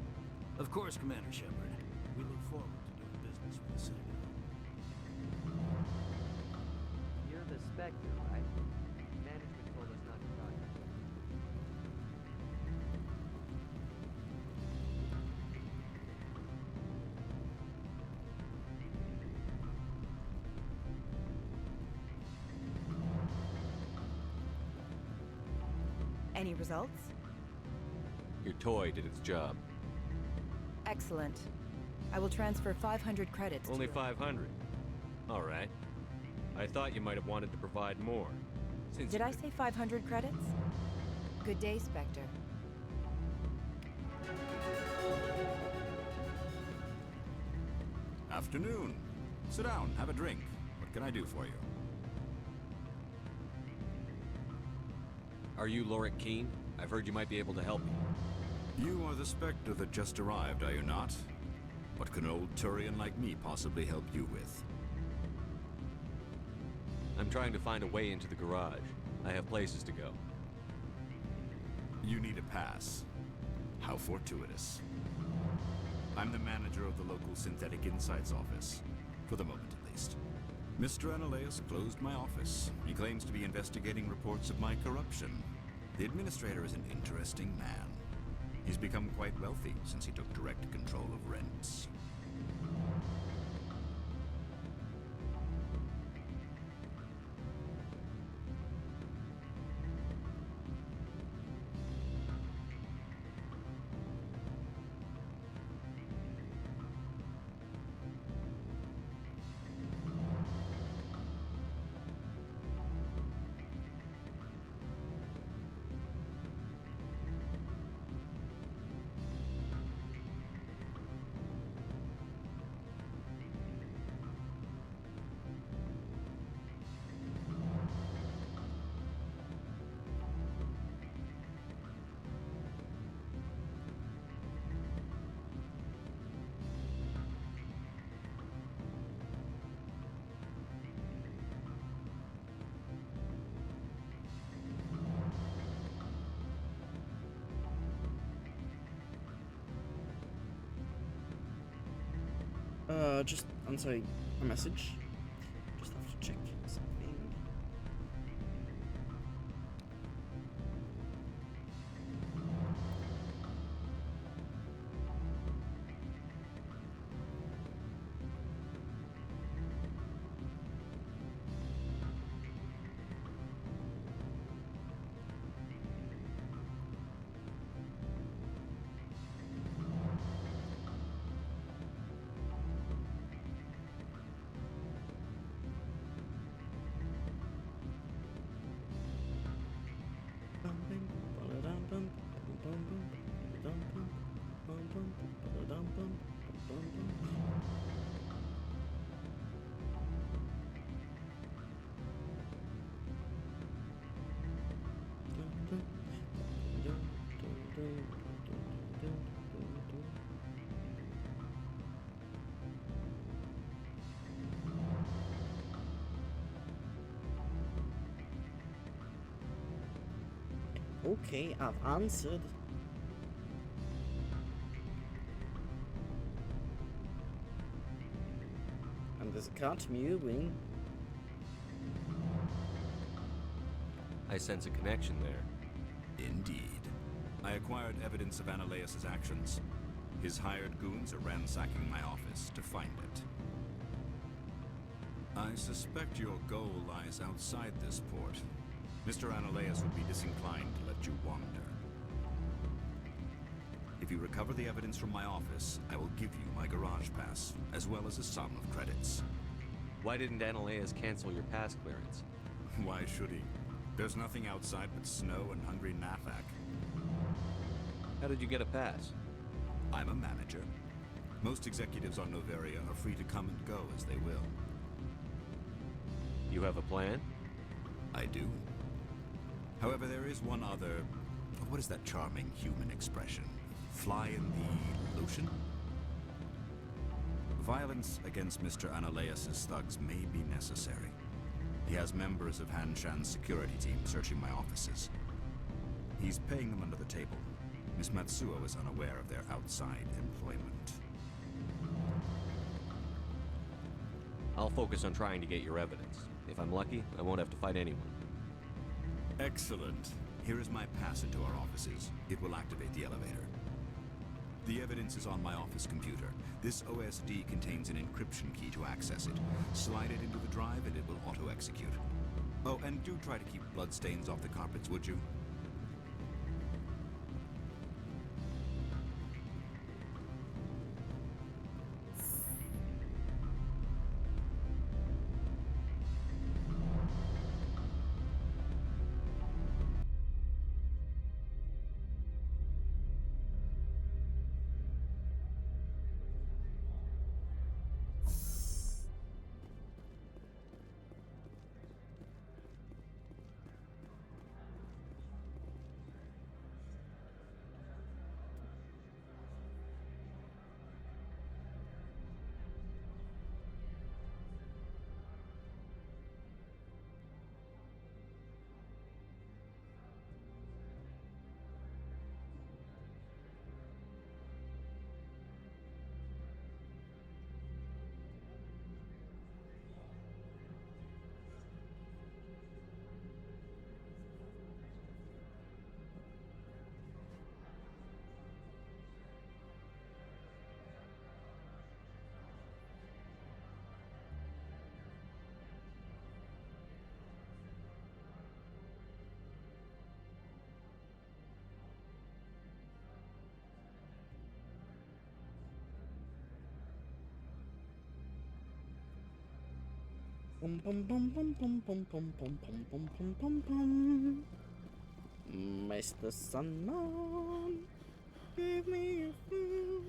Of course, Commander Shepard. We look forward to doing business with the Citadel. You're the Spectre, right? Management told us not to talk. Any results? Your toy did its job. Excellent. I will transfer 500 credits. Only to 500. All right. I thought you might have wanted to provide more. Did I say 500 credits? Good day, Spectre. Afternoon. Sit down, have a drink. What can I do for you? Are you Lorik Keene? I've heard you might be able to help me. You are the Spectre that just arrived, are you not? What can an old Turian like me possibly help you with? I'm trying to find a way into the garage. I have places to go. You need a pass. How fortuitous. I'm the manager of the local Synthetic Insights office. For the moment, at least. Mr. Analeus closed my office. He claims to be investigating reports of my corruption. The administrator is an interesting man. He's become quite wealthy since he took direct control of rents. Just answering a message. Just have to check something. Okay, I've answered. And there's a cat mewing. I sense a connection there. Indeed. I acquired evidence of Analeus' actions. His hired goons are ransacking my office to find it. I suspect your goal lies outside this port. Mr. Analeus would be disinclined to let you wander. If you recover the evidence from my office, I will give you my garage pass, as well as a sum of credits. Why didn't Analeus cancel your pass clearance? Why should he? There's nothing outside but snow and hungry Nafak. How did you get a pass? I'm a manager. Most executives on Noveria are free to come and go as they will. You have a plan? I do. However, there is one other... What is that charming human expression? Fly in the lotion? Violence against Mr. Analeus' thugs may be necessary. He has members of Hanshan's security team searching my offices. He's paying them under the table. Miss Matsuo is unaware of their outside employment. I'll focus on trying to get your evidence. If I'm lucky, I won't have to fight anyone. Excellent. Here is my pass into our offices. It will activate the elevator. The evidence is on my office computer. This OSD contains an encryption key to access it. Slide it into the drive and it will auto-execute. Oh, and do try to keep bloodstains off the carpets, would you? Pum pum pum pum pum pum pum pum pum pum pum pum pum. Mr. Sandman, give me a feel.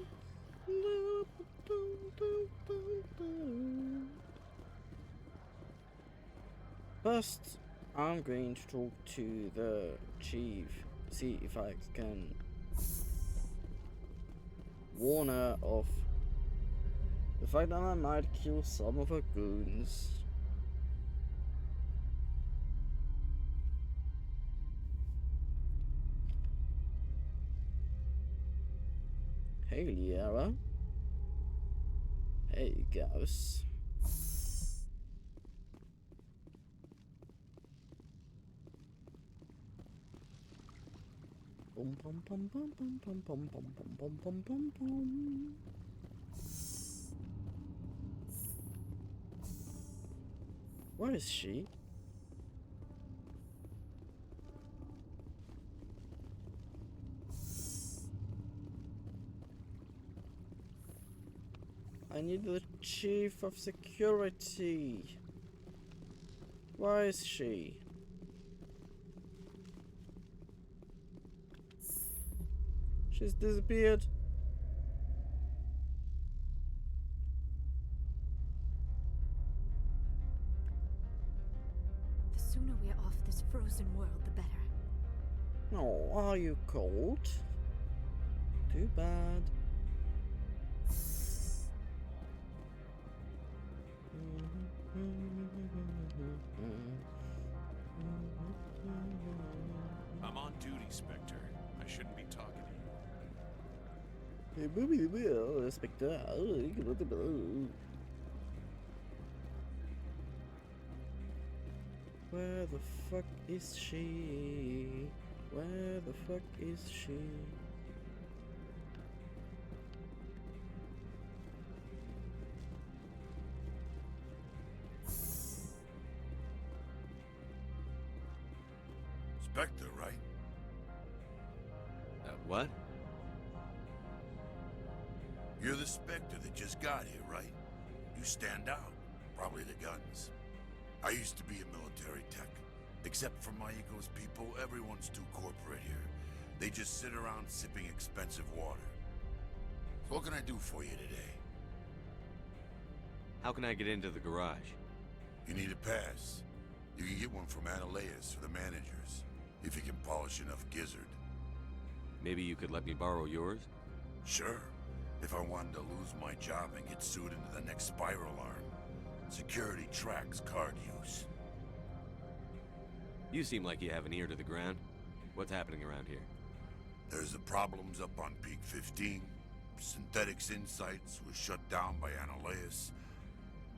First, I'm going to talk to the chief, see if I can warn her of the fact that I might kill some of her goons. Hey, Liara. Hey, Gauss. Bum bum bum bum bum bum bum bum bum bum bum bum. Where is she? I need the chief of security. Where is she? She's disappeared. The sooner we're off this frozen world, the better. Oh, are you cold? Too bad. I'm on duty, Spectre. I shouldn't be talking to you. Spectre. Where the fuck is she? Where the fuck is she? Spectre, right? What? You're the Spectre that just got here, right? You stand out. Probably the guns. I used to be a military tech. Except for Maiko's people, everyone's too corporate here. They just sit around sipping expensive water. So what can I do for you today? How can I get into the garage? You need a pass. You can get one from Analeas or the managers, if you can polish enough gizzard. Maybe you could let me borrow yours? Sure. If I wanted to lose my job and get sued into the next spiral arm. Security tracks card use. You seem like you have an ear to the ground. What's happening around here? There's the problems up on Peak 15. Synthetics Insights was shut down by Analeas.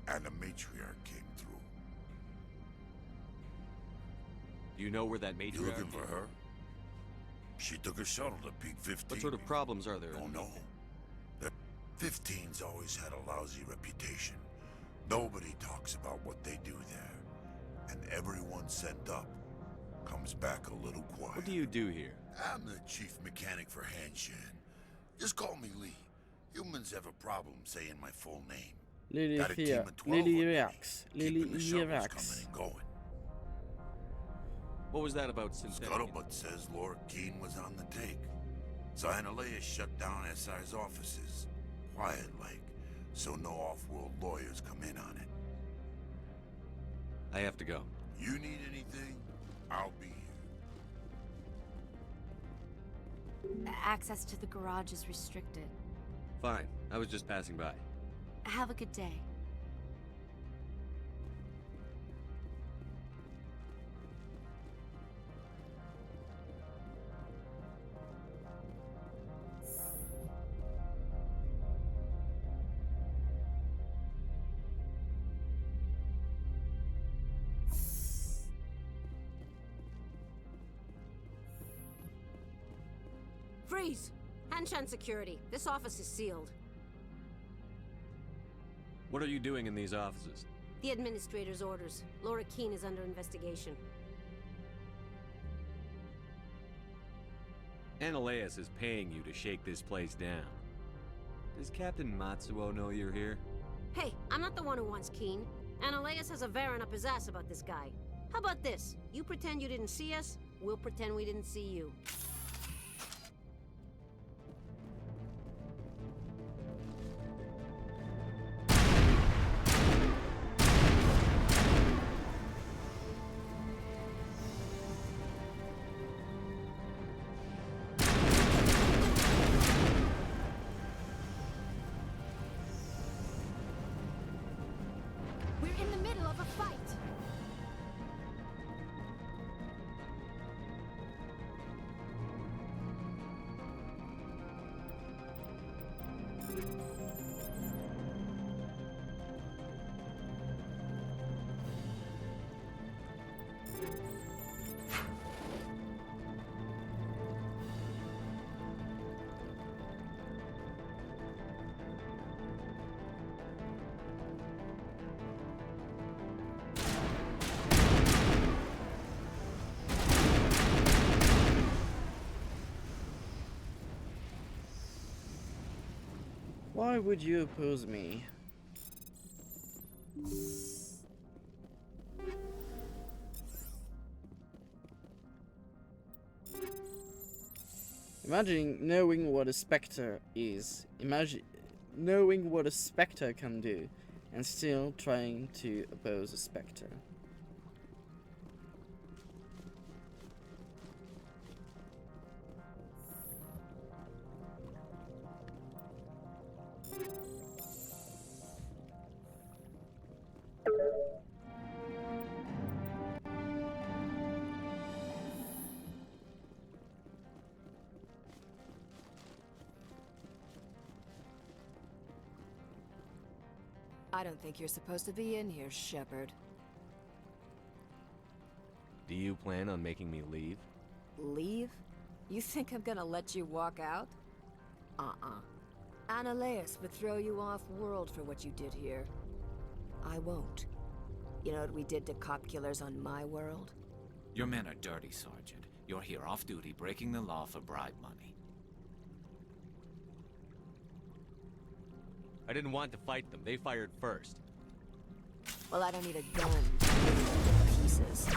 And the matriarch came through. Do you know where that matriarch is? You looking for her? She took a shuttle to Peak 15. What sort of problems are there? Oh no. The 15's always had a lousy reputation. Nobody talks about what they do there. And everyone sent up comes back a little quiet. What do you do here? I'm the chief mechanic for Hanshan. Just call me Lee. Humans have a problem saying my full name. Got a team of 12 keeping the shovels coming and going. What was that about synthetic? Scuttlebutt says Laura Keene was on the take. So Analeas shut down SI's offices. Quiet like, so no off-world lawyers come in on it. I have to go. You need anything? I'll be here. Access to the garage is restricted. Fine. I was just passing by. Have a good day. Freeze! Hanshan security. This office is sealed. What are you doing in these offices? The administrator's orders. Laura Keene is under investigation. Analeas is paying you to shake this place down. Does Captain Matsuo know you're here? Hey, I'm not the one who wants Keene. Analeus has a Varen up his ass about this guy. How about this? You pretend you didn't see us, we'll pretend we didn't see you. We're in the middle of a fight. Why would you oppose me? Imagine knowing what a Spectre is. Imagine knowing what a Spectre can do and still trying to oppose a Spectre. I don't think you're supposed to be in here, Shepard. Do you plan on making me leave? Leave? You think I'm gonna let you walk out? Analeus would throw you off-world for what you did here. I won't. You know what we did to cop killers on my world? Your men are dirty, Sergeant. You're here off-duty, breaking the law for bribe money. I didn't want to fight them. They fired first. Well, I don't need a gun to rip you to pieces.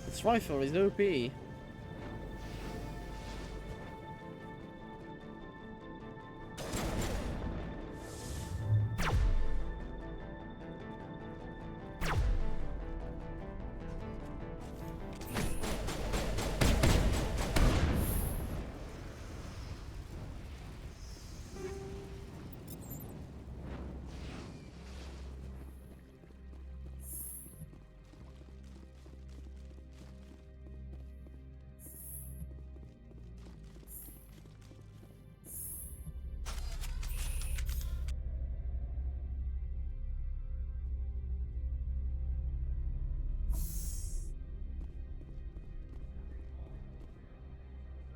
This rifle is OP.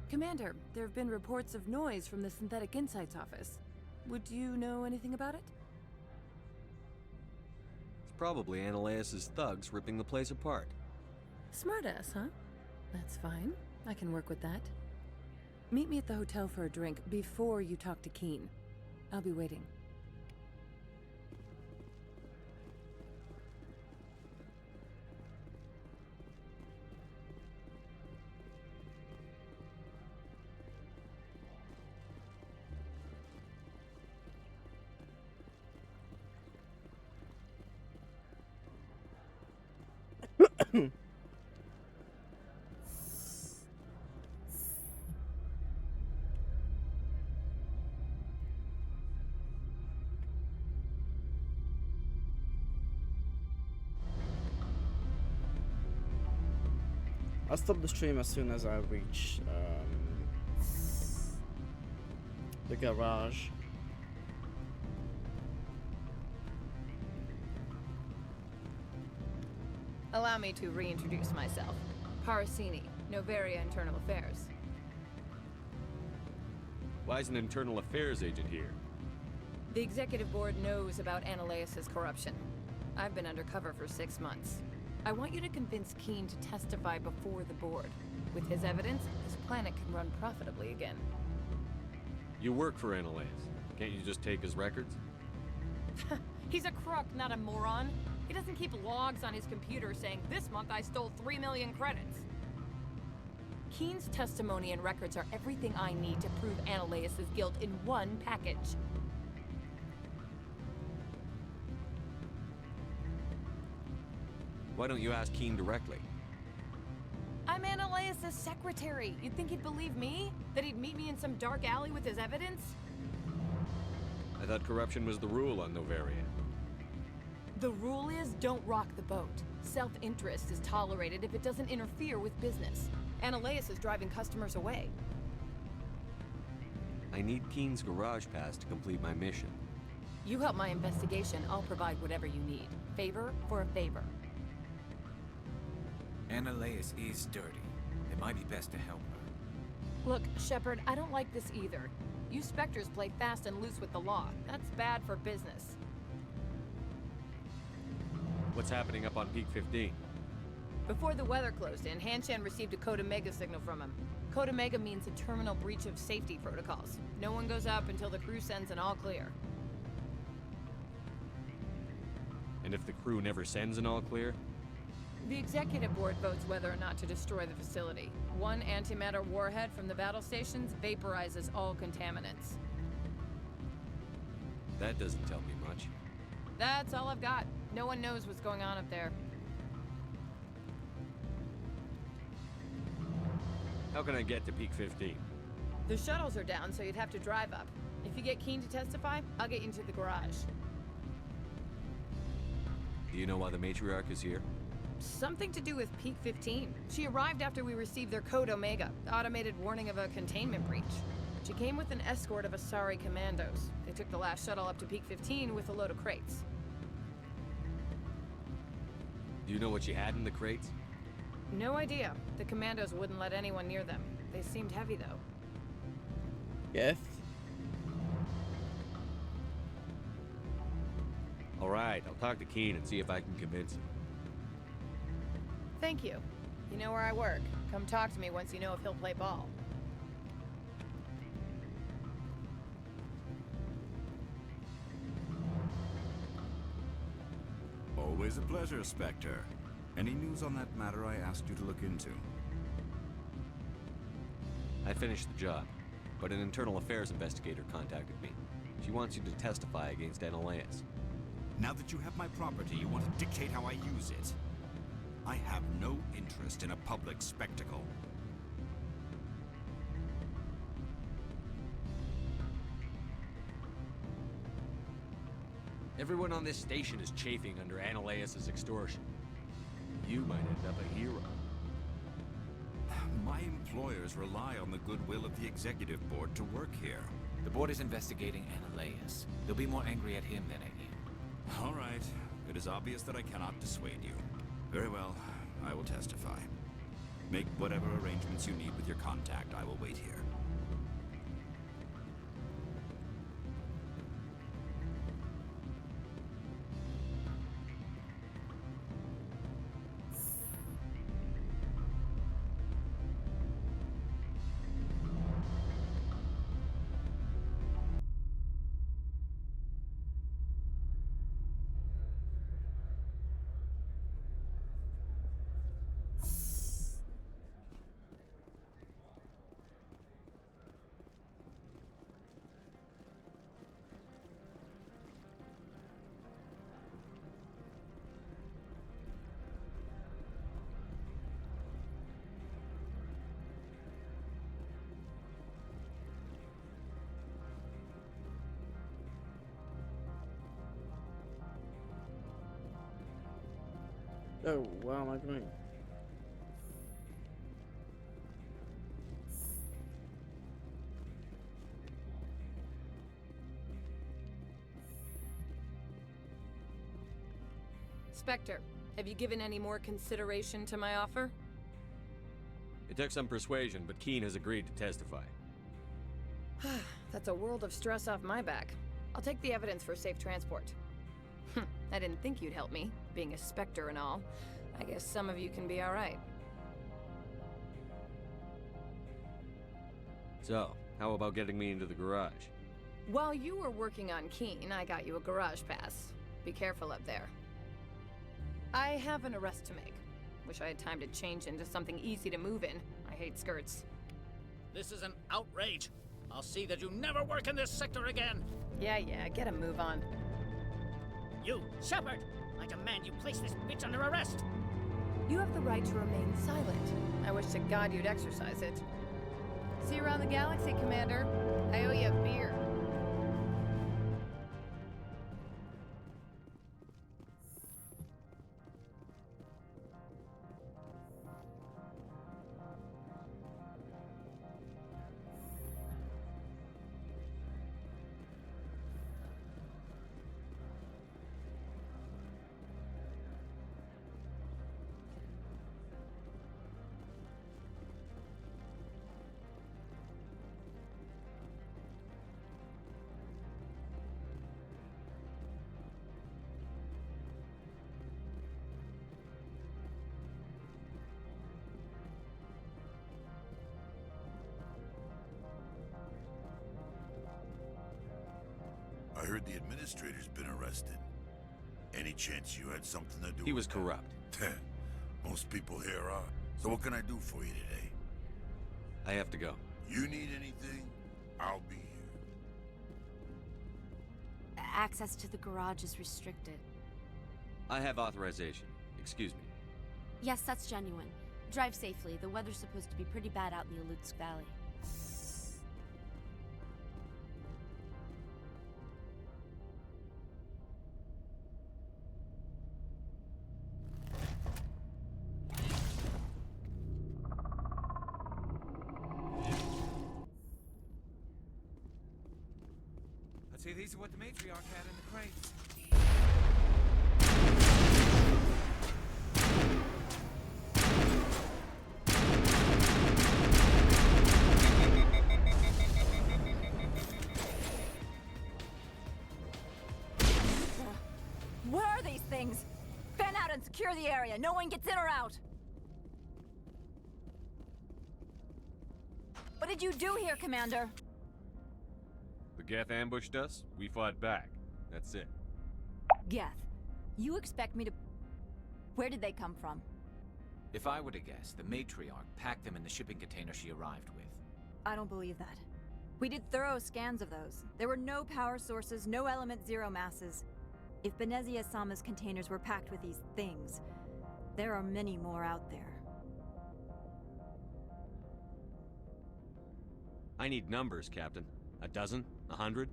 Commander, there have been reports of noise from the Synthetic Insights office. Would you know anything about it? It's probably Analeus' thugs ripping the place apart. Smartass, huh? That's fine. I can work with that. Meet me at the hotel for a drink before you talk to Keen. I'll be waiting. I'll stop the stream as soon as I reach The garage. Allow me to reintroduce myself. Parasini, Novaria Internal Affairs. Why is an internal affairs agent here? The executive board knows about Ananias' corruption. I've been undercover for 6 months. I want you to convince Keene to testify before the board. With his evidence, this planet can run profitably again. You work for Ananias. Can't you just take his records? He's a crook, not a moron. He doesn't keep logs on his computer saying, "This month I stole 3 million credits." Keene's testimony and records are everything I need to prove Ananias' guilt in one package. Why don't you ask Keene directly? I'm Ananias' secretary. You'd think he'd believe me? That he'd meet me in some dark alley with his evidence? I thought corruption was the rule on Novaria. The rule is, don't rock the boat. Self-interest is tolerated if it doesn't interfere with business. Ananias is driving customers away. I need Keene's garage pass to complete my mission. You help my investigation, I'll provide whatever you need. Favor for a favor. Ananias is dirty. It might be best to help her. Look, Shepard, I don't like this either. You Spectres play fast and loose with the law. That's bad for business. What's happening up on Peak 15? Before the weather closed in, Hanshan received a Code Omega signal from him. Code Omega means a terminal breach of safety protocols. No one goes up until the crew sends an all clear. And if the crew never sends an all clear? The executive board votes whether or not to destroy the facility. One antimatter warhead from the battle stations vaporizes all contaminants. That doesn't tell me much. That's all I've got. No one knows what's going on up there. How can I get to Peak 15? The shuttles are down, so you'd have to drive up. If you get Keene to testify, I'll get you into the garage. Do you know why the matriarch is here? Something to do with Peak 15. She arrived after we received their Code Omega, automated warning of a containment breach. She came with an escort of Asari commandos. They took the last shuttle up to Peak 15 with a load of crates. Do you know what she had in the crates? No idea. The commandos wouldn't let anyone near them. They seemed heavy, though. Yes. All right, I'll talk to Keene and see if I can convince him. Thank you. You know where I work. Come talk to me once you know if he'll play ball. Always a pleasure, Spectre. Any news on that matter I asked you to look into? I finished the job, but an internal affairs investigator contacted me. She wants you to testify against Ananias. Now that you have my property, you want to dictate how I use it. I have no interest in a public spectacle. Everyone on this station is chafing under Ananias' extortion. You might end up a hero. My employers rely on the goodwill of the executive board to work here. The board is investigating Ananias. They'll be more angry at him than at you. All right. It is obvious that I cannot dissuade you. Very well. I will testify. Make whatever arrangements you need with your contact. I will wait here. Oh, where am I going? Spectre, have you given any more consideration to my offer? It took some persuasion, but Keen has agreed to testify. That's a world of stress off my back. I'll take the evidence for safe transport. I didn't think you'd help me, being a Spectre and all. I guess some of you can be alright. So, how about getting me into the garage? While you were working on Keen, I got you a garage pass. Be careful up there. I have an arrest to make. Wish I had time to change into something easy to move in. I hate skirts. This is an outrage. I'll see that you never work in this sector again. Yeah, get a move on. You, Shepard! I demand you place this bitch under arrest! You have the right to remain silent. I wish to God you'd exercise it. See you around the galaxy, Commander. I owe you a beer. I heard the administrator's been arrested. Any chance you had something to do with He was that? corrupt. Most people here are. So what can I do for you today? I have to go. You need anything? I'll be here. Access to the garage is restricted. I have authorization. Excuse me. Yes, that's genuine. Drive safely. The weather's supposed to be pretty bad out in the Alutsk Valley. I'd say these are what the matriarch had in the crates. Where are these things? Fan out and secure the area. No one gets in or out. What did you do here, Commander? The Geth ambushed us, we fought back. That's it. Geth, you expect me to... Where did they come from? If I were to guess, the matriarch packed them in the shipping container she arrived with. I don't believe that. We did thorough scans of those. There were no power sources, no element zero masses. If Benezia-sama's containers were packed with these things, there are many more out there. I need numbers, Captain. A dozen? 100?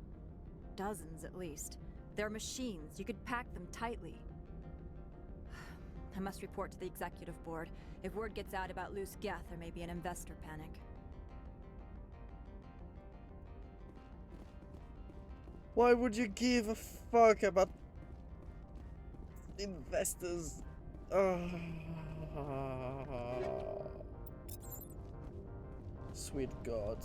Dozens, at least. They're machines. You could pack them tightly. I must report to the executive board. If word gets out about loose Geth, there may be an investor panic. Why would you give a fuck about investors? Sweet God.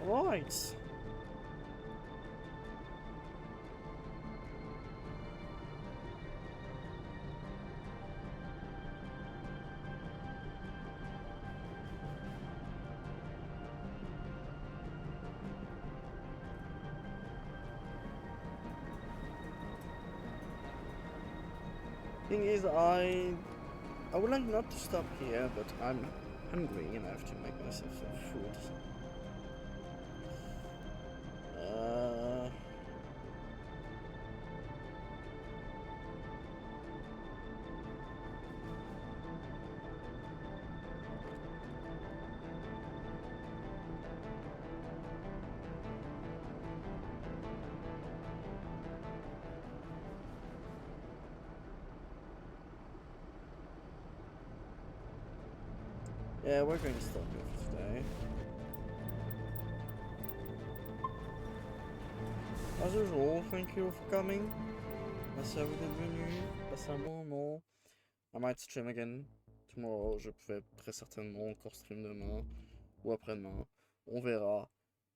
Right. Thing is, I would like not to stop here, but I'm hungry and I have to make myself some food. Yeah, we're going to stop here for today. As usual, thank you for coming. Merci à vous d'être venus. Passez un bon moment. I might stream again tomorrow. Je vais très certainement encore stream demain ou après-demain. On verra.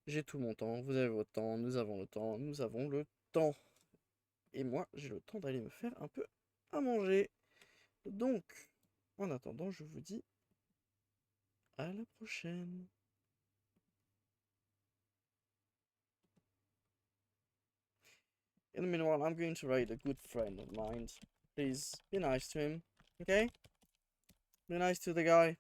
J'ai tout mon temps. Vous avez votre temps. Nous avons le temps. Nous avons le temps. Et moi, j'ai le temps d'aller me faire un peu à manger. Donc, en attendant, je vous dis à la prochaine. In the meanwhile, I'm going to write a good friend of mine. Please, be nice to him, okay? Be nice to the guy.